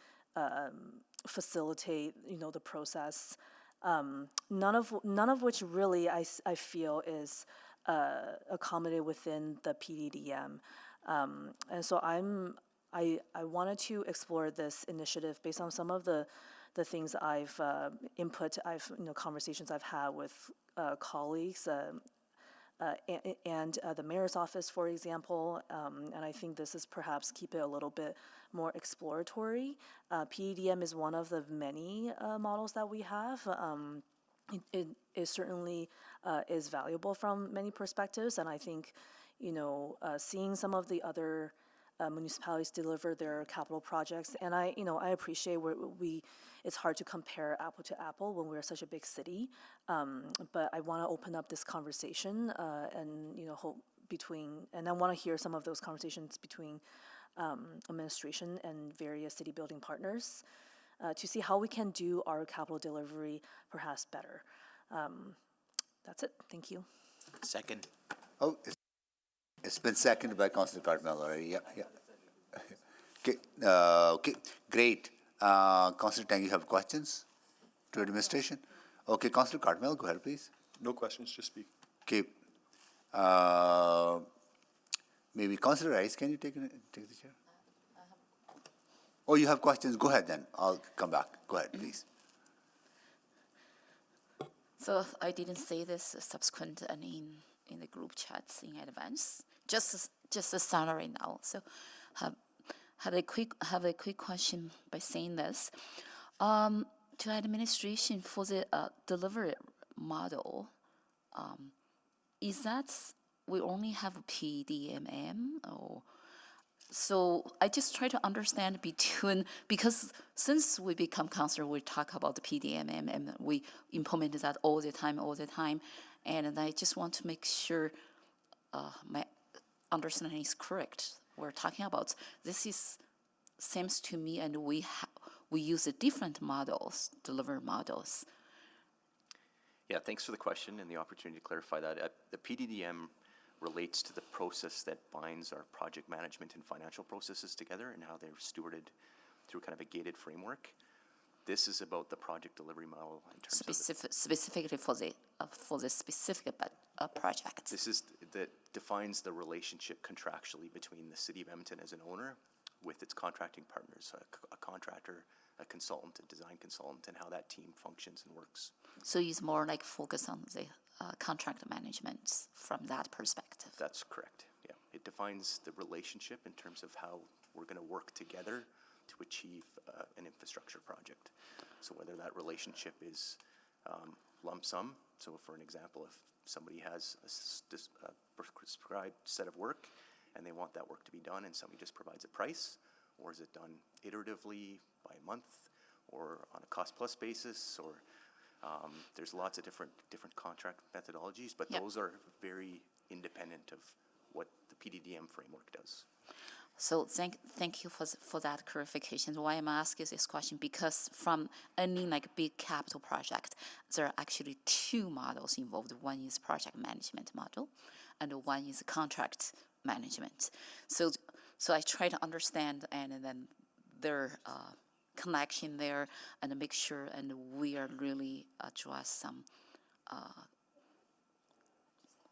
facilitate the process? None of which really I feel is accommodated within the PDDM, and so I wanted to explore this initiative based on some of the things I've conversations I've had with colleagues. And the mayor's office, for example, and I think this is perhaps keep it a little bit more exploratory. PDDM is one of the many models that we have. It certainly is valuable from many perspectives, and I think seeing some of the other municipalities deliver their capital projects, and I appreciate it's hard to compare apple to apple when we're such a big city, but I want to open up this conversation and hope and I want to hear some of those conversations between administration and various city building partners to see how we can do our capital delivery perhaps better. That's it. Thank you. Second. Oh, it's been seconded by Councillor Cartmel already. Yeah. Okay, okay, great. Councillor Tang, you have questions to administration? Okay, Councillor Cartmel, go ahead, please. No questions, just speak. Okay. Maybe Councillor Rice, can you take the chair? Oh, you have questions? Go ahead then. I'll come back. Go ahead, please. So I didn't say this subsequent and in the group chats in advance. Just a summary now. So have a quick question by saying this. To administration for the delivery model, is that we only have a PDMM, or so I just try to understand because since we become councillor, we talk about the PDMM and we implement that all the time, and I just want to make sure my understanding is correct, we're talking about seems to me, and we use different models, delivery models. Yeah, thanks for the question and the opportunity to clarify that. The PDDM relates to the process that binds our project management and financial processes together and how they're stewarded through kind of a gated framework. This is about the project delivery model in terms of specifically for the specific project. This is that defines the relationship contractually between the City of Edmonton as an owner with its contracting partners, a contractor, a consultant, a design consultant, and how that team functions and works. So it's more like focus on the contract management from that perspective. That's correct, yeah. It defines the relationship in terms of how we're going to work together to achieve an infrastructure project. So whether that relationship is lump sum, so for an example, if somebody has a prescribed set of work and they want that work to be done and somebody just provides a price, or is it done iteratively by a month or on a cost plus basis, or there's lots of different contract methodologies, but those are very independent of what the PDDM framework does. So thank you for that clarification. Why I'm asking this question, because from any big capital project, there are actually two models involved. One is project management model, and one is contract management. So I try to understand and then their connection there and make sure, and we are really address some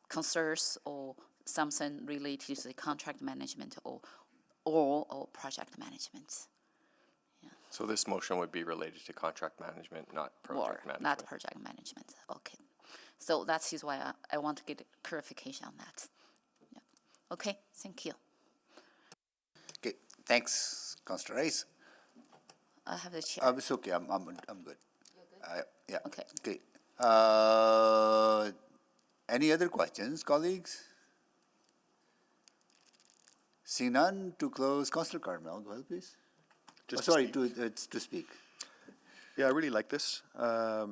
concerns or something related to the contract management or project management. Yeah. So this motion would be related to contract management, not project management? Not project management, okay. So that is why I want to get clarification on that. Yeah. Okay, thank you. Okay, thanks, Councillor Rice. I have the chair. It's okay, I'm good. Yeah. Okay. Okay. Any other questions, colleagues? See none, to close, Councillor Carmel, go ahead, please. To speak. Yeah, I really like this. I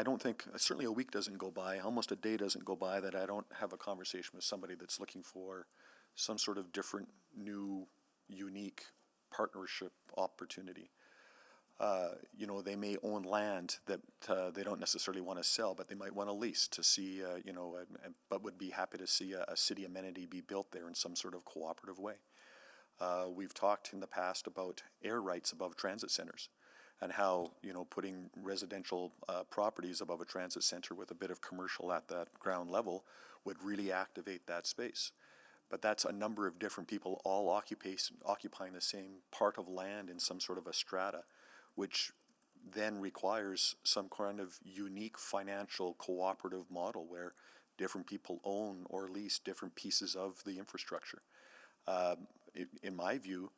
don't think, certainly a week doesn't go by, almost a day doesn't go by that I don't have a conversation with somebody that's looking for some sort of different, new, unique partnership opportunity. They may own land that they don't necessarily want to sell, but they might want to lease to see, but would be happy to see a city amenity be built there in some sort of cooperative way. We've talked in the past about air rights above transit centers and how, putting residential properties above a transit center with a bit of commercial at that ground level would really activate that space. But that's a number of different people all occupying the same part of land in some sort of a strata, which then requires some kind of unique financial cooperative model where different people own or lease different pieces of the infrastructure. In my view,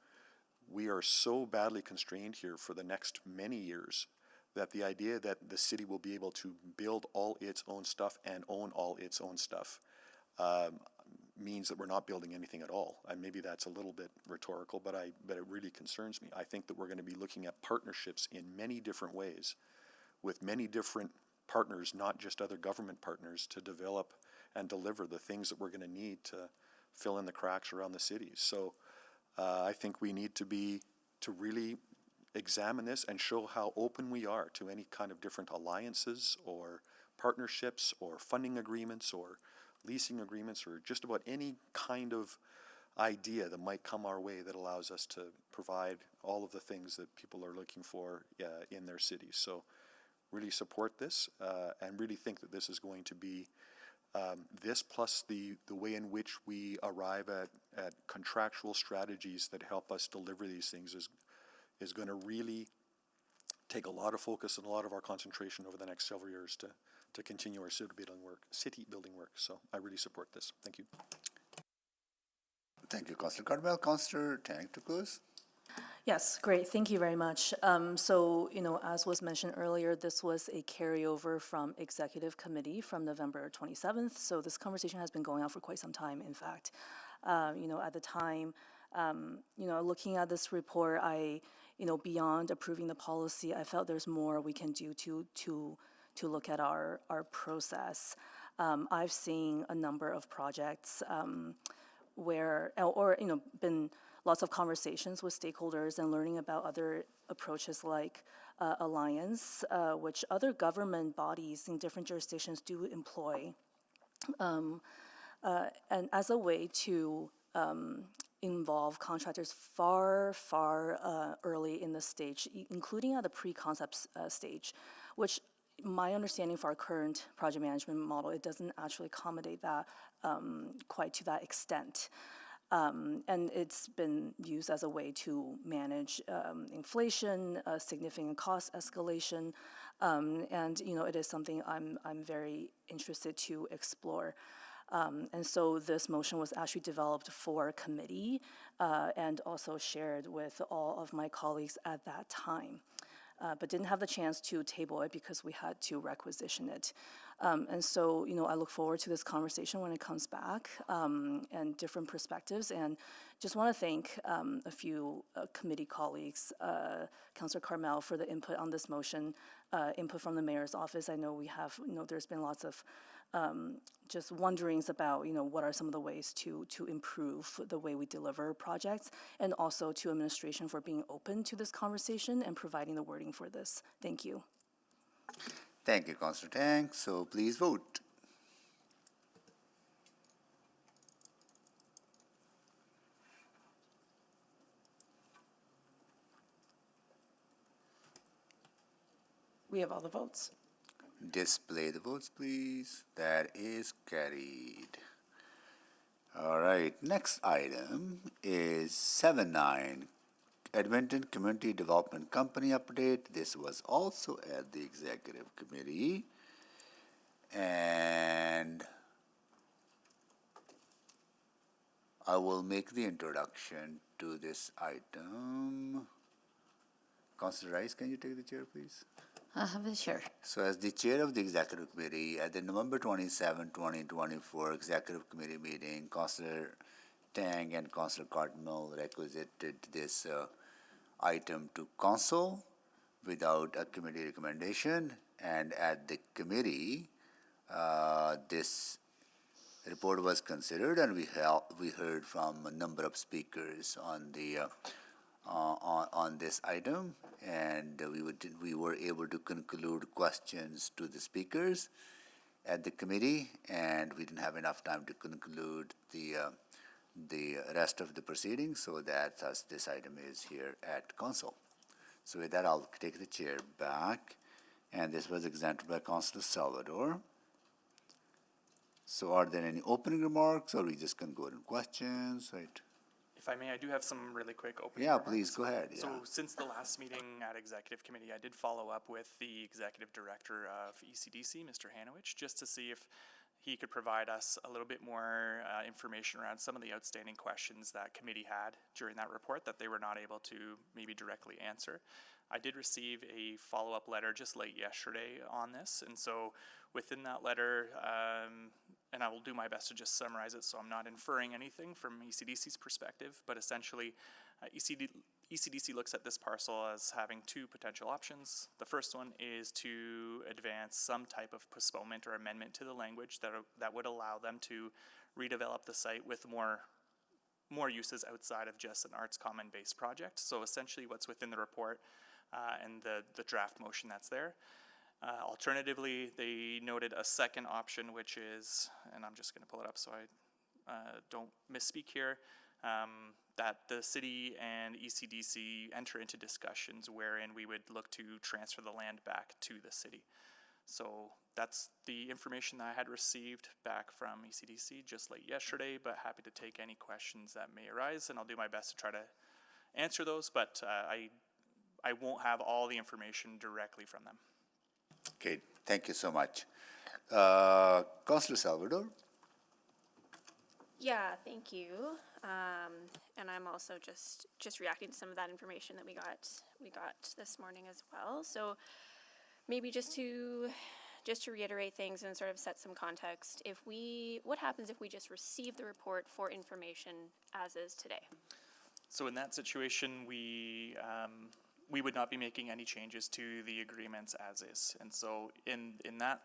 we are so badly constrained here for the next many years that the idea that the city will be able to build all its own stuff and own all its own stuff means that we're not building anything at all. And maybe that's a little bit rhetorical, but it really concerns me. I think that we're going to be looking at partnerships in many different ways with many different partners, not just other government partners, to develop and deliver the things that we're going to need to fill in the cracks around the cities. So I think we need to really examine this and show how open we are to any kind of different alliances or partnerships or funding agreements or leasing agreements or just about any kind of idea that might come our way that allows us to provide all of the things that people are looking for in their cities. So really support this and really think that this is going to be this plus the way in which we arrive at contractual strategies that help us deliver these things is going to really take a lot of focus and a lot of our concentration over the next several years to continue our city building work. So I really support this. Thank you. Thank you, Councillor Cardwell. Councillor Tank to close. Yes, great. Thank you very much. So, as was mentioned earlier, this was a carryover from Executive Committee from November 27th. So this conversation has been going on for quite some time, in fact. At the time, looking at this report, beyond approving the policy, I felt there's more we can do to look at our process. I've seen a number of projects where, or been lots of conversations with stakeholders and learning about other approaches like alliance, which other government bodies in different jurisdictions do employ, and as a way to involve contractors far early in the stage, including at the pre-concept stage, which my understanding for our current project management model, it doesn't actually accommodate that quite to that extent. And it's been used as a way to manage inflation, significant cost escalation, and it is something I'm very interested to explore. And so this motion was actually developed for committee and also shared with all of my colleagues at that time. But didn't have the chance to table it because we had to requisition it. And so, I look forward to this conversation when it comes back and different perspectives. And just want to thank a few committee colleagues, Councillor Carmel for the input on this motion, input from the mayor's office. I know we have, there's been lots of just wonderings about, what are some of the ways to improve the way we deliver projects, and also to administration for being open to this conversation and providing the wording for this. Thank you. Thank you, Councillor Tang. So please vote. We have all the votes. Display the votes, please. That is carried. All right, next item is 7-9, Edmonton Community Development Company update. This was also at the Executive Committee. And I will make the introduction to this item. Councillor Rice, can you take the chair, please? Sure. So as the chair of the Executive Committee, at the November 27, 2024 Executive Committee meeting, Councillor Tang and Councillor Cardinal requisited this item to Council without a committee recommendation, and at the committee, this report was considered, and we heard from a number of speakers on the on this item, and we were able to conclude questions to the speakers at the committee, and we didn't have enough time to conclude the rest of the proceedings, so that thus this item is here at council. So with that, I'll take the chair back, and this was presented by Councillor Salvador. So are there any opening remarks, or we just can go to questions, right? If I may, I do have some really quick opening Yeah, remarks. please, go ahead, yeah. So since the last meeting at Executive Committee, I did follow up with the Executive Director of ECDC, Mr. Hanowich, just to see if he could provide us a little bit more information around some of the outstanding questions that committee had during that report that they were not able to maybe directly answer. I did receive a follow-up letter just late yesterday on this, and so within that letter, and I will do my best to just summarize it so I'm not inferring anything from ECDC's perspective, but essentially ECDC looks at this parcel as having two potential options. The first one is to advance some type of postponement or amendment to the language that would allow them to redevelop the site with more uses outside of just an Arts Common based project. So essentially what's within the report and the draft motion that's there. Alternatively, they noted a second option, which is, and I'm just going to pull it up so I don't misspeak here, that the city and ECDC enter into discussions wherein we would look to transfer the land back to the city. So that's the information that I had received back from ECDC just late yesterday, but happy to take any questions that may arise, and I'll do my best to try to answer those, but I won't have all the information directly from them. Okay, thank you so much. Councillor Salvador? Yeah, thank you. And I'm also just reacting to some of that information that we got this morning as well. So maybe just to reiterate things and sort of set some context, what happens if we just receive the report for information as is today? So in that situation, we would not be making any changes to the agreements as is. And so in that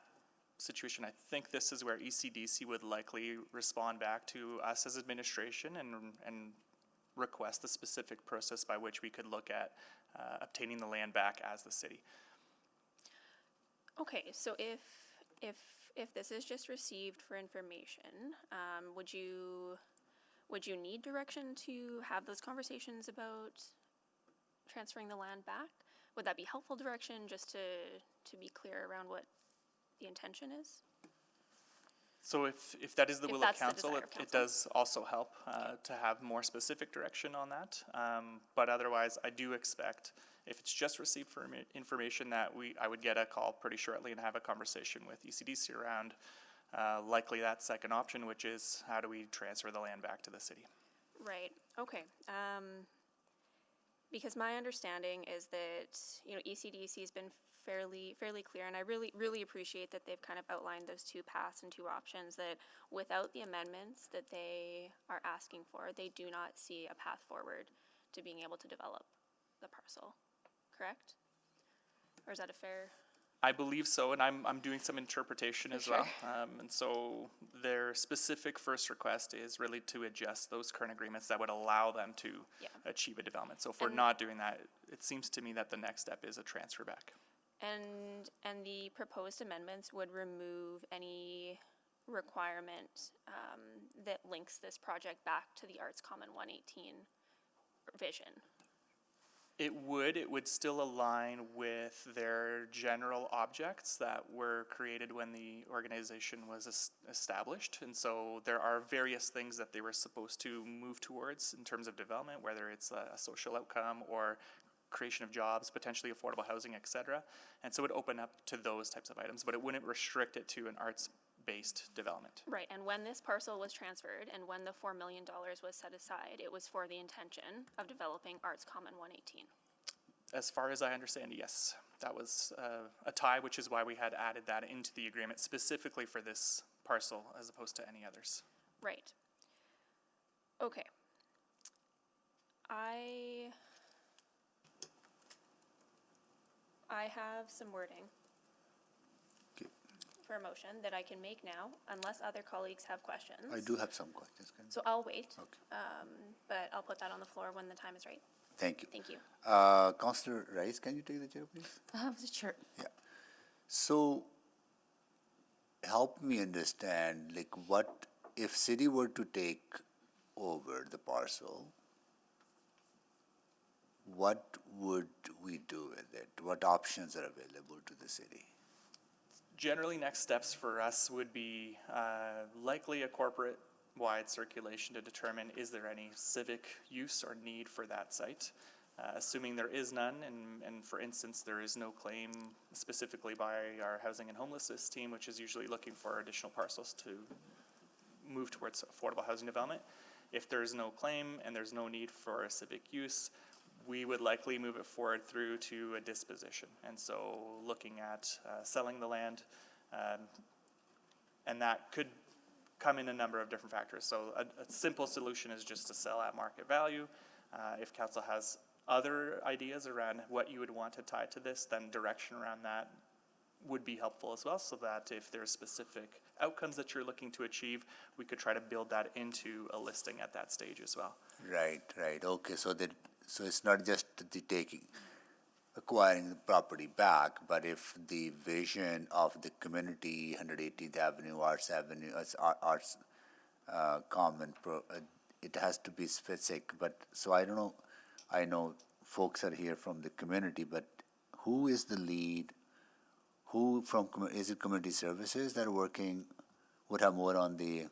situation, I think this is where ECDC would likely respond back to us as administration and request the specific process by which we could look at obtaining the land back as the city. Okay, so if this is just received for information, would you need direction to have those conversations about transferring the land back? Would that be helpful direction, just to be clear around what the intention is? So if that is the If will of that's the council, desire of it council. does also help to have more specific direction on that. But otherwise, I do expect, if it's just received for information, that I would get a call pretty shortly and have a conversation with ECDC around likely that second option, which is how do we transfer the land back to the city? Right, okay. Because my understanding is that, ECDC has been fairly clear, and I really appreciate that they've kind of outlined those two paths and two options, that without the amendments that they are asking for, they do not see a path forward to being able to develop the parcel, correct? Or is that a fair? I believe so, and I'm doing some interpretation as well. And so their specific first request is really to adjust those current agreements that would allow them to achieve a development. So if we're not doing that, it seems to me that the next step is a transfer back. And the proposed amendments would remove any requirement that links this project back to the Arts Common 118 vision. It would still align with their general objects that were created when the organization was established. And so there are various things that they were supposed to move towards in terms of development, whether it's a social outcome or creation of jobs, potentially affordable housing, etc. And so it would open up to those types of items, but it wouldn't restrict it to an arts-based development. Right, and when this parcel was transferred and when the $4 million was set aside, it was for the intention of developing Arts Common 118. As far as I understand, yes. That was a tie, which is why we had added that into the agreement specifically for this parcel as opposed to any others. Right. Okay. I have some wording for a motion that I can make now, unless other colleagues have questions. I do have some questions. So I'll wait, Okay. but I'll put that on the floor when the time is right. Thank you. Thank you. Councillor Rice, can you take the chair, please? Sure. Yeah. So, help me understand, like, what if city were to take over the parcel? What would we do with it? What options are available to the city? Generally, next steps for us would be likely a corporate-wide circulation to determine is there any civic use or need for that site. Assuming there is none, and for instance, there is no claim specifically by our housing and homelessness team, which is usually looking for additional parcels to move towards affordable housing development. If there is no claim and there's no need for a civic use, we would likely move it forward through to a disposition. And so looking at selling the land, and that could come in a number of different factors. So a simple solution is just to sell at market value. If council has other ideas around what you would want to tie to this, then direction around that would be helpful as well, so that if there's specific outcomes that you're looking to achieve, we could try to build that into a listing at that stage as well. Right. Okay, so it's not just the acquiring the property back, but if the vision of the community, 118th Avenue, Arts Avenue, Arts Common, it has to be specific. But so I don't know. I know folks are here from the community, but who is the lead? Who from is it community services that are working? Would have more on the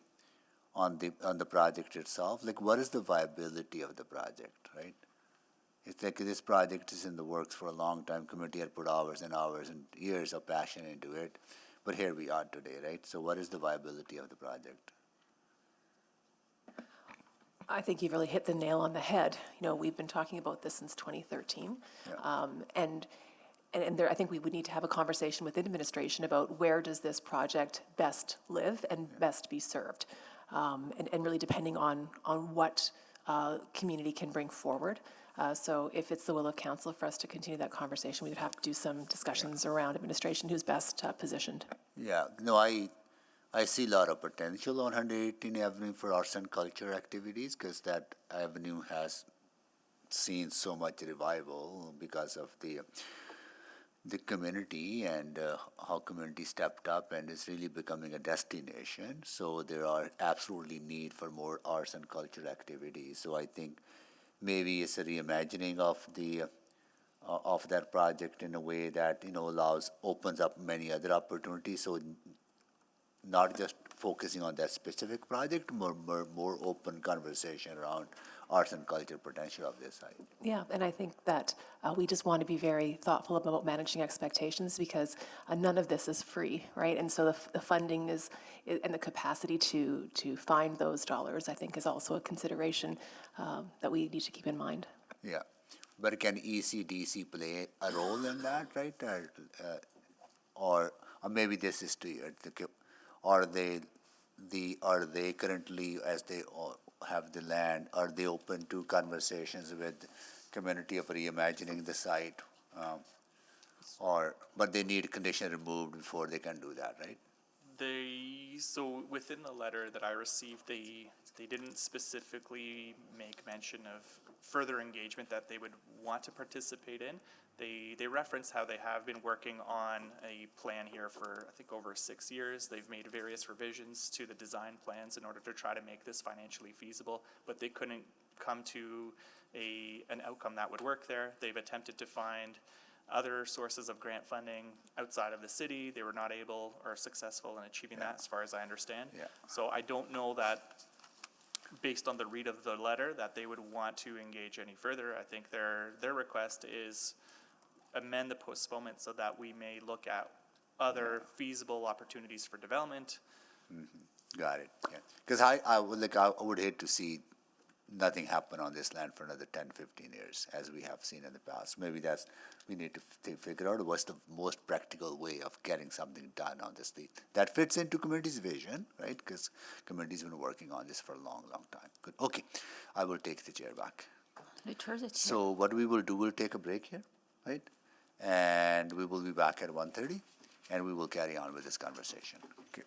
project itself. Like, what is the viability of the project, right? It's like this project is in the works for a long time. Community had put hours and hours and years of passion into it, but here we are today, right? So, what is the viability of the project? I think you've really hit the nail on the head. We've been talking about this since 2013, and there, I think we would need to have a conversation with administration about where does this project best live and best be served, and really depending on what community can bring forward. So if it's the will of council for us to continue that conversation, we would have to do some discussions around administration, who's best positioned. Yeah, no, I see a lot of potential on 118 Avenue for arts and culture activities because that avenue has seen so much revival because of the community and how community stepped up and is really becoming a destination. So there are absolutely need for more arts and culture activities. So I think maybe it's a reimagining of that project in a way that opens up many other opportunities. So not just focusing on that specific project, more open conversation around arts and culture potential of this site. Yeah, and I think that we just want to be very thoughtful about managing expectations because none of this is free, right? And so the funding and the capacity to find those dollars, I think, is also a consideration that we need to keep in mind. Yeah, but can ECDC play a role in that, right? Or maybe this is to you. Are they currently, as they have the land, are they open to conversations with community of reimagining the site? But they need condition removed before they can do that, right? So within the letter that I received, they didn't specifically make mention of further engagement that they would want to participate in. They reference how they have been working on a plan here for, I think, over 6 years. They've made various revisions to the design plans in order to try to make this financially feasible, but they couldn't come to an outcome that would work there. They've attempted to find other sources of grant funding outside of the city. They were not able or successful in achieving that, as far as I understand. Yeah. So I don't know that, based on the read of the letter, that they would want to engage any further. I think their request is amend the postponement so that we may look at other feasible opportunities for development. Mm-hmm. Got it. Yeah, because I would hate to see nothing happen on this land for another 10, 15 years, as we have seen in the past. Maybe we need to figure out what's the most practical way of getting something done on this thing that fits into community's vision, right? Because community's been working on this for a long, long time. Good. Okay, I will take the chair back. So what we will do, we'll take a break here, right? And we will be back at 1:30, and we will carry on with this conversation. Okay.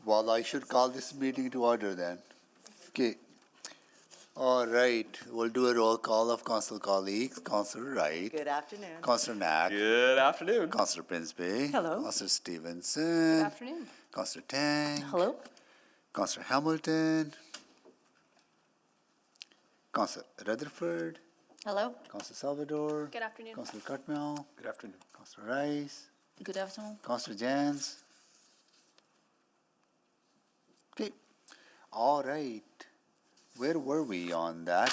Well, I should call this meeting to order then. Okay. All right, we'll do a roll call of council colleagues. Councillor Wright. Good afternoon. Councillor Knack. Good afternoon. Councillor Prinsby. Hello. Councillor Stevenson. Good afternoon. Councillor Tang. Hello? Councillor Hamilton. Councillor Rutherford. Hello. Councillor Salvador. Good afternoon. Councillor Cutmell. Good afternoon. Councillor Rice. Good afternoon. Councillor Jans. Okay. All right. Where were we on that?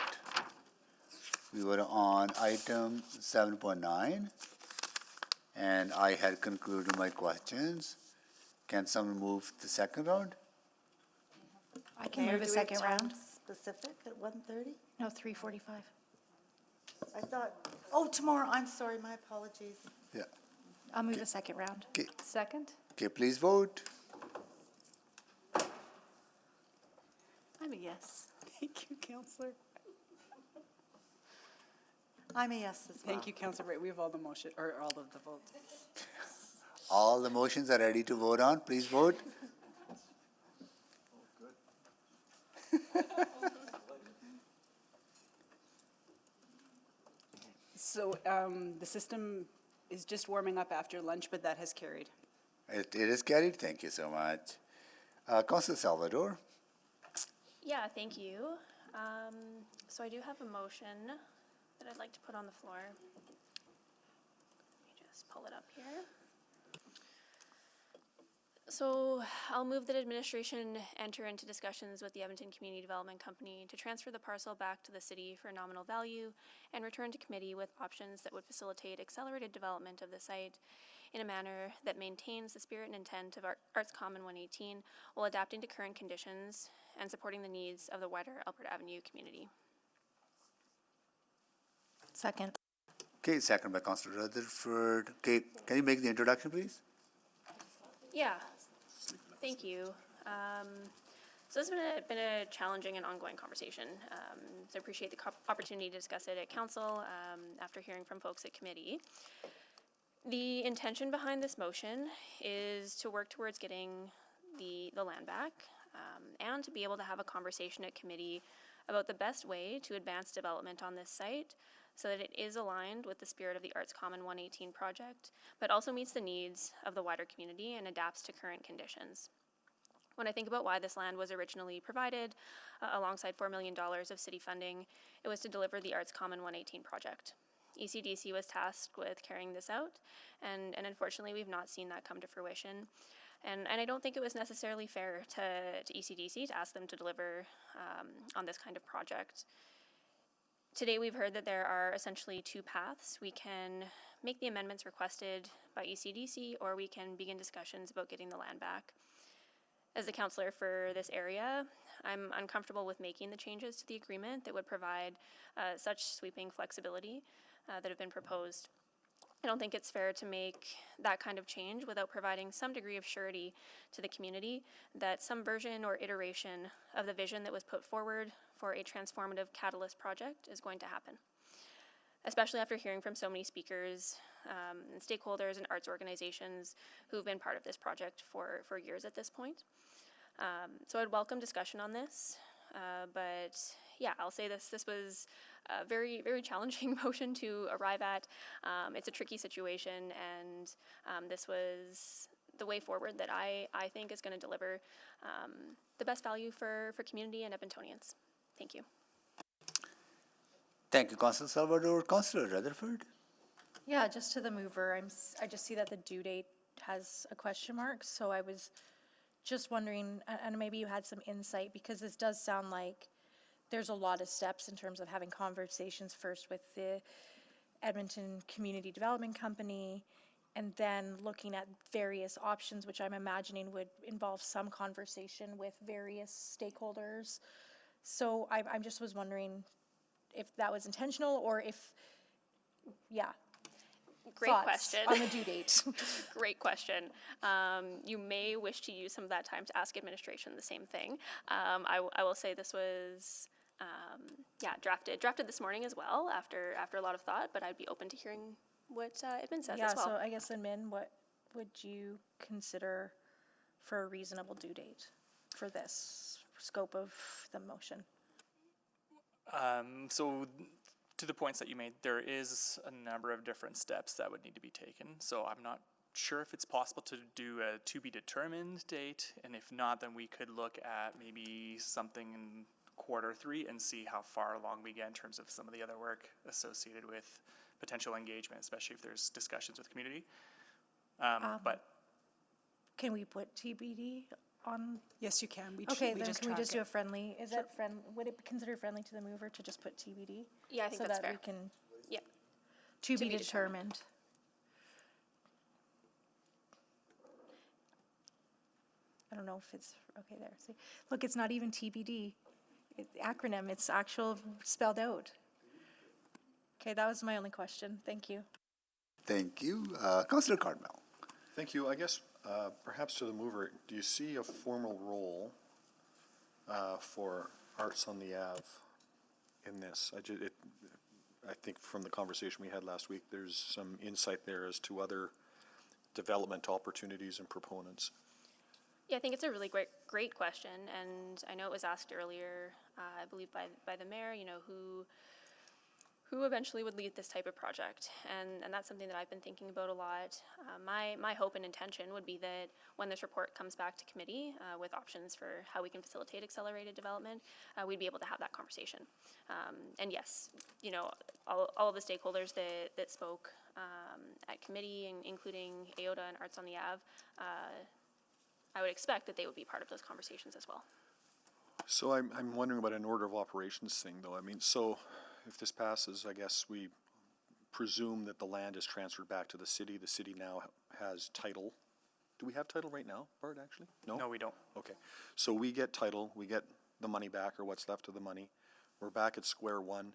We were on item 7.9, and I had concluded my questions. Can someone move the second round? I can Mayor, move a do we have second time round. Specific at 1:30? No, 3:45. I thought, oh, tomorrow, I'm sorry, my apologies. Yeah. I'll move a second round. Okay. Second? Okay, please vote. I'm a yes. Thank you, Councillor. I'm a yes as well. Thank you, Councillor Wright. We have all the motion, or all of the votes. All the motions are ready to vote on. Please vote. So the system is just warming up after lunch, but that has carried. It is carried. Thank you so much. Councillor Salvador. Yeah, thank you. So I do have a motion that I'd like to put on the floor. Let me just pull it up here. So I'll move that administration enter into discussions with the Edmonton Community Development Company to transfer the parcel back to the city for nominal value and return to committee with options that would facilitate accelerated development of the site in a manner that maintains the spirit and intent of Arts Common 118 while adapting to current conditions and supporting the needs of the wider Alberta Avenue community. Second. Okay, second by Councillor Rutherford. Okay, can you make the introduction, please? Yeah, thank you. So this has been a challenging and ongoing conversation. So I appreciate the opportunity to discuss it at council after hearing from folks at committee. The intention behind this motion is to work towards getting the land back and to be able to have a conversation at committee about the best way to advance development on this site so that it is aligned with the spirit of the Arts Common 118 project, but also meets the needs of the wider community and adapts to current conditions. When I think about why this land was originally provided, alongside $4 million of city funding, it was to deliver the Arts Common 118 project. ECDC was tasked with carrying this out, and unfortunately we've not seen that come to fruition. And I don't think it was necessarily fair to ECDC to ask them to deliver on this kind of project. Today we've heard that there are essentially two paths. We can make the amendments requested by ECDC, or we can begin discussions about getting the land back. As the councillor for this area, I'm uncomfortable with making the changes to the agreement that would provide such sweeping flexibility that have been proposed. I don't think it's fair to make that kind of change without providing some degree of surety to the community that some version or iteration of the vision that was put forward for a transformative catalyst project is going to happen. Especially after hearing from so many speakers and stakeholders and arts organizations who've been part of this project for years at this point. So I'd welcome discussion on this, but yeah, I'll say this was a very, very challenging motion to arrive at. It's a tricky situation, and this was the way forward that I think is going to deliver the best value for community and Edmontonians. Thank you. Thank you, Councillor Salvador. Councillor Rutherford. Yeah, just to the mover, I just see that the due date has a question mark, so I was just wondering, and maybe you had some insight, because this does sound like there's a lot of steps in terms of having conversations first with the Edmonton Community Development Company, and then looking at various options, which I'm imagining would involve some conversation with various stakeholders. So I just was wondering if that was intentional, or if, yeah. Great question. On the due date. Great question. You may wish to use some of that time to ask administration the same thing. I will say this was, drafted this morning as well after a lot of thought, but I'd be open to hearing what Edmund says as well. Yeah, so I guess, Min, what would you consider for a reasonable due date for this scope of the motion? So to the points that you made, there is a number of different steps that would need to be taken. So I'm not sure if it's possible to do a to be determined date, and if not, then we could look at maybe something in Q3 and see how far along we get in terms of some of the other work associated with potential engagement, especially if there's discussions with community. But Can we put TBD on? Yes, you can. Okay, we then just can we track just do it. a friendly, is that would it be considered friendly to the mover to just put TBD? Yeah, I think that's fair. So that we can, Yeah. to be be determined. I don't know if it's, okay, there, see, look, it's not even TBD, acronym, it's actual spelled out. Okay, that was my only question, thank you. Thank you. Councillor Cardinal. Thank you. I guess perhaps to the mover, do you see a formal role for Arts on the Ave in this? I think from the conversation we had last week, there's some insight there as to other development opportunities and proponents. Yeah, I think it's a really great question, and I know it was asked earlier, I believe by the mayor, you know, who eventually would lead this type of project, and that's something that I've been thinking about a lot. My hope and intention would be that when this report comes back to committee with options for how we can facilitate accelerated development, we'd be able to have that conversation. And yes, you know, all of the stakeholders that spoke at committee, including AOTA and Arts on the Ave, I would expect that they would be part of those conversations as well. So I'm wondering about an order of operations thing, though. I mean, so if this passes, I guess we presume that the land is transferred back to the city. The city now has title. Do we have title right now, Bart, actually? no, we don't. Okay. So we get title, we get the money back, or what's left of the money. We're back at square one,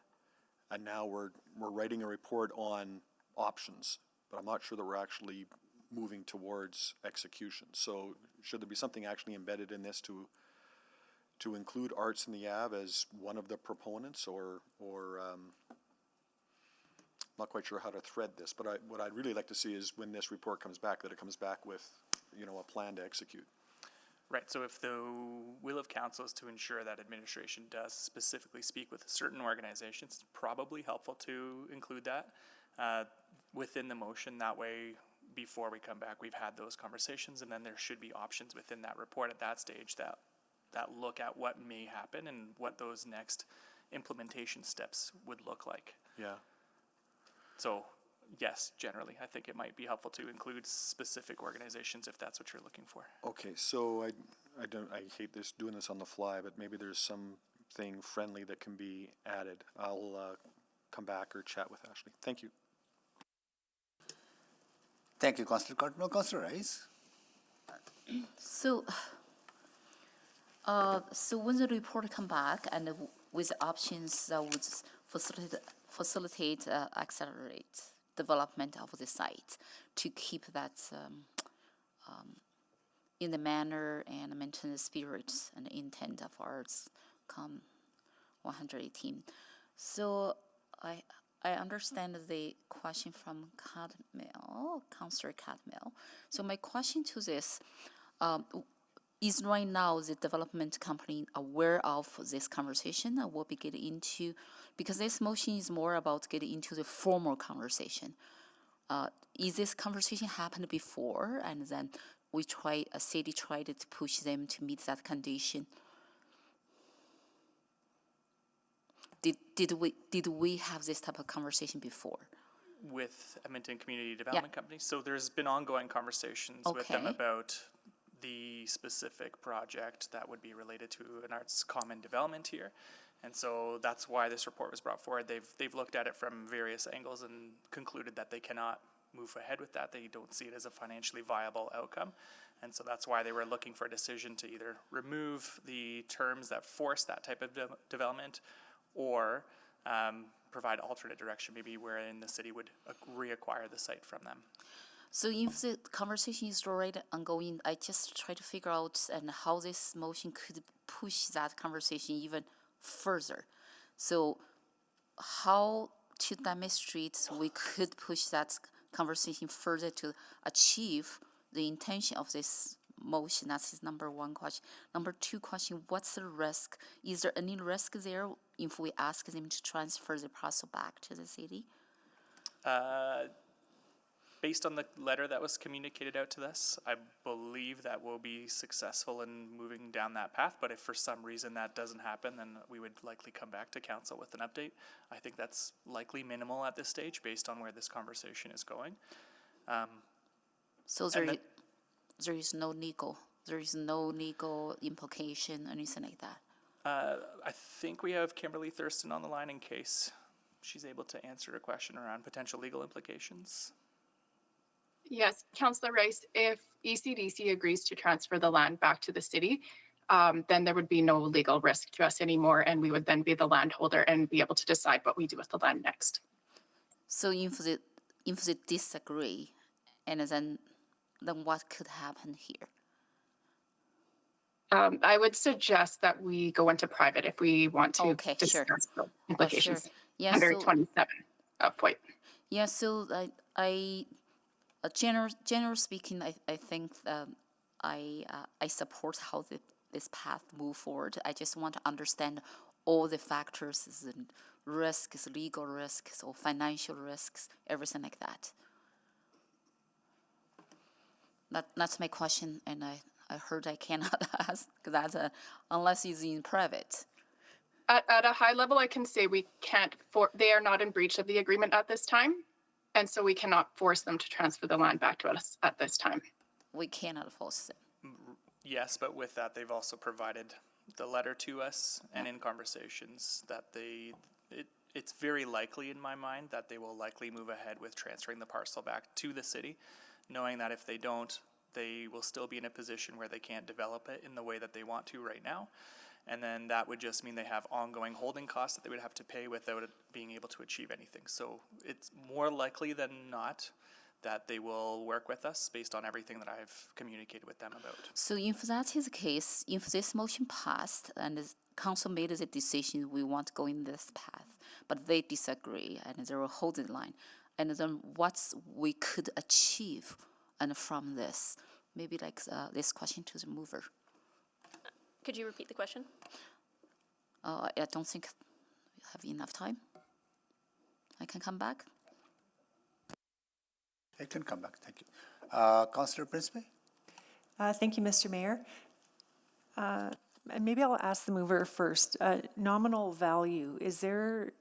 and now we're writing a report on options, but I'm not sure that we're actually moving towards execution. So should there be something actually embedded in this to include Arts in the Ave as one of the proponents, or not quite sure how to thread this, but what I'd really like to see is when this report comes back, that it comes back with, you know, a plan to execute. Right, so if the will of council is to ensure that administration does specifically speak with certain organizations, it's probably helpful to include that within the motion. That way, before we come back, we've had those conversations, and then there should be options within that report at that stage that look at what may happen and what those next implementation steps would look like. Yeah. So, yes, generally, I think it might be helpful to include specific organizations if that's what you're looking for. Okay, so I hate doing this on the fly, but maybe there's something friendly that can be added. I'll come back or chat with Ashley. Thank you. Thank you, Councillor Cardinal. Councillor Rice. So when the report come back and with options that would facilitate, accelerate development of the site to keep that in the manner and maintain the spirit and intent of Arts Com 118. So I understand the question from Councillor Cadmill. So my question to this is right now the development company aware of this conversation and will be getting into, because this motion is more about getting into the formal conversation. Is this conversation happened before, and then a city tried to push them to meet that condition? Did we have this type of conversation before? With Edmonton Community Development Company. So there's been ongoing conversations with them about the specific project that would be related to an arts common development here. And so that's why this report was brought forward. They've looked at it from various angles and concluded that they cannot move ahead with that. They don't see it as a financially viable outcome. And so that's why they were looking for a decision to either remove the terms that force that type of development, or provide alternate direction, maybe wherein the city would reacquire the site from them. So if the conversation is already ongoing, I just try to figure out and how this motion could push that conversation even further. So how to demonstrate we could push that conversation further to achieve the intention of this motion? That's his number one question. Number two question, what's the risk? Is there any risk there if we ask them to transfer the parcel back to the city? Based on the letter that was communicated out to us, I believe that we'll be successful in moving down that path, but if for some reason that doesn't happen, then we would likely come back to council with an update. I think that's likely minimal at this stage based on where this conversation is going. So there is no legal implication, anything like that? I think we have Kimberly Thurston on the line in case she's able to answer a question around potential legal implications. Yes, Councillor Rice, if ECDC agrees to transfer the land back to the city, then there would be no legal risk to us anymore, and we would then be the landholder and be able to decide what we do with the land next. So if they disagree, and then what could happen here? I would suggest that we go into private if we want to discuss the implications under 27 point. Yeah, so general speaking, I think I support how this path move forward. I just want to understand all the factors and risks, legal risks or financial risks, everything like that. That's my question, and I heard I cannot ask that unless it's in private. At a high level, I can say we can't, they are not in breach of the agreement at this time. And so we cannot force them to transfer the land back to us at this time. We cannot force them. Yes, but with that, they've also provided the letter to us and in conversations that it's very likely in my mind that they will likely move ahead with transferring the parcel back to the city, knowing that if they don't, they will still be in a position where they can't develop it in the way that they want to right now. And then that would just mean they have ongoing holding costs that they would have to pay without it being able to achieve anything. So it's more likely than not that they will work with us based on everything that I've communicated with them about. So if that is the case, if this motion passed and the council made the decision we want to go in this path, but they disagree and they will hold the line, and then what we could achieve and from this, maybe like this question to the mover. Could you repeat the question? I don't think we have enough time. I can come back. I can come back, thank you. Councillor Principe? Thank you, Mr. Mayor. And maybe I'll ask the mover first. Nominal value, is there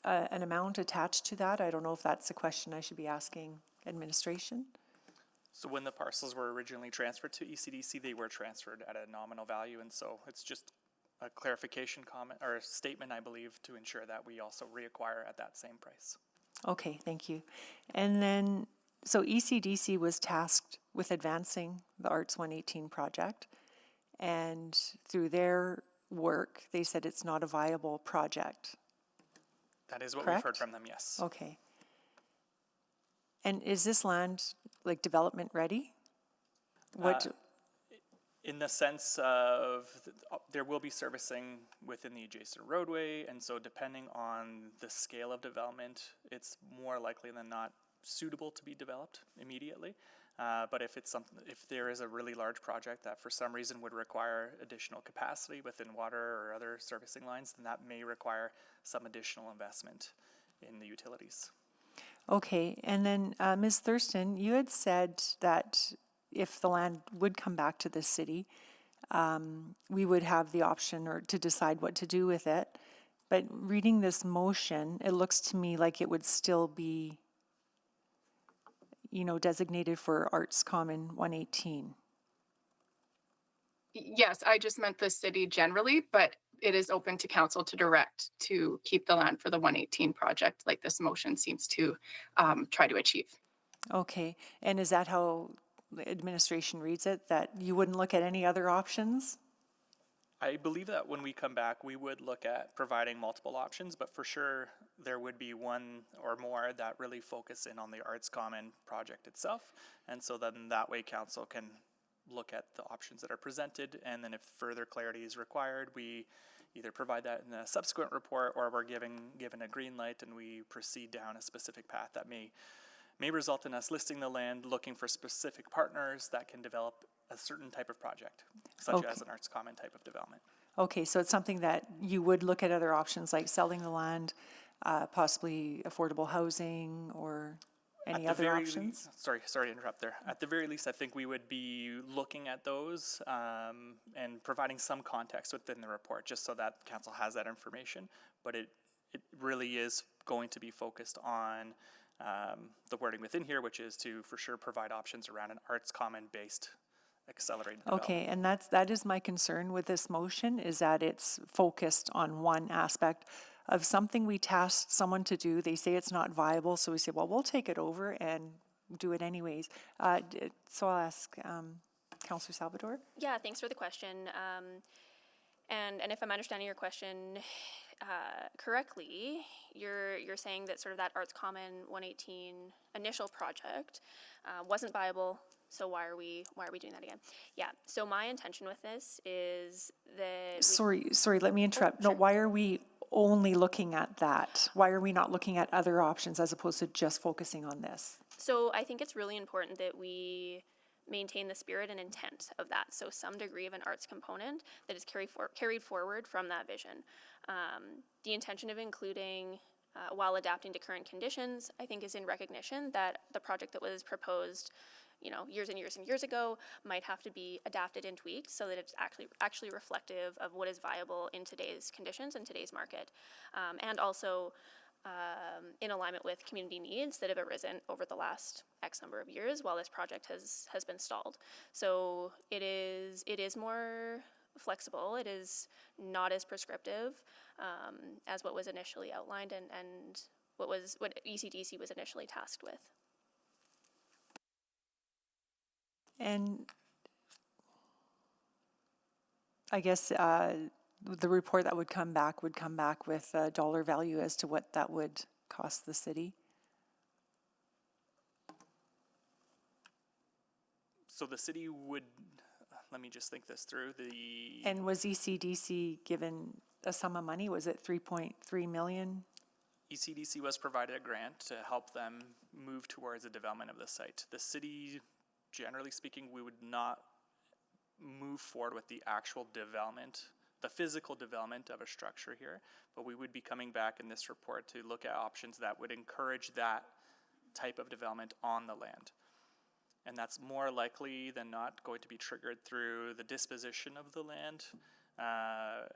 an amount attached to that? I don't know if that's a question I should be asking administration. So when the parcels were originally transferred to ECDC, they were transferred at a nominal value, and so it's just a clarification comment or a statement, I believe, to ensure that we also reacquire at that same price. Okay, thank you. And then, so ECDC was tasked with advancing the Arts 118 project, and through their work, they said it's not a viable project. That is what Correct? We've heard from them, yes. Okay. And is this land like development ready? What? In the sense of there will be servicing within the adjacent roadway, and so depending on the scale of development, it's more likely than not suitable to be developed immediately. But if there is a really large project that for some reason would require additional capacity within water or other servicing lines, then that may require some additional investment in the utilities. Okay, and then Ms. Thurston, you had said that if the land would come back to the city, we would have the option or to decide what to do with it. But reading this motion, it looks to me like it would still be, you know, designated for Arts Common 118. Yes, I just meant the city generally, but it is open to council to direct to keep the land for the 118 project, like this motion seems to try to achieve. Okay, and is that how the administration reads it, that you wouldn't look at any other options? I believe that when we come back, we would look at providing multiple options, but for sure there would be one or more that really focus in on the Arts Common project itself. And so then that way council can look at the options that are presented, and then if further clarity is required, we either provide that in a subsequent report or we're given a green light and we proceed down a specific path that may result in us listing the land, looking for specific partners that can develop a certain type of project, such Okay. as an Arts Common type of development. Okay, so it's something that you would look at other options like selling the land, possibly affordable housing or any At the other very options? sorry to interrupt there. At the very least, I think we would be looking at those and providing some context within the report, just so that council has that information. But it really is going to be focused on the wording within here, which is to for sure provide options around an Arts Common based accelerated development. Okay, and that is my concern with this motion, is that it's focused on one aspect of something we tasked someone to do. They say it's not viable, so we say, well, we'll take it over and do it anyways. So I'll ask Councillor Salvador. Yeah, thanks for the question. And if I'm understanding your question correctly, you're saying that sort of that Arts Common 118 initial project wasn't viable. So why are we doing that again? Yeah. So my intention with this is that. Sorry, let me interrupt. No, sure. why are we only looking at that? Why are we not looking at other options as opposed to just focusing on this? So I think it's really important that we maintain the spirit and intent of that. So some degree of an arts component that is carried forward from that vision. The intention of including, while adapting to current conditions, I think is in recognition that the project that was proposed, years and years and years ago might have to be adapted and tweaked so that it's actually reflective of what is viable in today's conditions and today's market. And also in alignment with community needs that have arisen over the last X number of years while this project has been stalled. So it is more flexible. It is not as prescriptive as what was initially outlined and what ECDC was initially tasked with. And I guess the report that would come back with a dollar value as to what that would cost the city. So the city would, let me just think this through. And was ECDC given a sum of money? Was it 3.3 million? ECDC was provided a grant to help them move towards the development of the site. The city, generally speaking, we would not move forward with the actual development, the physical development of a structure here, but we would be coming back in this report to look at options that would encourage that type of development on the land. And that's more likely than not going to be triggered through the disposition of the land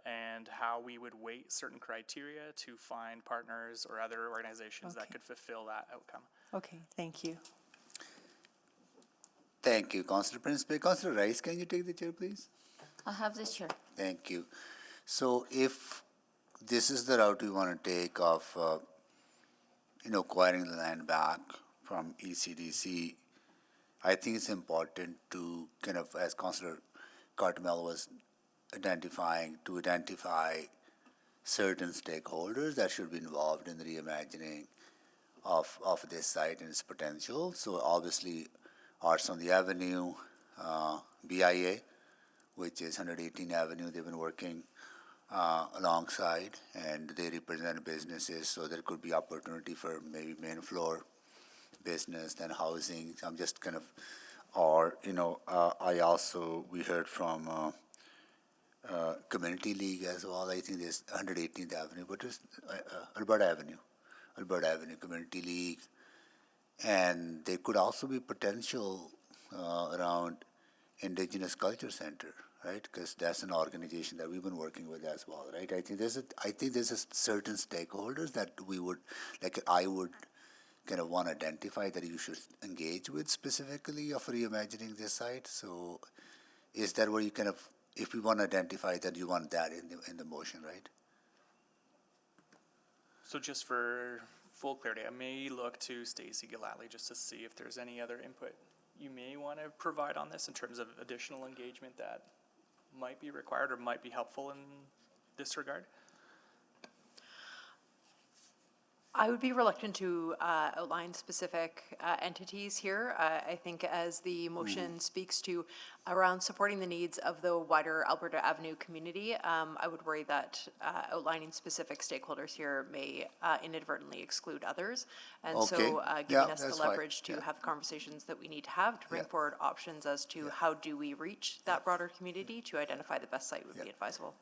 and how we would weight certain criteria to find partners or other organizations that could fulfill that outcome. Okay, thank you. Thank you, Councillor Principe. Councillor Rice, can you take the chair, please? I have the chair. Thank you. So if this is the route we want to take of, acquiring the land back from ECDC, I think it's important to kind of, as Councillor Cartmel was identifying, to identify certain stakeholders that should be involved in the reimagining of this site and its potential. So obviously, Arts on the Avenue, BIA, which is 118 Avenue, they've been working alongside, and they represent businesses, so there could be opportunity for maybe main floor business, then housing. I'm just kind of, we heard from Community League as well. I think there's 118th Avenue, but there's Alberta Avenue Community League. And there could also be potential around Indigenous Culture Center, right? Because that's an organization that we've been working with as well, right? I think there's a certain stakeholders that I would kind of want to identify that you should engage with specifically of reimagining this site. So is that where you kind of, if we want to identify that, you want that in the motion, right? So just for full clarity, I may look to Stacey Galali just to see if there's any other input you may want to provide on this in terms of additional engagement that might be required or might be helpful in this regard. I would be reluctant to outline specific entities here. I think as the motion speaks to around supporting the needs of the wider Alberta Avenue community, I would worry that outlining specific stakeholders here may inadvertently exclude others. And so giving us the that's fine. leverage to have conversations that we need to have to bring forward options as to how do we reach that broader community to identify the best site would be advisable.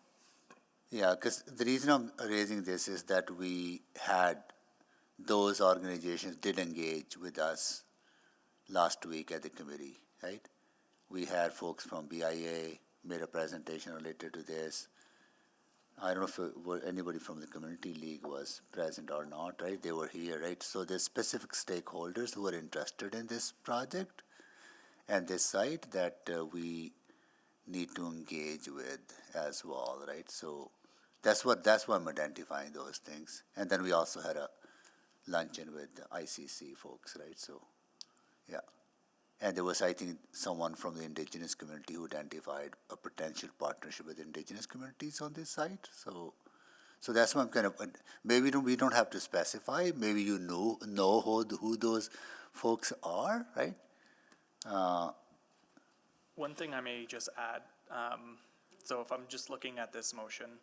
Yeah, because the reason I'm raising this is that we had those organizations did engage with us last week at the committee, right? We had folks from BIA made a presentation related to this. I don't know if anybody from the community league was present or not, right? They were here, right? So there's specific stakeholders who are interested in this project and this site that we need to engage with as well, right? So that's why I'm identifying those things. And then we also had a luncheon with the ICC folks, right? So, yeah. And there was, I think, someone from the Indigenous community who identified a potential partnership with Indigenous communities on this site. So that's why I'm kind of, maybe we don't have to specify. Maybe you know who those folks are, right? One thing I may just add, so if I'm just looking at this motion,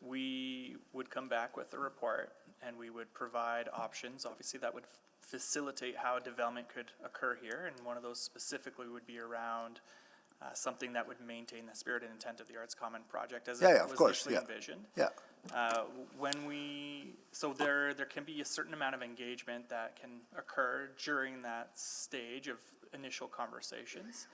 we would come back with a report and we would provide options. Obviously, that would facilitate how development could occur here, and one of those specifically would be around something that would maintain the spirit and intent of the Arts Common project as it was initially envisioned. Yeah. So there can be a certain amount of engagement that can occur during that stage of initial conversations.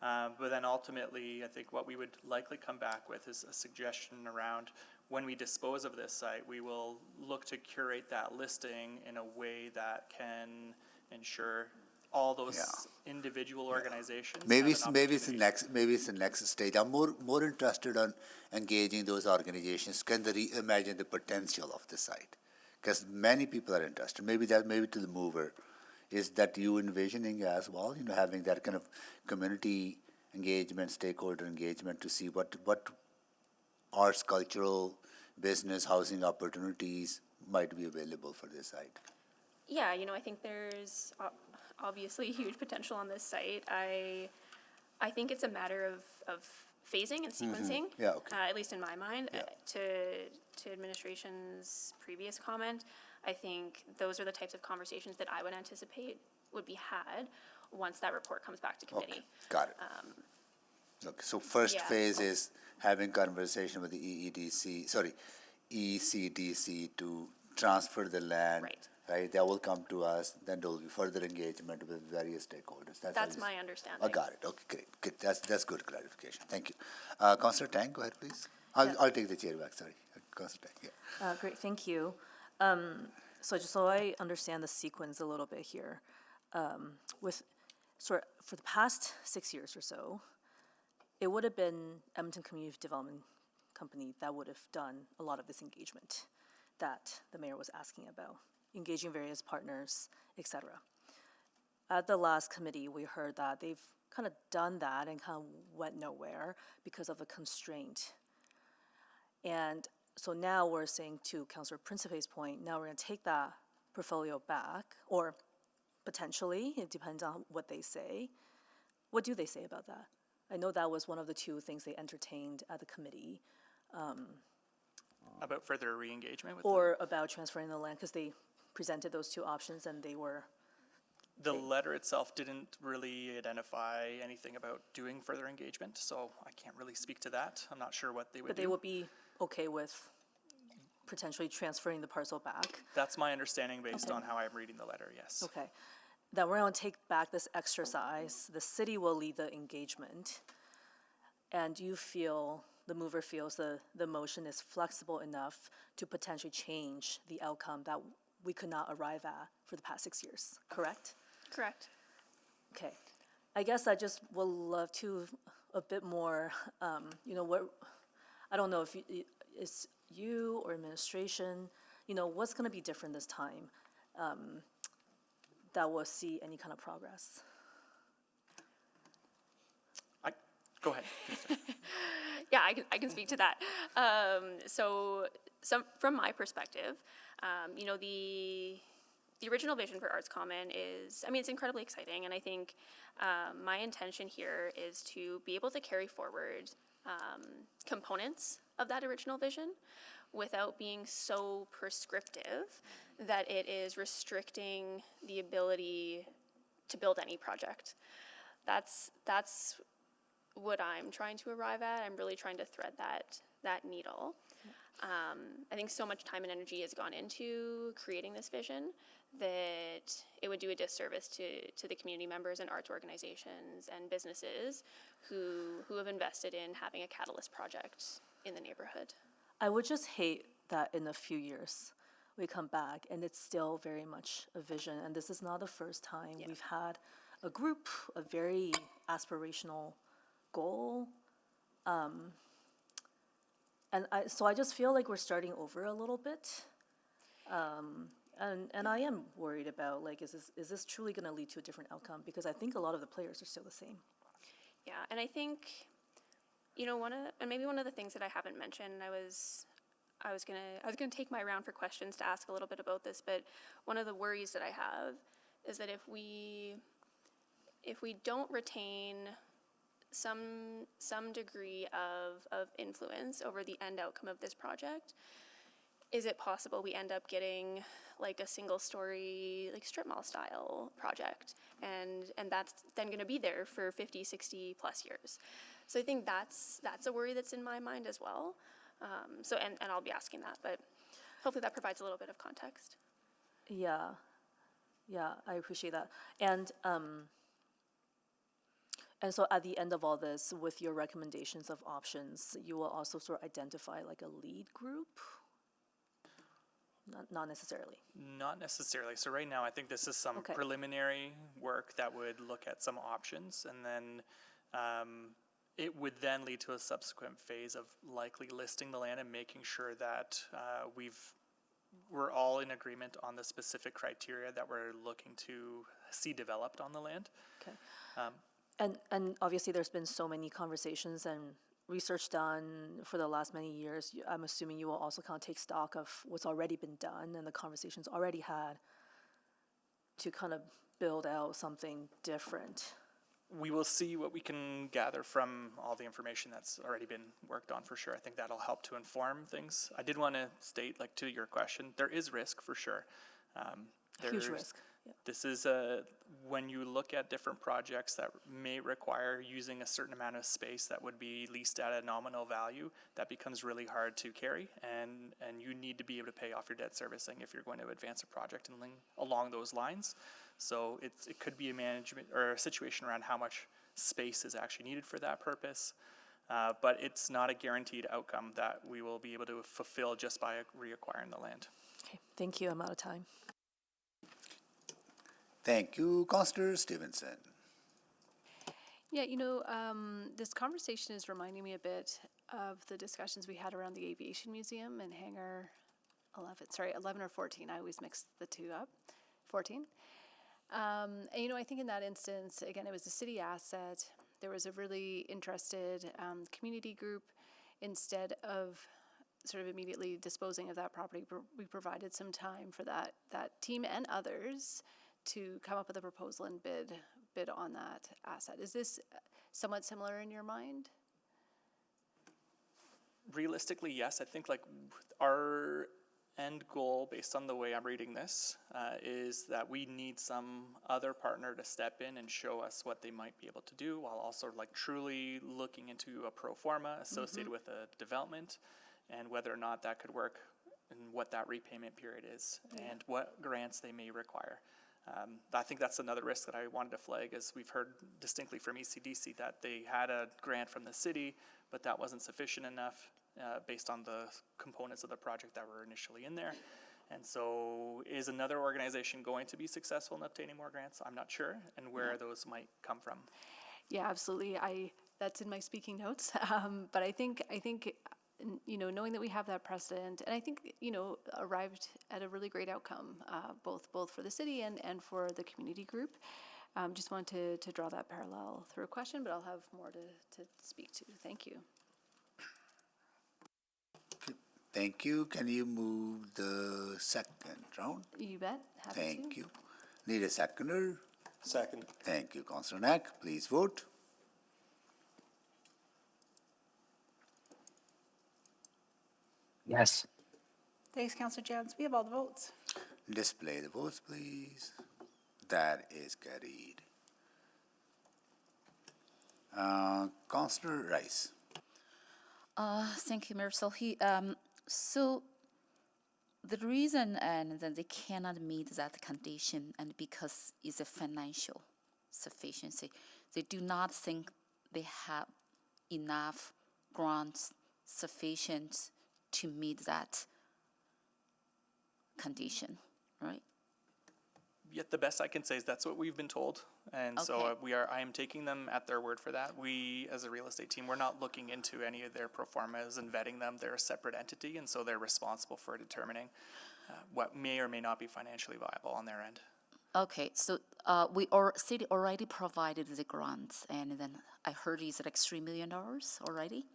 But then ultimately, I think what we would likely come back with is a suggestion around when we dispose of this site, we will look to curate that listing in a way that can ensure all those individual organizations. Maybe it's the next stage. I'm more interested on engaging those organizations. Can they reimagine the potential of the site? Because many people are interested. Maybe to the mover. Is that you envisioning as well? You know, having that kind of community engagement, stakeholder engagement to see what arts, cultural, business, housing opportunities might be available for this site. Yeah, I think there's obviously huge potential on this site. I think it's a matter of phasing and sequencing. Yeah, okay. At least in my mind. To administration's previous comment, I think those are the types of conversations that I would anticipate would be had once that report comes back to committee. Okay, got it. So first phase is having conversation with the ECDC to transfer the land. Right, that will come to us. Then there will be further engagement with various stakeholders. That's my understanding. I got it. Okay, great. That's good clarification. Thank you. Councillor Tang, go ahead, please. I'll take the chair back. Sorry, Councillor Tang. Yeah. Great, thank you. So just so I understand the sequence a little bit here, for the past 6 years or so, it would have been Edmonton Community Development Company that would have done a lot of this engagement that the mayor was asking about, engaging various partners, etc. At the last committee, we heard that they've kind of done that and kind of went nowhere because of a constraint. And so now we're saying, to Councillor Principe's point, now we're going to take that portfolio back, or potentially, it depends on what they say. What do they say about that? I know that was one of the two things they entertained at the committee. About further re-engagement with or about transferring the land, because they presented those two options and they were... The letter itself didn't really identify anything about doing further engagement, so I can't really speak to that. I'm not sure what they would do. But they would be okay with potentially transferring the parcel back? That's my understanding based on how I'm reading the letter, yes. Okay. That we're going to take back this exercise. The city will lead the engagement. And you feel, the mover feels the motion is flexible enough to potentially change the outcome that we could not arrive at for the past 6 years, correct? Correct. Okay. I guess I just would love to a bit more, what, I don't know if it's you or administration, what's going to be different this time that will see any kind of progress? Go ahead. Yeah, I can speak to that. So from my perspective, You know, the original vision for Arts Common is, I mean, it's incredibly exciting, and I think my intention here is to be able to carry forward components of that original vision without being so prescriptive that it is restricting the ability to build any project. That's what I'm trying to arrive at. I'm really trying to thread that needle. I think so much time and energy has gone into creating this vision that it would do a disservice to the community members and arts organizations and businesses who have invested in having a catalyst project in the neighborhood. I would just hate that in a few years we come back and it's still very much a vision. And this is not the first time we've had a group, a very aspirational goal. So I just feel like we're starting over a little bit. And I am worried about, like, is this truly going to lead to a different outcome? Because I think a lot of the players are still the same. Yeah, and I think, you know, one of the things that I haven't mentioned, I was gonna take my round for questions to ask a little bit about this, but one of the worries that I have is that if we don't retain some degree of influence over the end outcome of this project, is it possible we end up getting like a single story, like strip mall style project, and that's then going to be there for 50, 60 plus years? So I think that's a worry that's in my mind as well. So I'll be asking that, but hopefully that provides a little bit of context. Yeah, I appreciate that. And so at the end of all this, with your recommendations of options, you will also sort of identify like a lead group? Not necessarily. Not necessarily. So right now, I think this is some preliminary work that would look at some options, and then it would then lead to a subsequent phase of likely listing the land and making sure that we're all in agreement on the specific criteria that we're looking to see developed on the land. Okay. And obviously there's been so many conversations and research done for the last many years. I'm assuming you will also kind of take stock of what's already been done and the conversations already had to kind of build out something different. We will see what we can gather from all the information that's already been worked on, for sure. I think that'll help to inform things. I did want to state, like, to your question, there is risk for sure. Huge risk. Yeah. This is when you look at different projects that may require using a certain amount of space that would be leased at a nominal value, that becomes really hard to carry, and you need to be able to pay off your debt servicing if you're going to advance a project and along those lines. So it could be a management or a situation around how much space is actually needed for that purpose, but it's not a guaranteed outcome that we will be able to fulfill just by reacquiring the land. Okay, thank you. I'm out of time. Thank you, Councillor Stevenson. Yeah, you know, this conversation is reminding me a bit of the discussions we had around the Aviation Museum and Hangar 11 or 14. I always mix the two up. 14. And, you know, I think in that instance, again, it was a city asset. There was a really interested community group. Instead of sort of immediately disposing of that property, we provided some time for that team and others to come up with a proposal and bid on that asset. Is this somewhat similar in your mind? Realistically, yes. I think, like, our end goal, based on the way I'm reading this, is that we need some other partner to step in and show us what they might be able to do, while also, like, truly looking into a pro forma associated with a development and whether or not that could work and what that repayment period is and what grants they may require. I think that's another risk that I wanted to flag, is we've heard distinctly from ECDC that they had a grant from the city, but that wasn't sufficient enough based on the components of the project that were initially in there. And so is another organization going to be successful in obtaining more grants? I'm not sure, and where those might come from. Yeah, absolutely. That's in my speaking notes. But I think, you know, knowing that we have that precedent, and I think, you know, arrived at a really great outcome, both for the city and for the community group. Just wanted to draw that parallel through a question, but I'll have more to speak to. Thank you. Thank you. Can you move the second round? You bet, happy to. Thank you. Need a seconder? Second. Thank you, Councillor Knack. Please vote. Yes. Thanks, Councillor Jans. We have all the votes. Display the votes, please. That is carried. Councillor Rice. Thank you, Mayor Sohi. So the reason and that they cannot meet that condition and because it's a financial sufficiency, they do not think they have enough grants sufficient to meet that condition, right? Yet the best I can say is that's what we've been told. And so Okay. I am taking them at their word for that. We, as a real estate team, we're not looking into any of their pro formas and vetting them. They're a separate entity, and so they're responsible for determining what may or may not be financially viable on their end. Okay, so city already provided the grants, and then I heard it's like $3 million already?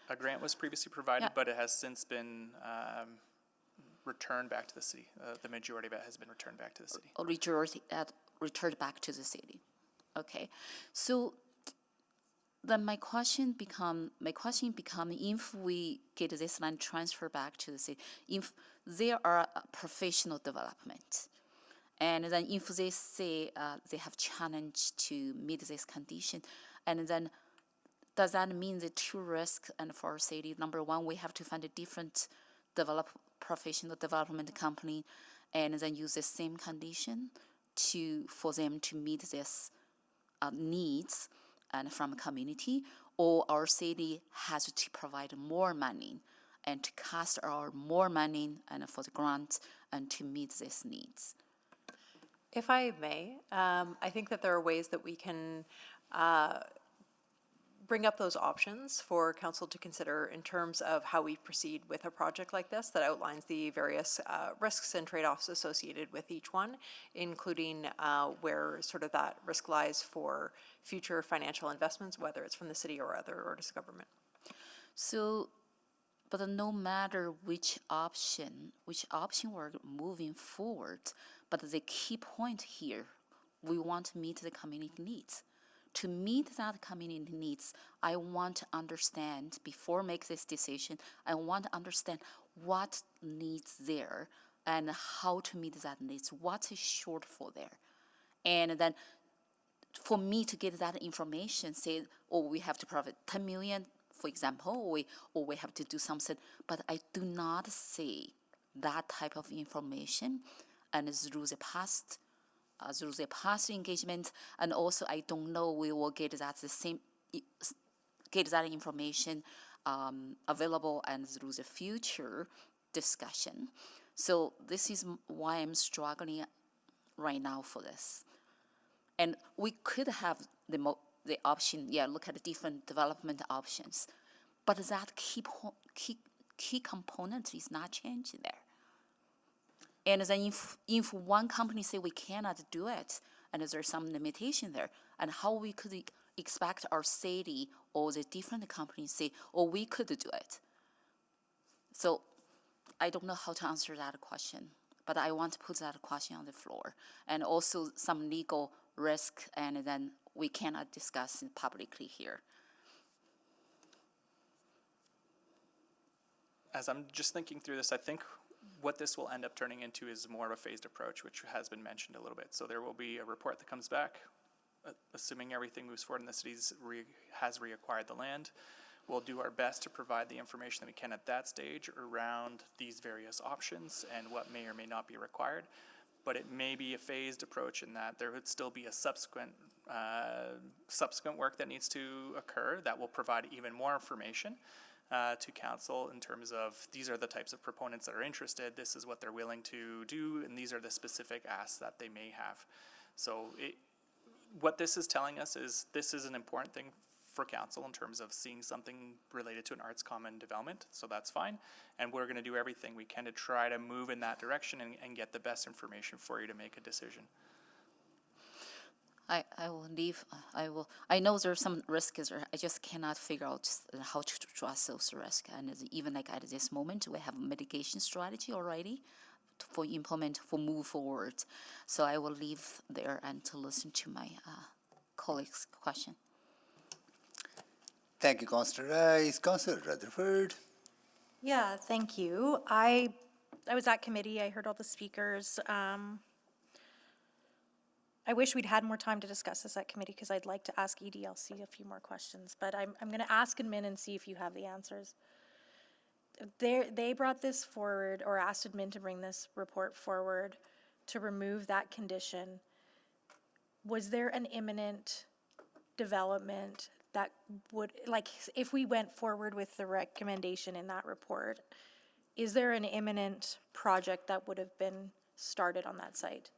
A grant was previously provided, Yeah. but it has since been returned back to the city. The majority of it has been returned back to the city. Returned back to the city. Okay, so then my question become if we get this land transfer back to the city, if there are professional development, and then if they say they have challenge to meet this condition, and then does that mean the two risks and for our city? Number one, we have to find a different professional development company, and then use the same condition for them to meet this needs and from community, or our city has to provide more money and to cast our more money and for the grant and to meet these needs. If I may, I think that there are ways that we can bring up those options for council to consider in terms of how we proceed with a project like this that outlines the various risks and trade-offs associated with each one, including where sort of that risk lies for future financial investments, whether it's from the city or other orders of government. So, but no matter which option we're moving forward, but the key point here, we want to meet the community needs. To meet that community needs, I want to understand, before make this decision, I want to understand what needs there and how to meet that needs, what is shortfall there. And then for me to get that information, say, we have to provide 10 million, for example, or we have to do something, but I do not see that type of information and through the past engagement, and also I don't know we will get that information available and through the future discussion. So this is why I'm struggling right now for this. And we could have the option, look at the different development options, but that key component is not changing there. And then if one company say we cannot do it, and there's some limitation there, and how we could expect our city or the different companies say, we could do it. So I don't know how to answer that question, but I want to put that question on the floor. And also some legal risk, and then we cannot discuss it publicly here. As I'm just thinking through this, I think what this will end up turning into is more of a phased approach, which has been mentioned a little bit. So there will be a report that comes back, assuming everything moves forward and the city has reacquired the land. We'll do our best to provide the information that we can at that stage around these various options and what may or may not be required. But it may be a phased approach in that there would still be a subsequent work that needs to occur that will provide even more information to council in terms of these are the types of proponents that are interested, this is what they're willing to do, and these are the specific asks that they may have. So what this is telling us is this is an important thing for council in terms of seeing something related to an arts common development, so that's fine. And we're going to do everything we can to try to move in that direction and get the best information for you to make a decision. I will leave, I know there's some risks, I just cannot figure out how to address those risks. And even like at this moment, we have a mitigation strategy already for move forward. So I will leave there and to listen to my colleagues' question. Thank you, Councillor Rice. Councillor Rutherford. Yeah, thank you. I was at committee, I heard all the speakers. I wish we'd had more time to discuss this at committee because I'd like to ask EDLC a few more questions, but I'm going to ask admin and see if you have the answers. They brought this forward, or asked admin to bring this report forward to remove that condition. Was there an imminent development that would, like, if we went forward with the recommendation in that report, is there an imminent project that would have been started on that site?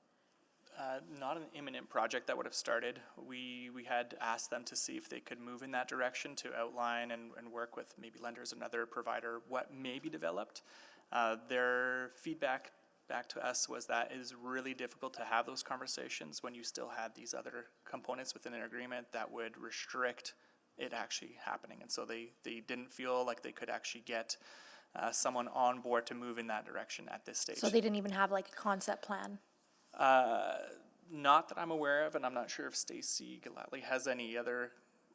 Not an imminent project that would have started. We had asked them to see if they could move in that direction to outline and work with maybe lenders and other provider what may be developed. Their feedback back to us was that it is really difficult to have those conversations when you still had these other components within an agreement that would restrict it actually happening. And so they didn't feel like they could actually get someone on board to move in that direction at this stage. So they didn't even have like a concept plan? Not that I'm aware of, and I'm not sure if Stacy Galatly has any other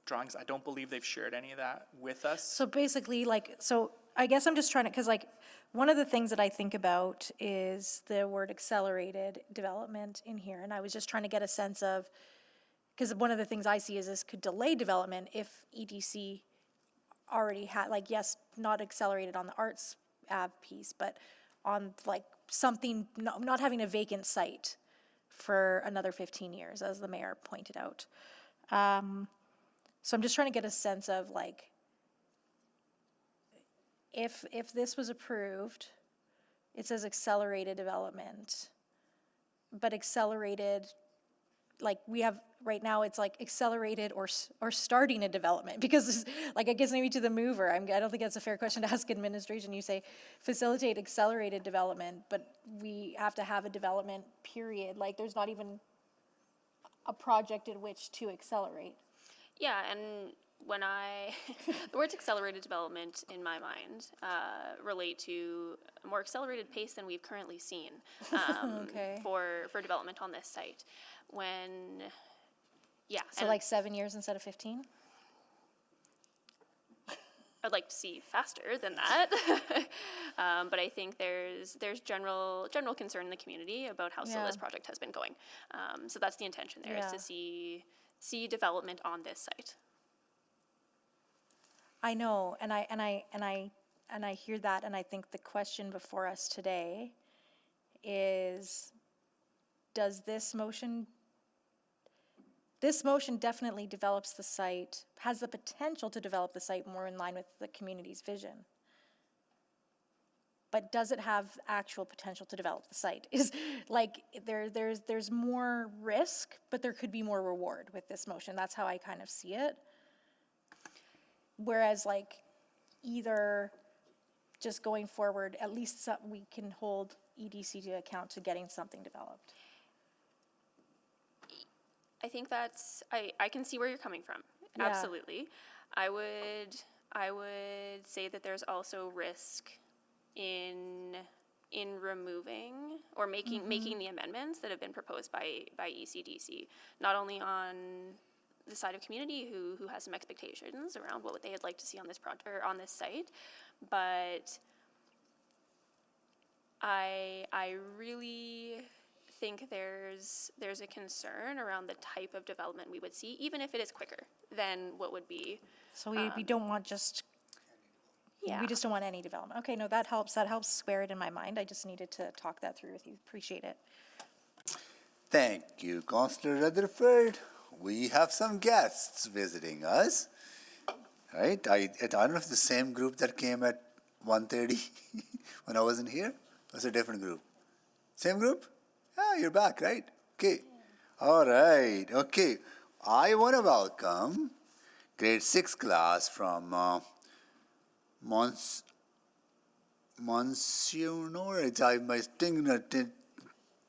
drawings. I don't believe they've shared any of that with us. So basically, like, so I guess I'm just trying to, because like, one of the things that I think about is the word accelerated development in here, and I was just trying to get a sense of, because one of the things I see is this could delay development if EDC already had, like, yes, not accelerated on the arts Ave piece, but on like something, not having a vacant site for another 15 years, as the mayor pointed out. So I'm just trying to get a sense of like, if this was approved, it says accelerated development, but accelerated, like we have, right now it's like accelerated or starting a development, because like, I guess maybe to the mover, I don't think that's a fair question to ask administration. You say facilitate accelerated development, but we have to have a development period. Like there's not even a project in which to accelerate. Yeah, and when the words accelerated development in my mind relate to a more accelerated pace than we've currently seen for development on this site. So like 7 years instead of 15? I'd like to see faster than that, but I think there's general concern in the community about how slow this project has been going. So that's the intention there, is to see development on this site. I know, and I hear that, and I think the question before us today is, does this motion definitely develops the site, has the potential to develop the site more in line with the community's vision. But does it have actual potential to develop the site? Is like, there's more risk, but there could be more reward with this motion. That's how I kind of see it. Whereas like, either just going forward, at least we can hold EDC to account to getting something developed. I think I can see where you're coming from. Yeah. Absolutely. I would say that there's also risk in removing or making the amendments that have been proposed by ECDC, not only on the side of community who has some expectations around what they'd like to see on this project or on this site, but I really think there's a concern around the type of development we would see, even if it is quicker than what would be. So we don't want just, we just don't want any development. Okay, no, that helps square it in my mind. I just needed to talk that through with you. Appreciate it. Thank you, Councillor Rutherford. We have some guests visiting us, right? I don't know if the same group that came at 1:30 when I wasn't here, or was it a different group? Same group? Ah, you're back, right? Okay. All right. Okay. I want to welcome grade 6 class from Monsignor.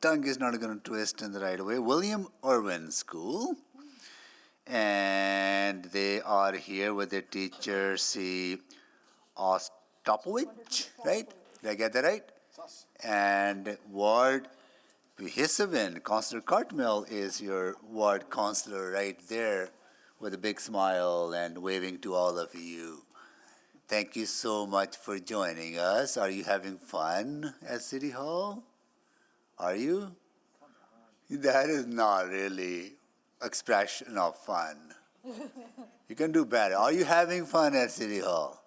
tongue is not going to twist in the right way. William Irwin School. And they are here with their teacher, C. Ostopovich, right? Did I get that right? And Ward Hisavin, Councillor Cartmill is your ward councillor right there with a big smile and waving to all of you. Thank you so much for joining us. Are you having fun at City Hall? Are you? That is not really expression of fun. You can do better. Are you having fun at City Hall?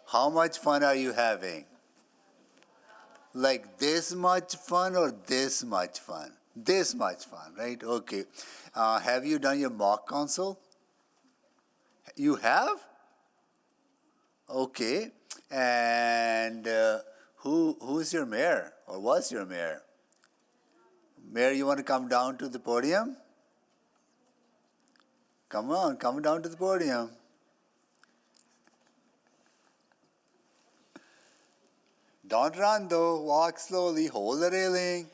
How much fun are you having? Like this much fun or this much fun? This much fun, right? Okay. Have you done your mock council? You have? Okay. And who's your mayor or was your mayor? Mayor, you want to come down to the podium? Come on, come down to the podium. Don't run though, walk slowly, hold the railing.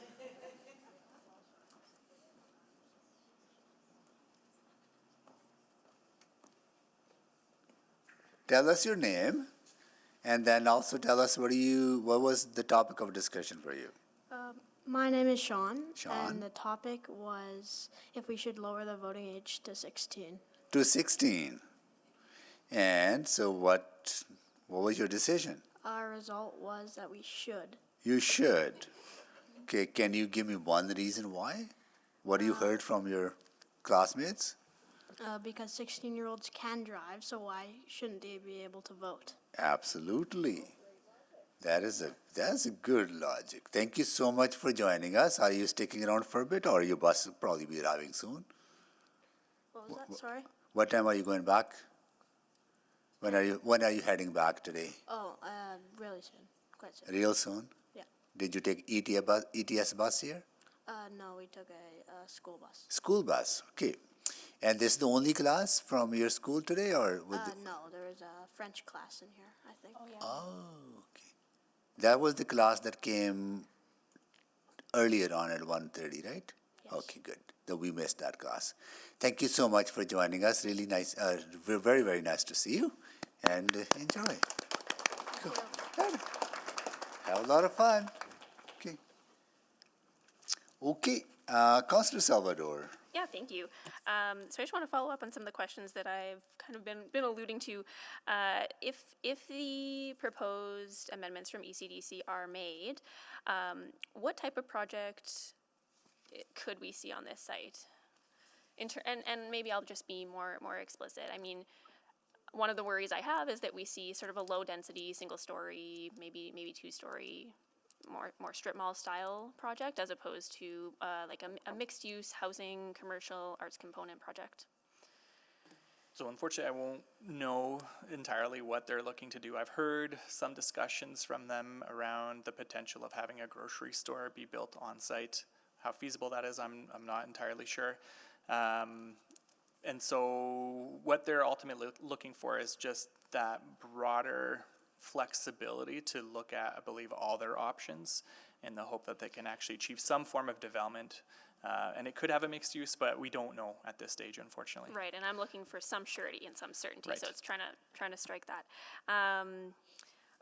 Tell us your name, and then also tell us what was the topic of discussion for you? My name is Sean, Sean. and the topic was if we should lower the voting age to 16. To 16. And so what was your decision? Our result was that we should. You should. Okay, can you give me one reason why? What you heard from your classmates? Because 16-year-olds can drive, so why shouldn't they be able to vote? Absolutely. That's a good logic. Thank you so much for joining us. Are you sticking around for a bit, or your bus will probably be arriving soon? What was that? Sorry? What time are you going back? When are you heading back today? Oh, really soon. Quite soon. Real soon? Yeah. Did you take ETS bus here? No, we took a school bus. School bus, okay. And this is the only class from your school today, or No, there was a French class in here, I think. Oh, yeah. Oh, okay. That was the class that came earlier on at 1:30, right? Yes. Okay, good. Though we missed that class. Thank you so much for joining us. Really nice, very, very nice to see you, and enjoy. Cool. Good. Have a lot of fun. Okay. Okay, Councillor Salvador. Yeah, thank you. So I just want to follow up on some of the questions that I've kind of been alluding to. If the proposed amendments from ECDC are made, what type of project could we see on this site? And maybe I'll just be more explicit. I mean, one of the worries I have is that we see sort of a low density, single story, maybe 2-story, more strip mall style project as opposed to like a mixed use housing, commercial, arts component project. So unfortunately, I won't know entirely what they're looking to do. I've heard some discussions from them around the potential of having a grocery store be built on site. How feasible that is, I'm not entirely sure. And so what they're ultimately looking for is just that broader flexibility to look at, I believe, all their options in the hope that they can actually achieve some form of development. And it could have a mixed use, but we don't know at this stage, unfortunately. Right, and I'm looking for some surety and some certainty, right. So it's trying to strike that.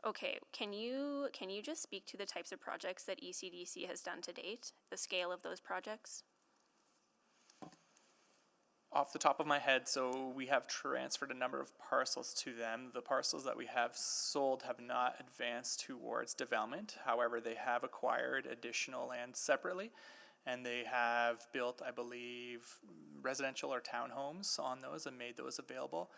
Okay, can you just speak to the types of projects that ECDC has done to date, the scale of those projects? Off the top of my head, so we have transferred a number of parcels to them. The parcels that we have sold have not advanced towards development. However, they have acquired additional land separately, and they have built, I believe, residential or townhomes on those and made those available.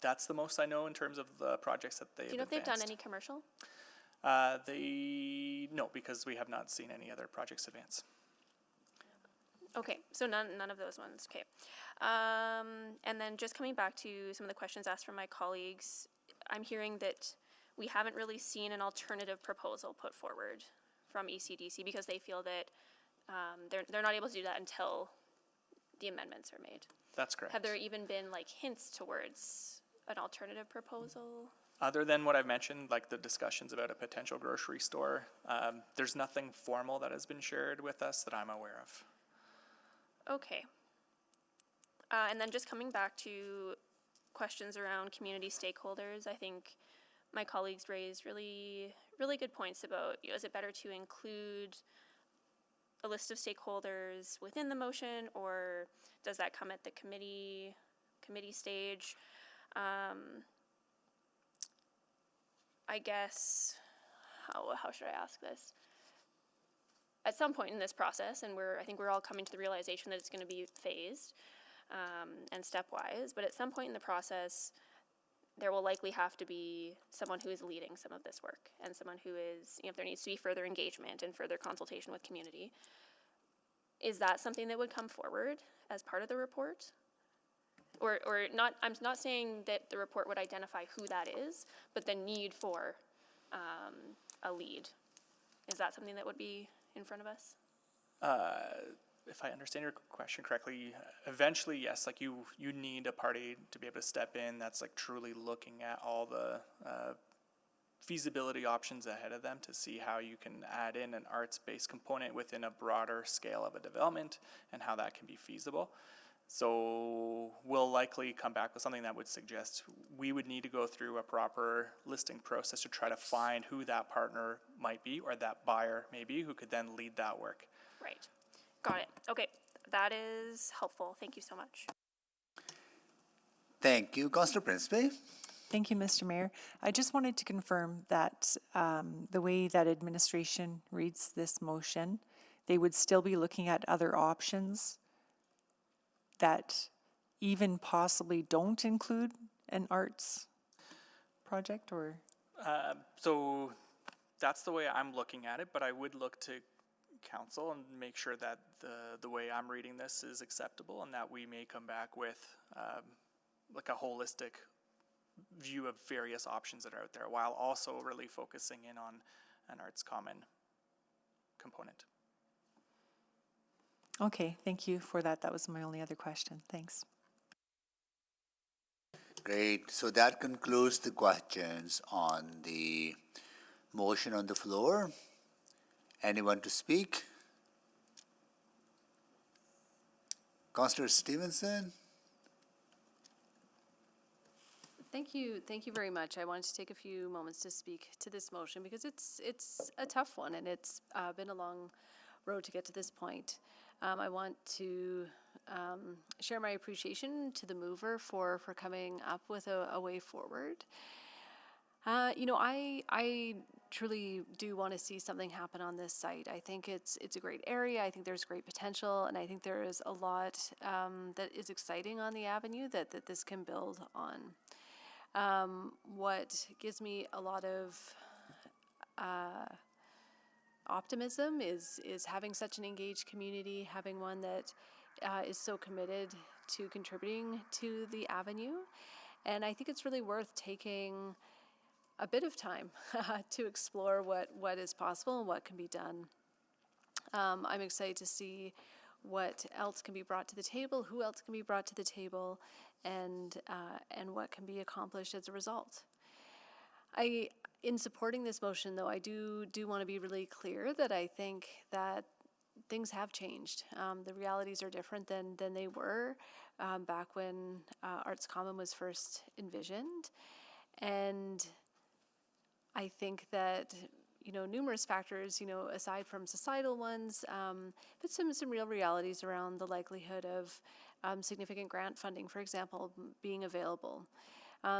That's the most I know in terms of the projects that they've advanced. Do you know if they've done any commercial? No, because we have not seen any other projects advance. Okay, so none of those ones, okay. And then just coming back to some of the questions asked from my colleagues, I'm hearing that we haven't really seen an alternative proposal put forward from ECDC because they feel that they're not able to do that until the amendments are made. That's correct. Have there even been like hints towards an alternative proposal? Other than what I've mentioned, like the discussions about a potential grocery store, there's nothing formal that has been shared with us that I'm aware of. Okay. And then just coming back to questions around community stakeholders, I think my colleagues raised really good points about, is it better to include a list of stakeholders within the motion, or does that come at the committee stage? I guess, how should I ask this? At some point in this process, and I think we're all coming to the realization that it's going to be phased and stepwise, but at some point in the process, there will likely have to be someone who is leading some of this work, and someone who is, if there needs to be further engagement and further consultation with community. Is that something that would come forward as part of the report? Or not, I'm not saying that the report would identify who that is, but the need for a lead. Is that something that would be in front of us? If I understand your question correctly, eventually, yes, like you need a party to be able to step in that's like truly looking at all the feasibility options ahead of them to see how you can add in an arts-based component within a broader scale of a development and how that can be feasible. So we'll likely come back with something that would suggest we would need to go through a proper listing process to try to find who that partner might be or that buyer may be who could then lead that work. Right. Got it. Okay. That is helpful. Thank you so much. Thank you. Councillor Principe. Thank you, Mr. Mayor. I just wanted to confirm that the way that administration reads this motion, they would still be looking at other options that even possibly don't include an arts project, or? So that's the way I'm looking at it, but I would look to council and make sure that the way I'm reading this is acceptable, and that we may come back with like a holistic view of various options that are out there, while also really focusing in on an arts common component. Okay, thank you for that. That was my only other question. Thanks. Great. So that concludes the questions on the motion on the floor. Anyone to speak? Councillor Stevenson? Thank you very much. I wanted to take a few moments to speak to this motion because it's a tough one, and it's been a long road to get to this point. I want to share my appreciation to the mover for coming up with a way forward. I truly do want to see something happen on this site. I think it's a great area. I think there's great potential, and I think there is a lot that is exciting on the avenue that this can build on. What gives me a lot of optimism is having such an engaged community, having one that is so committed to contributing to the avenue. And I think it's really worth taking a bit of time to explore what is possible and what can be done. I'm excited to see what else can be brought to the table, who else can be brought to the table, and what can be accomplished as a result. In supporting this motion, though, I do want to be really clear that I think that things have changed. The realities are different than they were back when Arts Common was first envisioned. And I think that, numerous factors, aside from societal ones, but some real realities around the likelihood of significant grant funding, for example, being available.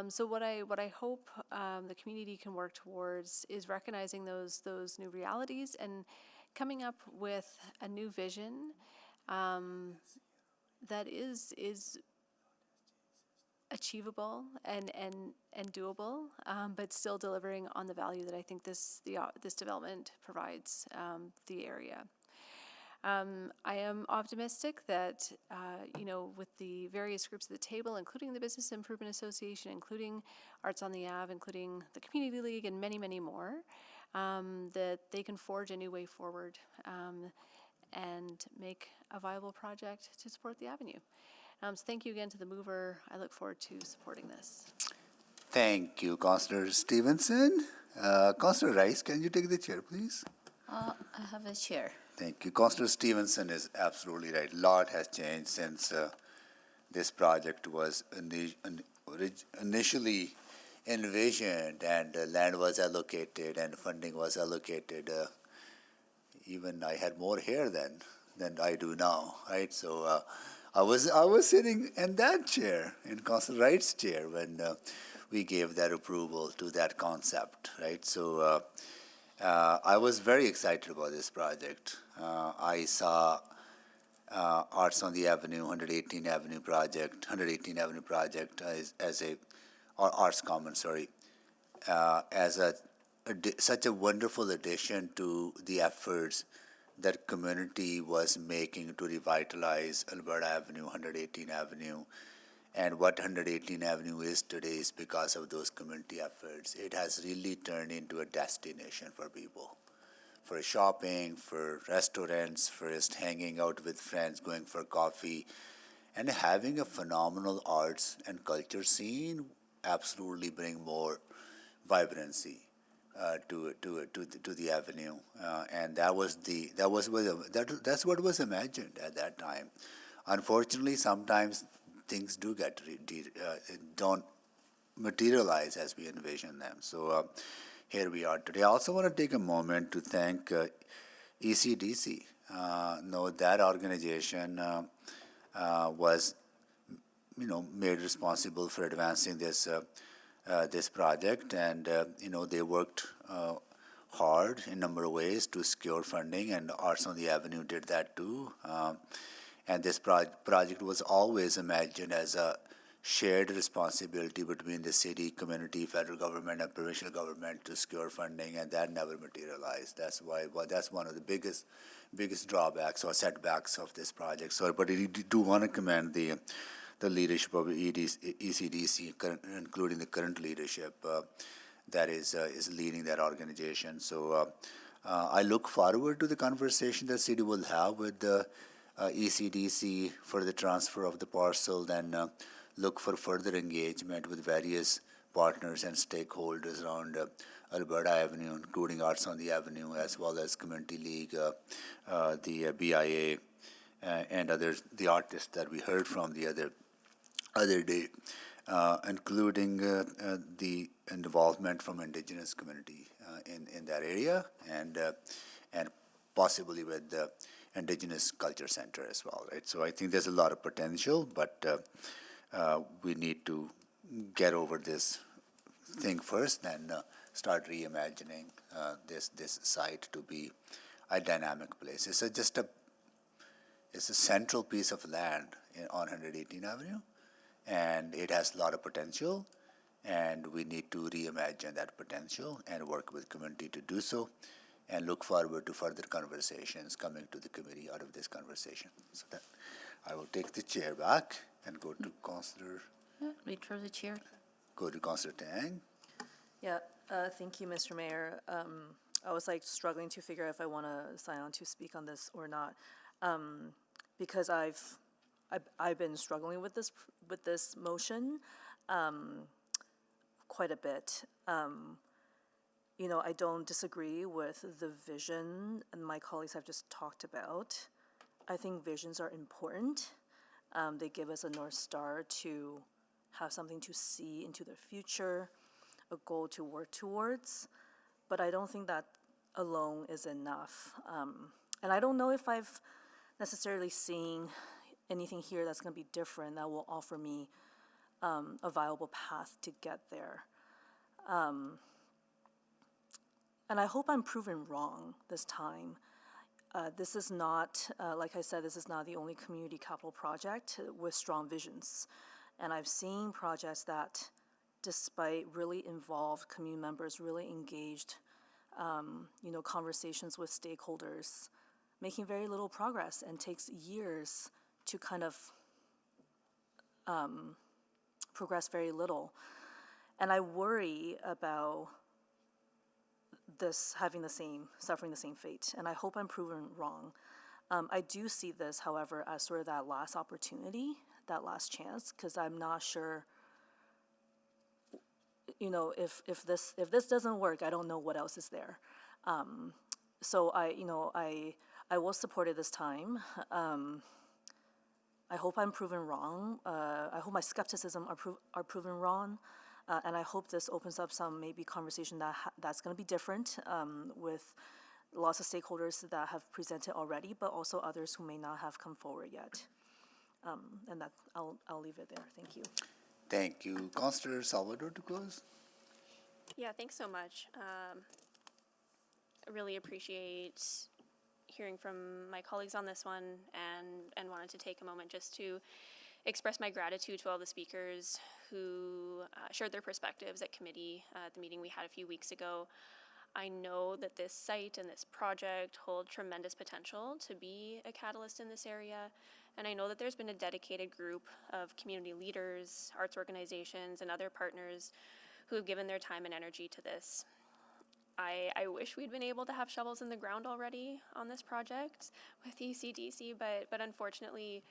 So what I hope the community can work towards is recognizing those new realities and coming up with a new vision that is achievable and doable, but still delivering on the value that I think this development provides the area. I am optimistic that, with the various groups at the table, including the Business Improvement Association, including Arts on the Ave, including the Community League, and many, many more, that they can forge a new way forward and make a viable project to support the avenue. So thank you again to the mover. I look forward to supporting this. Thank you, Councillor Stevenson. Councillor Rice, can you take the chair, please? I have a chair. Thank you. Councillor Stevenson is absolutely right. A lot has changed since this project was initially envisioned and land was allocated and funding was allocated. Even I had more hair than I do now, right? So I was sitting in that chair, in Councillor Wright's chair, when we gave that approval to that concept, right? So I was very excited about this project. I saw Arts on the Avenue, 118 Avenue project as a, or Arts Commons, sorry, as such a wonderful addition to the efforts that community was making to revitalize Alberta Avenue, 118 Avenue. And what 118 Avenue is today is because of those community efforts. It has really turned into a destination for people, for shopping, for restaurants, for just hanging out with friends, going for coffee, and having a phenomenal arts and culture scene absolutely bring more vibrancy to the avenue, and that's what was imagined at that time. Unfortunately, sometimes things do get don't materialize as we envision them. So here we are today. I also want to take a moment to thank ECDC. That organization was, made responsible for advancing this project, and they worked hard in a number of ways to secure funding, and Arts on the Avenue did that too. And this project was always imagined as a shared responsibility between the city, community, federal government, and provincial government to secure funding, and that never materialized. That's one of the biggest drawbacks or setbacks of this project. So, but I do want to commend the leadership of ECDC, including the current leadership that is leading that organization. So I look forward to the conversation that city will have with the ECDC for the transfer of the parcel, then look for further engagement with various partners and stakeholders around Alberta Avenue, including Arts on the Avenue, as well as Community League, the BIA, and others, the artists that we heard from the other day, including the involvement from Indigenous community in that area, and possibly with the Indigenous Culture Center as well, right? So I think there's a lot of potential, but we need to get over this thing first, and start reimagining this site to be a dynamic place. It's a central piece of land on 118 Avenue, and it has a lot of potential, and we need to reimagine that potential and work with community to do so, and look forward to further conversations coming to the committee out of this conversation. So that I will take the chair back and go to Councillor. Return the chair. Go to Councillor Tang. Yeah, thank you, Mr. Mayor. I was struggling to figure out if I want to sign on to speak on this or not, because I've been struggling with this motion quite a bit. I don't disagree with the vision and my colleagues have just talked about. I think visions are important. They give us a North Star to have something to see into the future, a goal to work towards, but I don't think that alone is enough. And I don't know if I've necessarily seen anything here that's going to be different that will offer me a viable path to get there. And I hope I'm proven wrong this time. This is not, like I said, this is not the only community capital project with strong visions. And I've seen projects that, despite really involved community members, really engaged, conversations with stakeholders, making very little progress and takes years to kind of progress very little. And I worry about this suffering the same fate, and I hope I'm proven wrong. I do see this, however, as sort of that last opportunity, that last chance, because I'm not sure you know, if this doesn't work, I don't know what else is there. So I will support it this time. I hope I'm proven wrong. I hope my skepticism are proven wrong. And I hope this opens up some maybe conversation that's going to be different with lots of stakeholders that have presented already, but also others who may not have come forward yet. And that I'll leave it there. Thank you. Thank you. Councillor Salvador to close. Yeah, thanks so much. I really appreciate hearing from my colleagues on this one, and wanted to take a moment just to express my gratitude to all the speakers who shared their perspectives at committee at the meeting we had a few weeks ago. I know that this site and this project hold tremendous potential to be a catalyst in this area, and I know that there's been a dedicated group of community leaders, arts organizations, and other partners who have given their time and energy to this. I wish we'd been able to have shovels in the ground already on this project with ECDC, but unfortunately,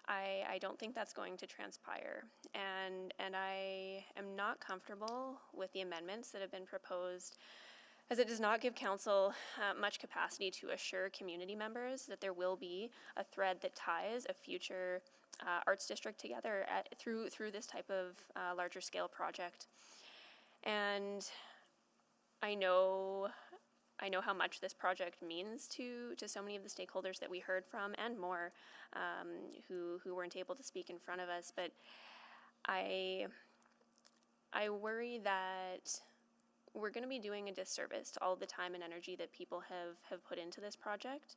I don't think that's going to transpire. And I am not comfortable with the amendments that have been proposed, as it does not give council much capacity to assure community members that there will be a thread that ties a future arts district together through this type of larger scale project. And I know how much this project means to so many of the stakeholders that we heard from, and more, who weren't able to speak in front of us. But I worry that we're going to be doing a disservice to all the time and energy that people have put into this project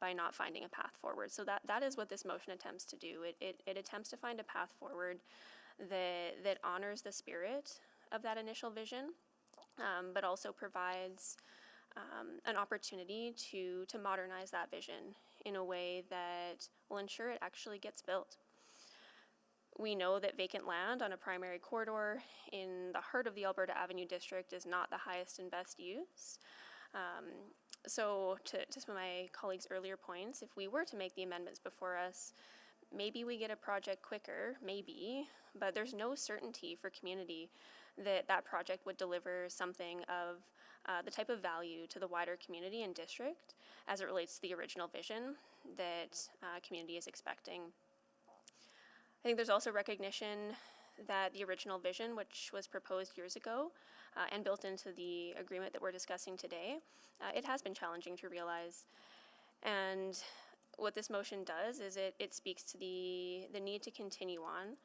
by not finding a path forward. So that is what this motion attempts to do. It attempts to find a path forward that honors the spirit of that initial vision, but also provides an opportunity to modernize that vision in a way that will ensure it actually gets built. We know that vacant land on a primary corridor in the heart of the Alberta Avenue District is not the highest and best use. So to some of my colleagues' earlier points, if we were to make the amendments before us, maybe we get a project quicker, maybe, but there's no certainty for community that project would deliver something of the type of value to the wider community and district as it relates to the original vision that community is expecting. I think there's also recognition that the original vision, which was proposed years ago and built into the agreement that we're discussing today, it has been challenging to realize. And what this motion does is it speaks to the need to continue on,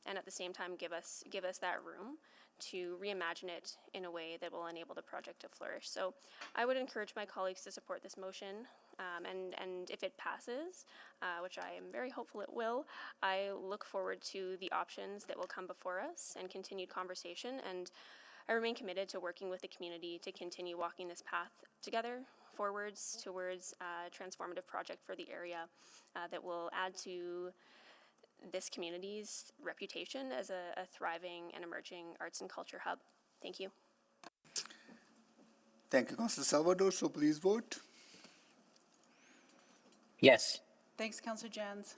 and at the same time give us that room to reimagine it in a way that will enable the project to flourish. So I would encourage my colleagues to support this motion, and if it passes, which I am very hopeful it will, I look forward to the options that will come before us and continued conversation, and I remain committed to working with the community to continue walking this path together forwards towards a transformative project for the area that will add to this community's reputation as a thriving and emerging arts and culture hub. Thank you. Thank you, Councillor Salvador. So please vote. Yes. Thanks, Councillor Jans.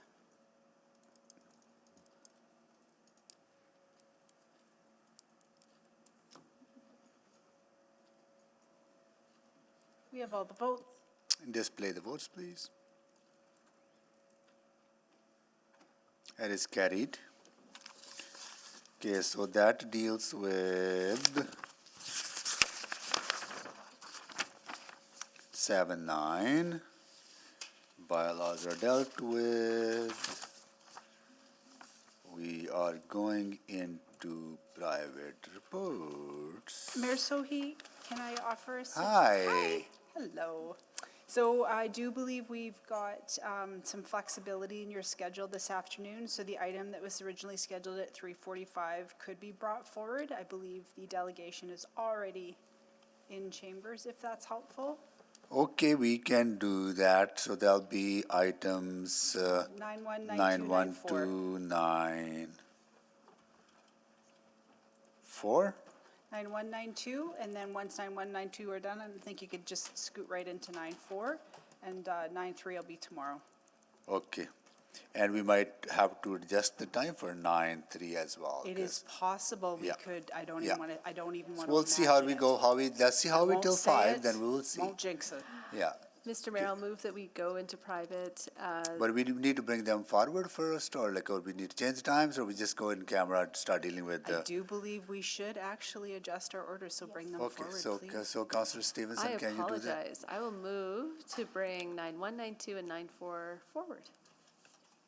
We have all the votes. Display the votes, please. That is carried. Okay, so that deals with 7-9. Bylaws are dealt with. We are going into private reports. Mayor Sohi, can I offer a Hi. Hello. So I do believe we've got some flexibility in your schedule this afternoon. So the item that was originally scheduled at 3:45 could be brought forward. I believe the delegation is already in chambers, if that's helpful. Okay, we can do that. So there'll be items 9192, 94. 9192, and then once 9192 are done, I think you could just scoot right into 94, and 93 will be tomorrow. Okay. And we might have to adjust the time for 9:03 as well. It is 'cause- possible we Yeah. could, I don't Yeah. even want to, I don't even want to We'll see how we imagine go, it. let's see how we Won't till say 5, it, then we will see. Won't jinx it. Yeah. Mr. Mayor, I'll move that we go into private. But we do need to bring them forward first, or like, or we need to change the times, or we just go in camera and start dealing with I the. do believe we should actually adjust our orders, so bring them Okay, forward, please. so Councillor Stevenson, I can you do that? apologize. I will move to bring 9-1, 9-2, and 9-4 forward.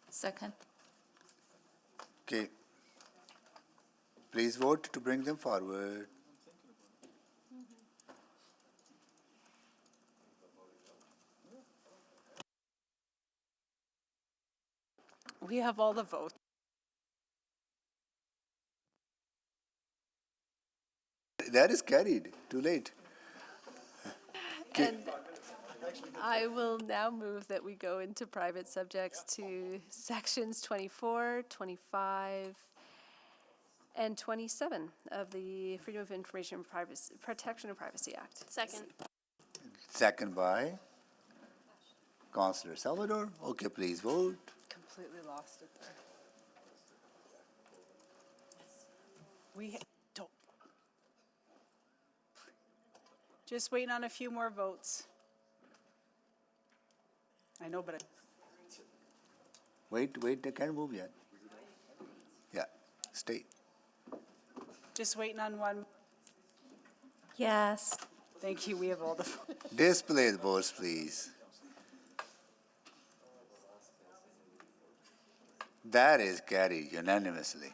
Second. Okay. Please vote to bring them forward. We have all the votes. That is carried, too late. And I will now move that we go into private subjects to sections 24, 25, and 27 of the Freedom of Information and Privacy, Protection of Privacy Act. Second. Second by Councillor Salvador. Okay, please vote. Completely lost it there. We don't. Just waiting on a few more votes. I know, but Wait, they can't move yet. Yeah, stay. just waiting on one. Yes. Thank you, we have all the. Display the votes, please. That is carried unanimously.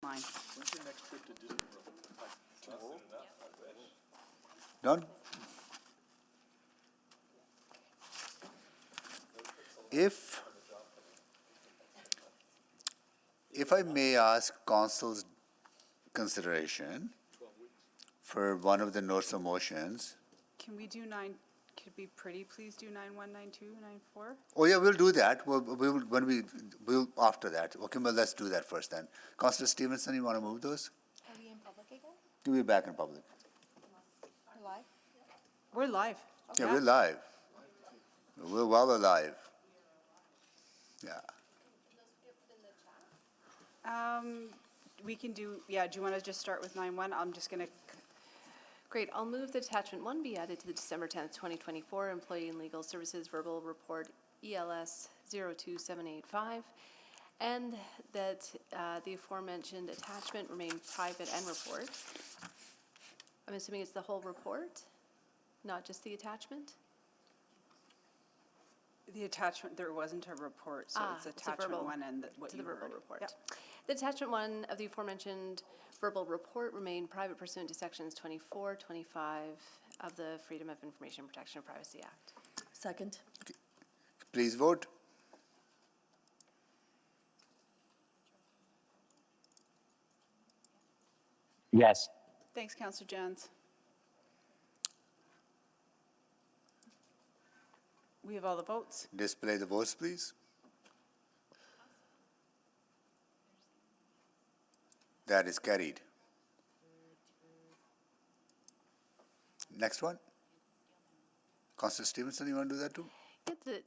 line. When's your next trip to Disney World? Tomorrow? Don't. If I may ask council's consideration for one of the notes of motions. Can we do could we pretty please do 9-1, 9-2, 9-4? Oh, yeah, we'll do that. We'll after that. Okay, well, let's do that first then. Councilor Stevenson, you want to move those? Are we in public again? We'll be back in public. We're live? We're live. Yeah, we're live. We're well alive. Yeah. We can do, yeah, do you want to just start with 9-1? I'm just going to, Great, I'll move that attachment 1 be added to the December 10th, 2024 Employee and Legal Services Verbal Report ELS 02785, and that the aforementioned attachment remain private and report. I'm assuming it's the whole report, not just the attachment? the attachment, there wasn't a report, so it's attachment verbal- 1 and what to you the verbal heard. report. Yep. The attachment 1 of the aforementioned verbal report remain private pursuant to sections 24, 25 of the Freedom of Information Protection and Privacy Act. Second. Please vote. Yes. Thanks, Councillor Jans. We have all the votes. Display the votes, please. That is carried. Next one. Councillor Stevenson, you want to do that too? Yep, the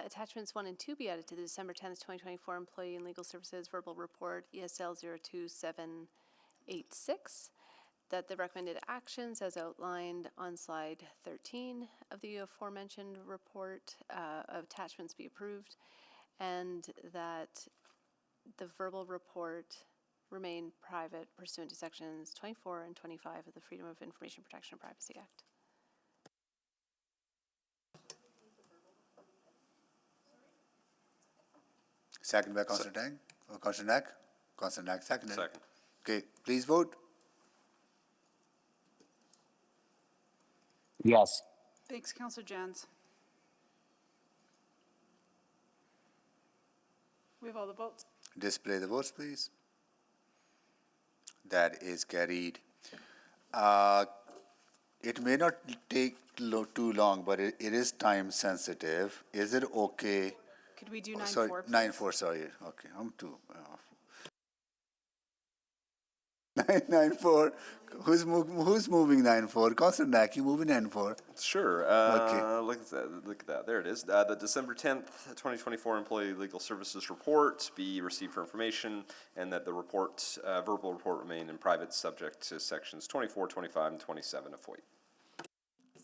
attachments 1 and 2 be added to the December 10th, 2024 Employee and Legal Services Verbal Report, ESL 02786, that the recommended actions as outlined on slide 13 of the aforementioned report of attachments be approved, and that the verbal report remain private pursuant to sections 24 and 25 of the Freedom of Information Protection and Privacy Act. Second by Councillor Tang, or Councillor Knack? Councillor Knack, second. Second. Okay, please vote. Yes. Thanks, Councillor Jans. We have all the votes. Display the votes, please. That is carried. It may not take too long, but it is time sensitive. Is it okay? Could we do 9-4, Sorry, please? 9-4, sorry. Okay, I'm too. 9-4. Who's moving 9-4? Councillor Knack, you moving 9-4? Sure. Okay. Look at that. There it is. The December 10th, 2024 Employee Legal Services Report be received for information, and that the report, verbal report, remain in private subject to sections 24, 25, and 27 of FOIA.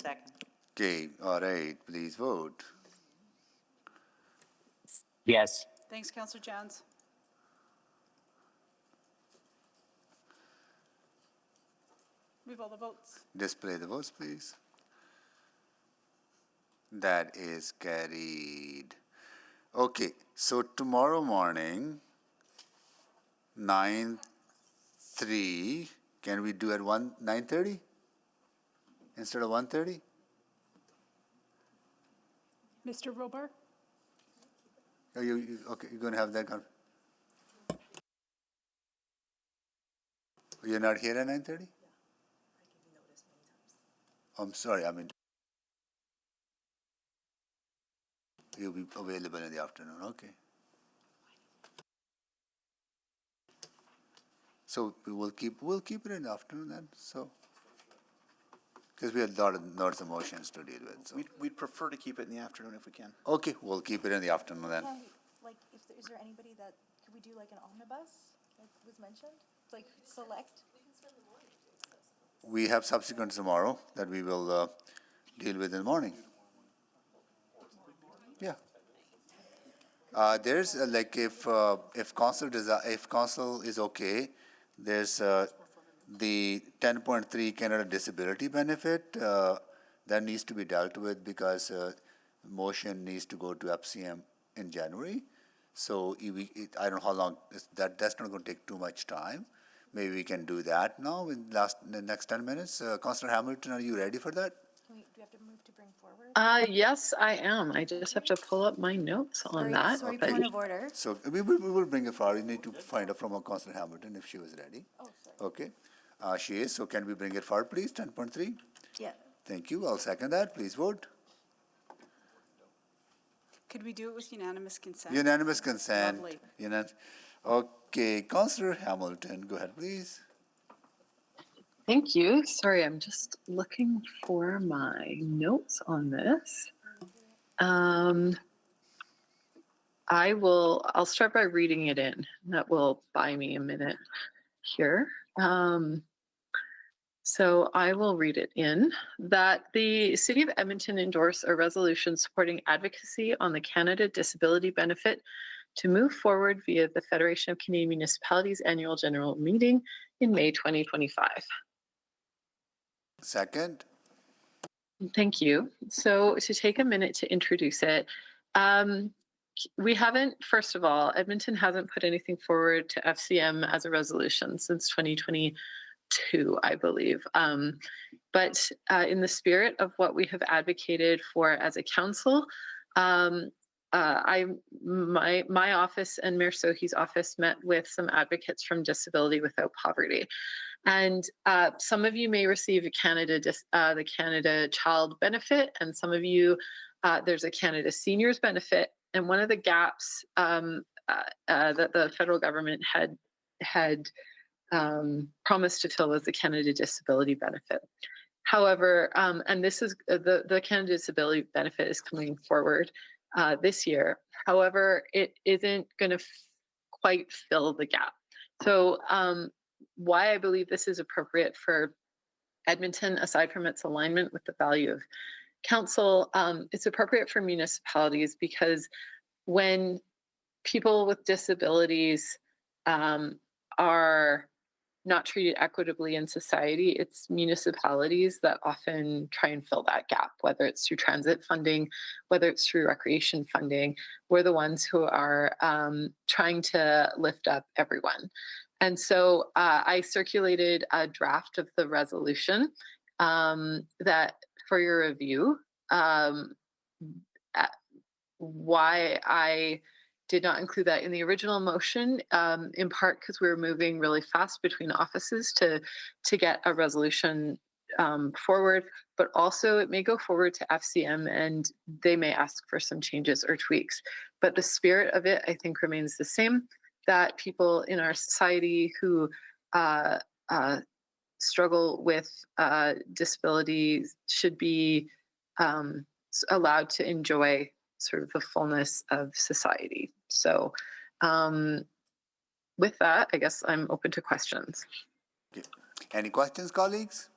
Second. Okay, all right, please vote. Yes. Thanks, Councillor Jans. We have all the votes. Display the votes, please. That is carried. Okay, so tomorrow morning, 9:03, can we do at 9:30 instead of 1:30? Mr. Robar? Are you okay? You're going to have that? You're not here at 9:30? I'm sorry, I mean, you'll be available in the afternoon, okay. So we'll keep it in the afternoon then, so. Because we have lots of motions to deal with, so. We'd prefer to keep it in the afternoon if we can. Okay, we'll keep it in the afternoon then. Like, is there anybody that, could we do like an omnibus, like was mentioned? Like select? We have subsequent tomorrow that we will deal with in the morning. Yeah. There's like if council is okay, there's the 10.3 Canada Disability Benefit that needs to be dealt with because motion needs to go to FCM in January. So I don't know how long that's not going to take too much time. maybe we can do that now in the next 10 minutes. Councillor Hamilton, are you ready for that? Do we have to move to bring forward? Yes, I am. I just have to pull up my notes on that. Sorry, but- point of order. So we will bring it forward. We need to find out from Councillor Hamilton if she was ready. Oh, sorry. Okay. She is. So can we bring it forward, please? 10.3. Yeah. Thank you. I'll second that. Please vote. Could we do it with unanimous consent? Unanimous consent. Lovely. Okay. Councillor Hamilton, go ahead, please. Thank you. Sorry, I'm just looking for my notes on this. I'll start by reading it in. That will buy me a minute here. So I will read it in that the City of Edmonton endorse a resolution supporting advocacy on the Canada Disability Benefit to move forward via the Federation of Canadian Municipalities Annual General Meeting in May 2025. Second. Thank you. So to take a minute to introduce it, we haven't, first of all, Edmonton hasn't put anything forward to FCM as a resolution since 2022, I believe. But in the spirit of what we have advocated for as a council, my office and Mayor Sohi's office met with some advocates from Disability Without Poverty. And some of you may receive the Canada Child Benefit, and some of you, there's a Canada Seniors Benefit. And one of the gaps that the federal government had promised to fill was the Canada Disability Benefit. However, and this is the Canada Disability Benefit is coming forward this year. However, it isn't going to quite fill the gap. So why I believe this is appropriate for Edmonton, aside from its alignment with the value of council, it's appropriate for municipalities because when people with disabilities are not treated equitably in society, it's municipalities that often try and fill that gap, whether it's through transit funding, whether it's through recreation funding. We're the ones who are trying to lift up everyone. And so I circulated a draft of the resolution that for your review. Why I did not include that in the original motion, in part because we were moving really fast between offices to get a resolution forward, but also it may go forward to FCM and they may ask for some changes or tweaks. But the spirit of it, I think, remains the same, that people in our society who struggle with disabilities should be allowed to enjoy sort of the fullness of society. So with that, I guess I'm open to questions. Okay. Any questions, colleagues?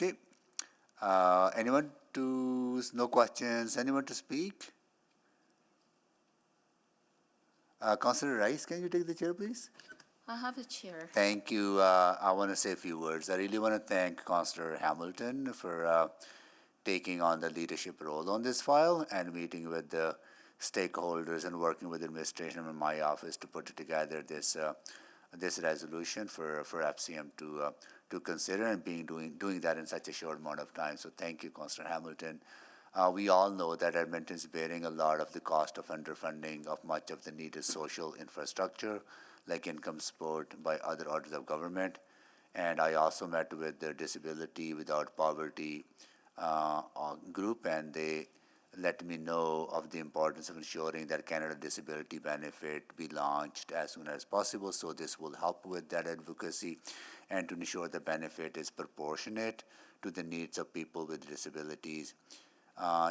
Okay. Anyone no questions? Anyone to speak? Councillor Rice, can you take the chair, please? I have a chair. Thank you. I want to say a few words. I really want to thank Councillor Hamilton for taking on the leadership role on this file and meeting with the stakeholders and working with the administration and my office to put together this resolution for FCM to consider and doing that in such a short amount of time. So thank you, Councillor Hamilton. We all know that Edmonton is bearing a lot of the cost of underfunding of much of the needed social infrastructure, like income support by other orders of government. And I also met with the Disability Without Poverty group, and they let me know of the importance of ensuring that Canada Disability Benefit be launched as soon as possible. So this will help with that advocacy and to ensure the benefit is proportionate to the needs of people with disabilities.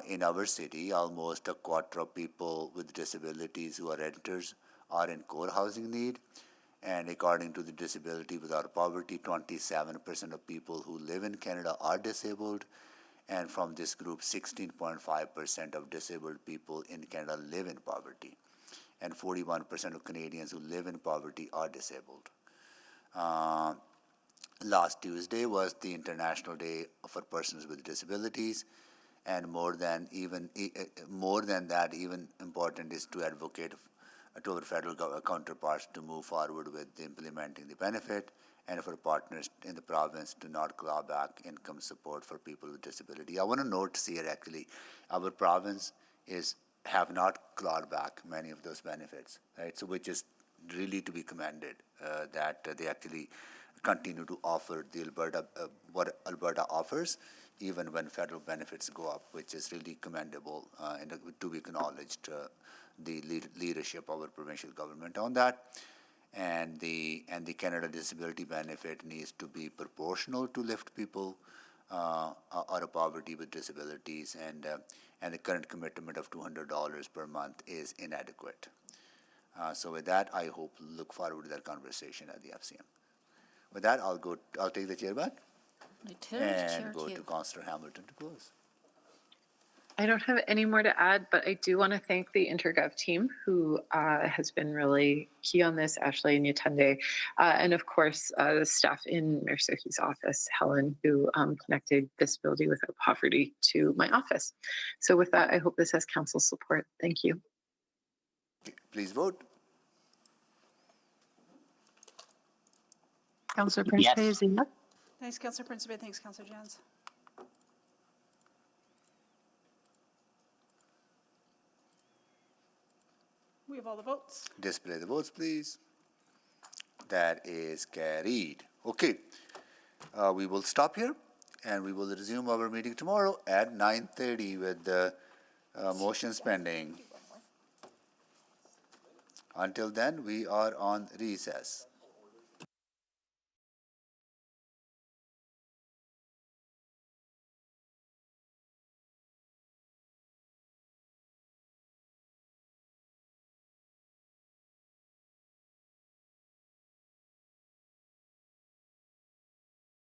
In our city, almost a quarter of people with disabilities who are renters are in core housing need. And according to the Disability Without Poverty, 27% of people who live in Canada are disabled. And from this group, 16.5% of disabled people in Canada live in poverty. And 41% of Canadians who live in poverty are disabled. Last Tuesday was the International Day for Persons with Disabilities. And more than that, even important is to to our federal counterparts to move forward with implementing the benefit, and for partners in the province to not claw back income support for people with disability. I want to note here actually, our province have not clawed back many of those benefits, right? So which is really to be commended, that they actually continue to offer the Alberta, what Alberta offers, even when federal benefits go up, which is really commendable, and to be acknowledged, the leadership of our provincial government on that. And the Canada Disability Benefit needs to be proportional to lift people out of poverty with disabilities, and the current commitment of $200 per month is inadequate. So with that, I look forward to that conversation at the FCM. With that, I'll take the chair back and go to Councillor Hamilton to close. I don't have any more to add, but I do want to thank the InterGov team who has been really key on this, Ashley and Yatunde, and of course the staff in Mayor Sohi's office, Helen, who connected Disability Without Poverty to my office. So with that, I hope this has council support. Thank you. Please vote. Councillor Principe is a yes. Thanks, Councillor Principe. Thanks, Councillor Jans. We have all the votes. Display the votes, please. That is carried. Okay, we will stop here, and we will resume our meeting tomorrow at 9:30 with the motions pending. Until then, we are on recess.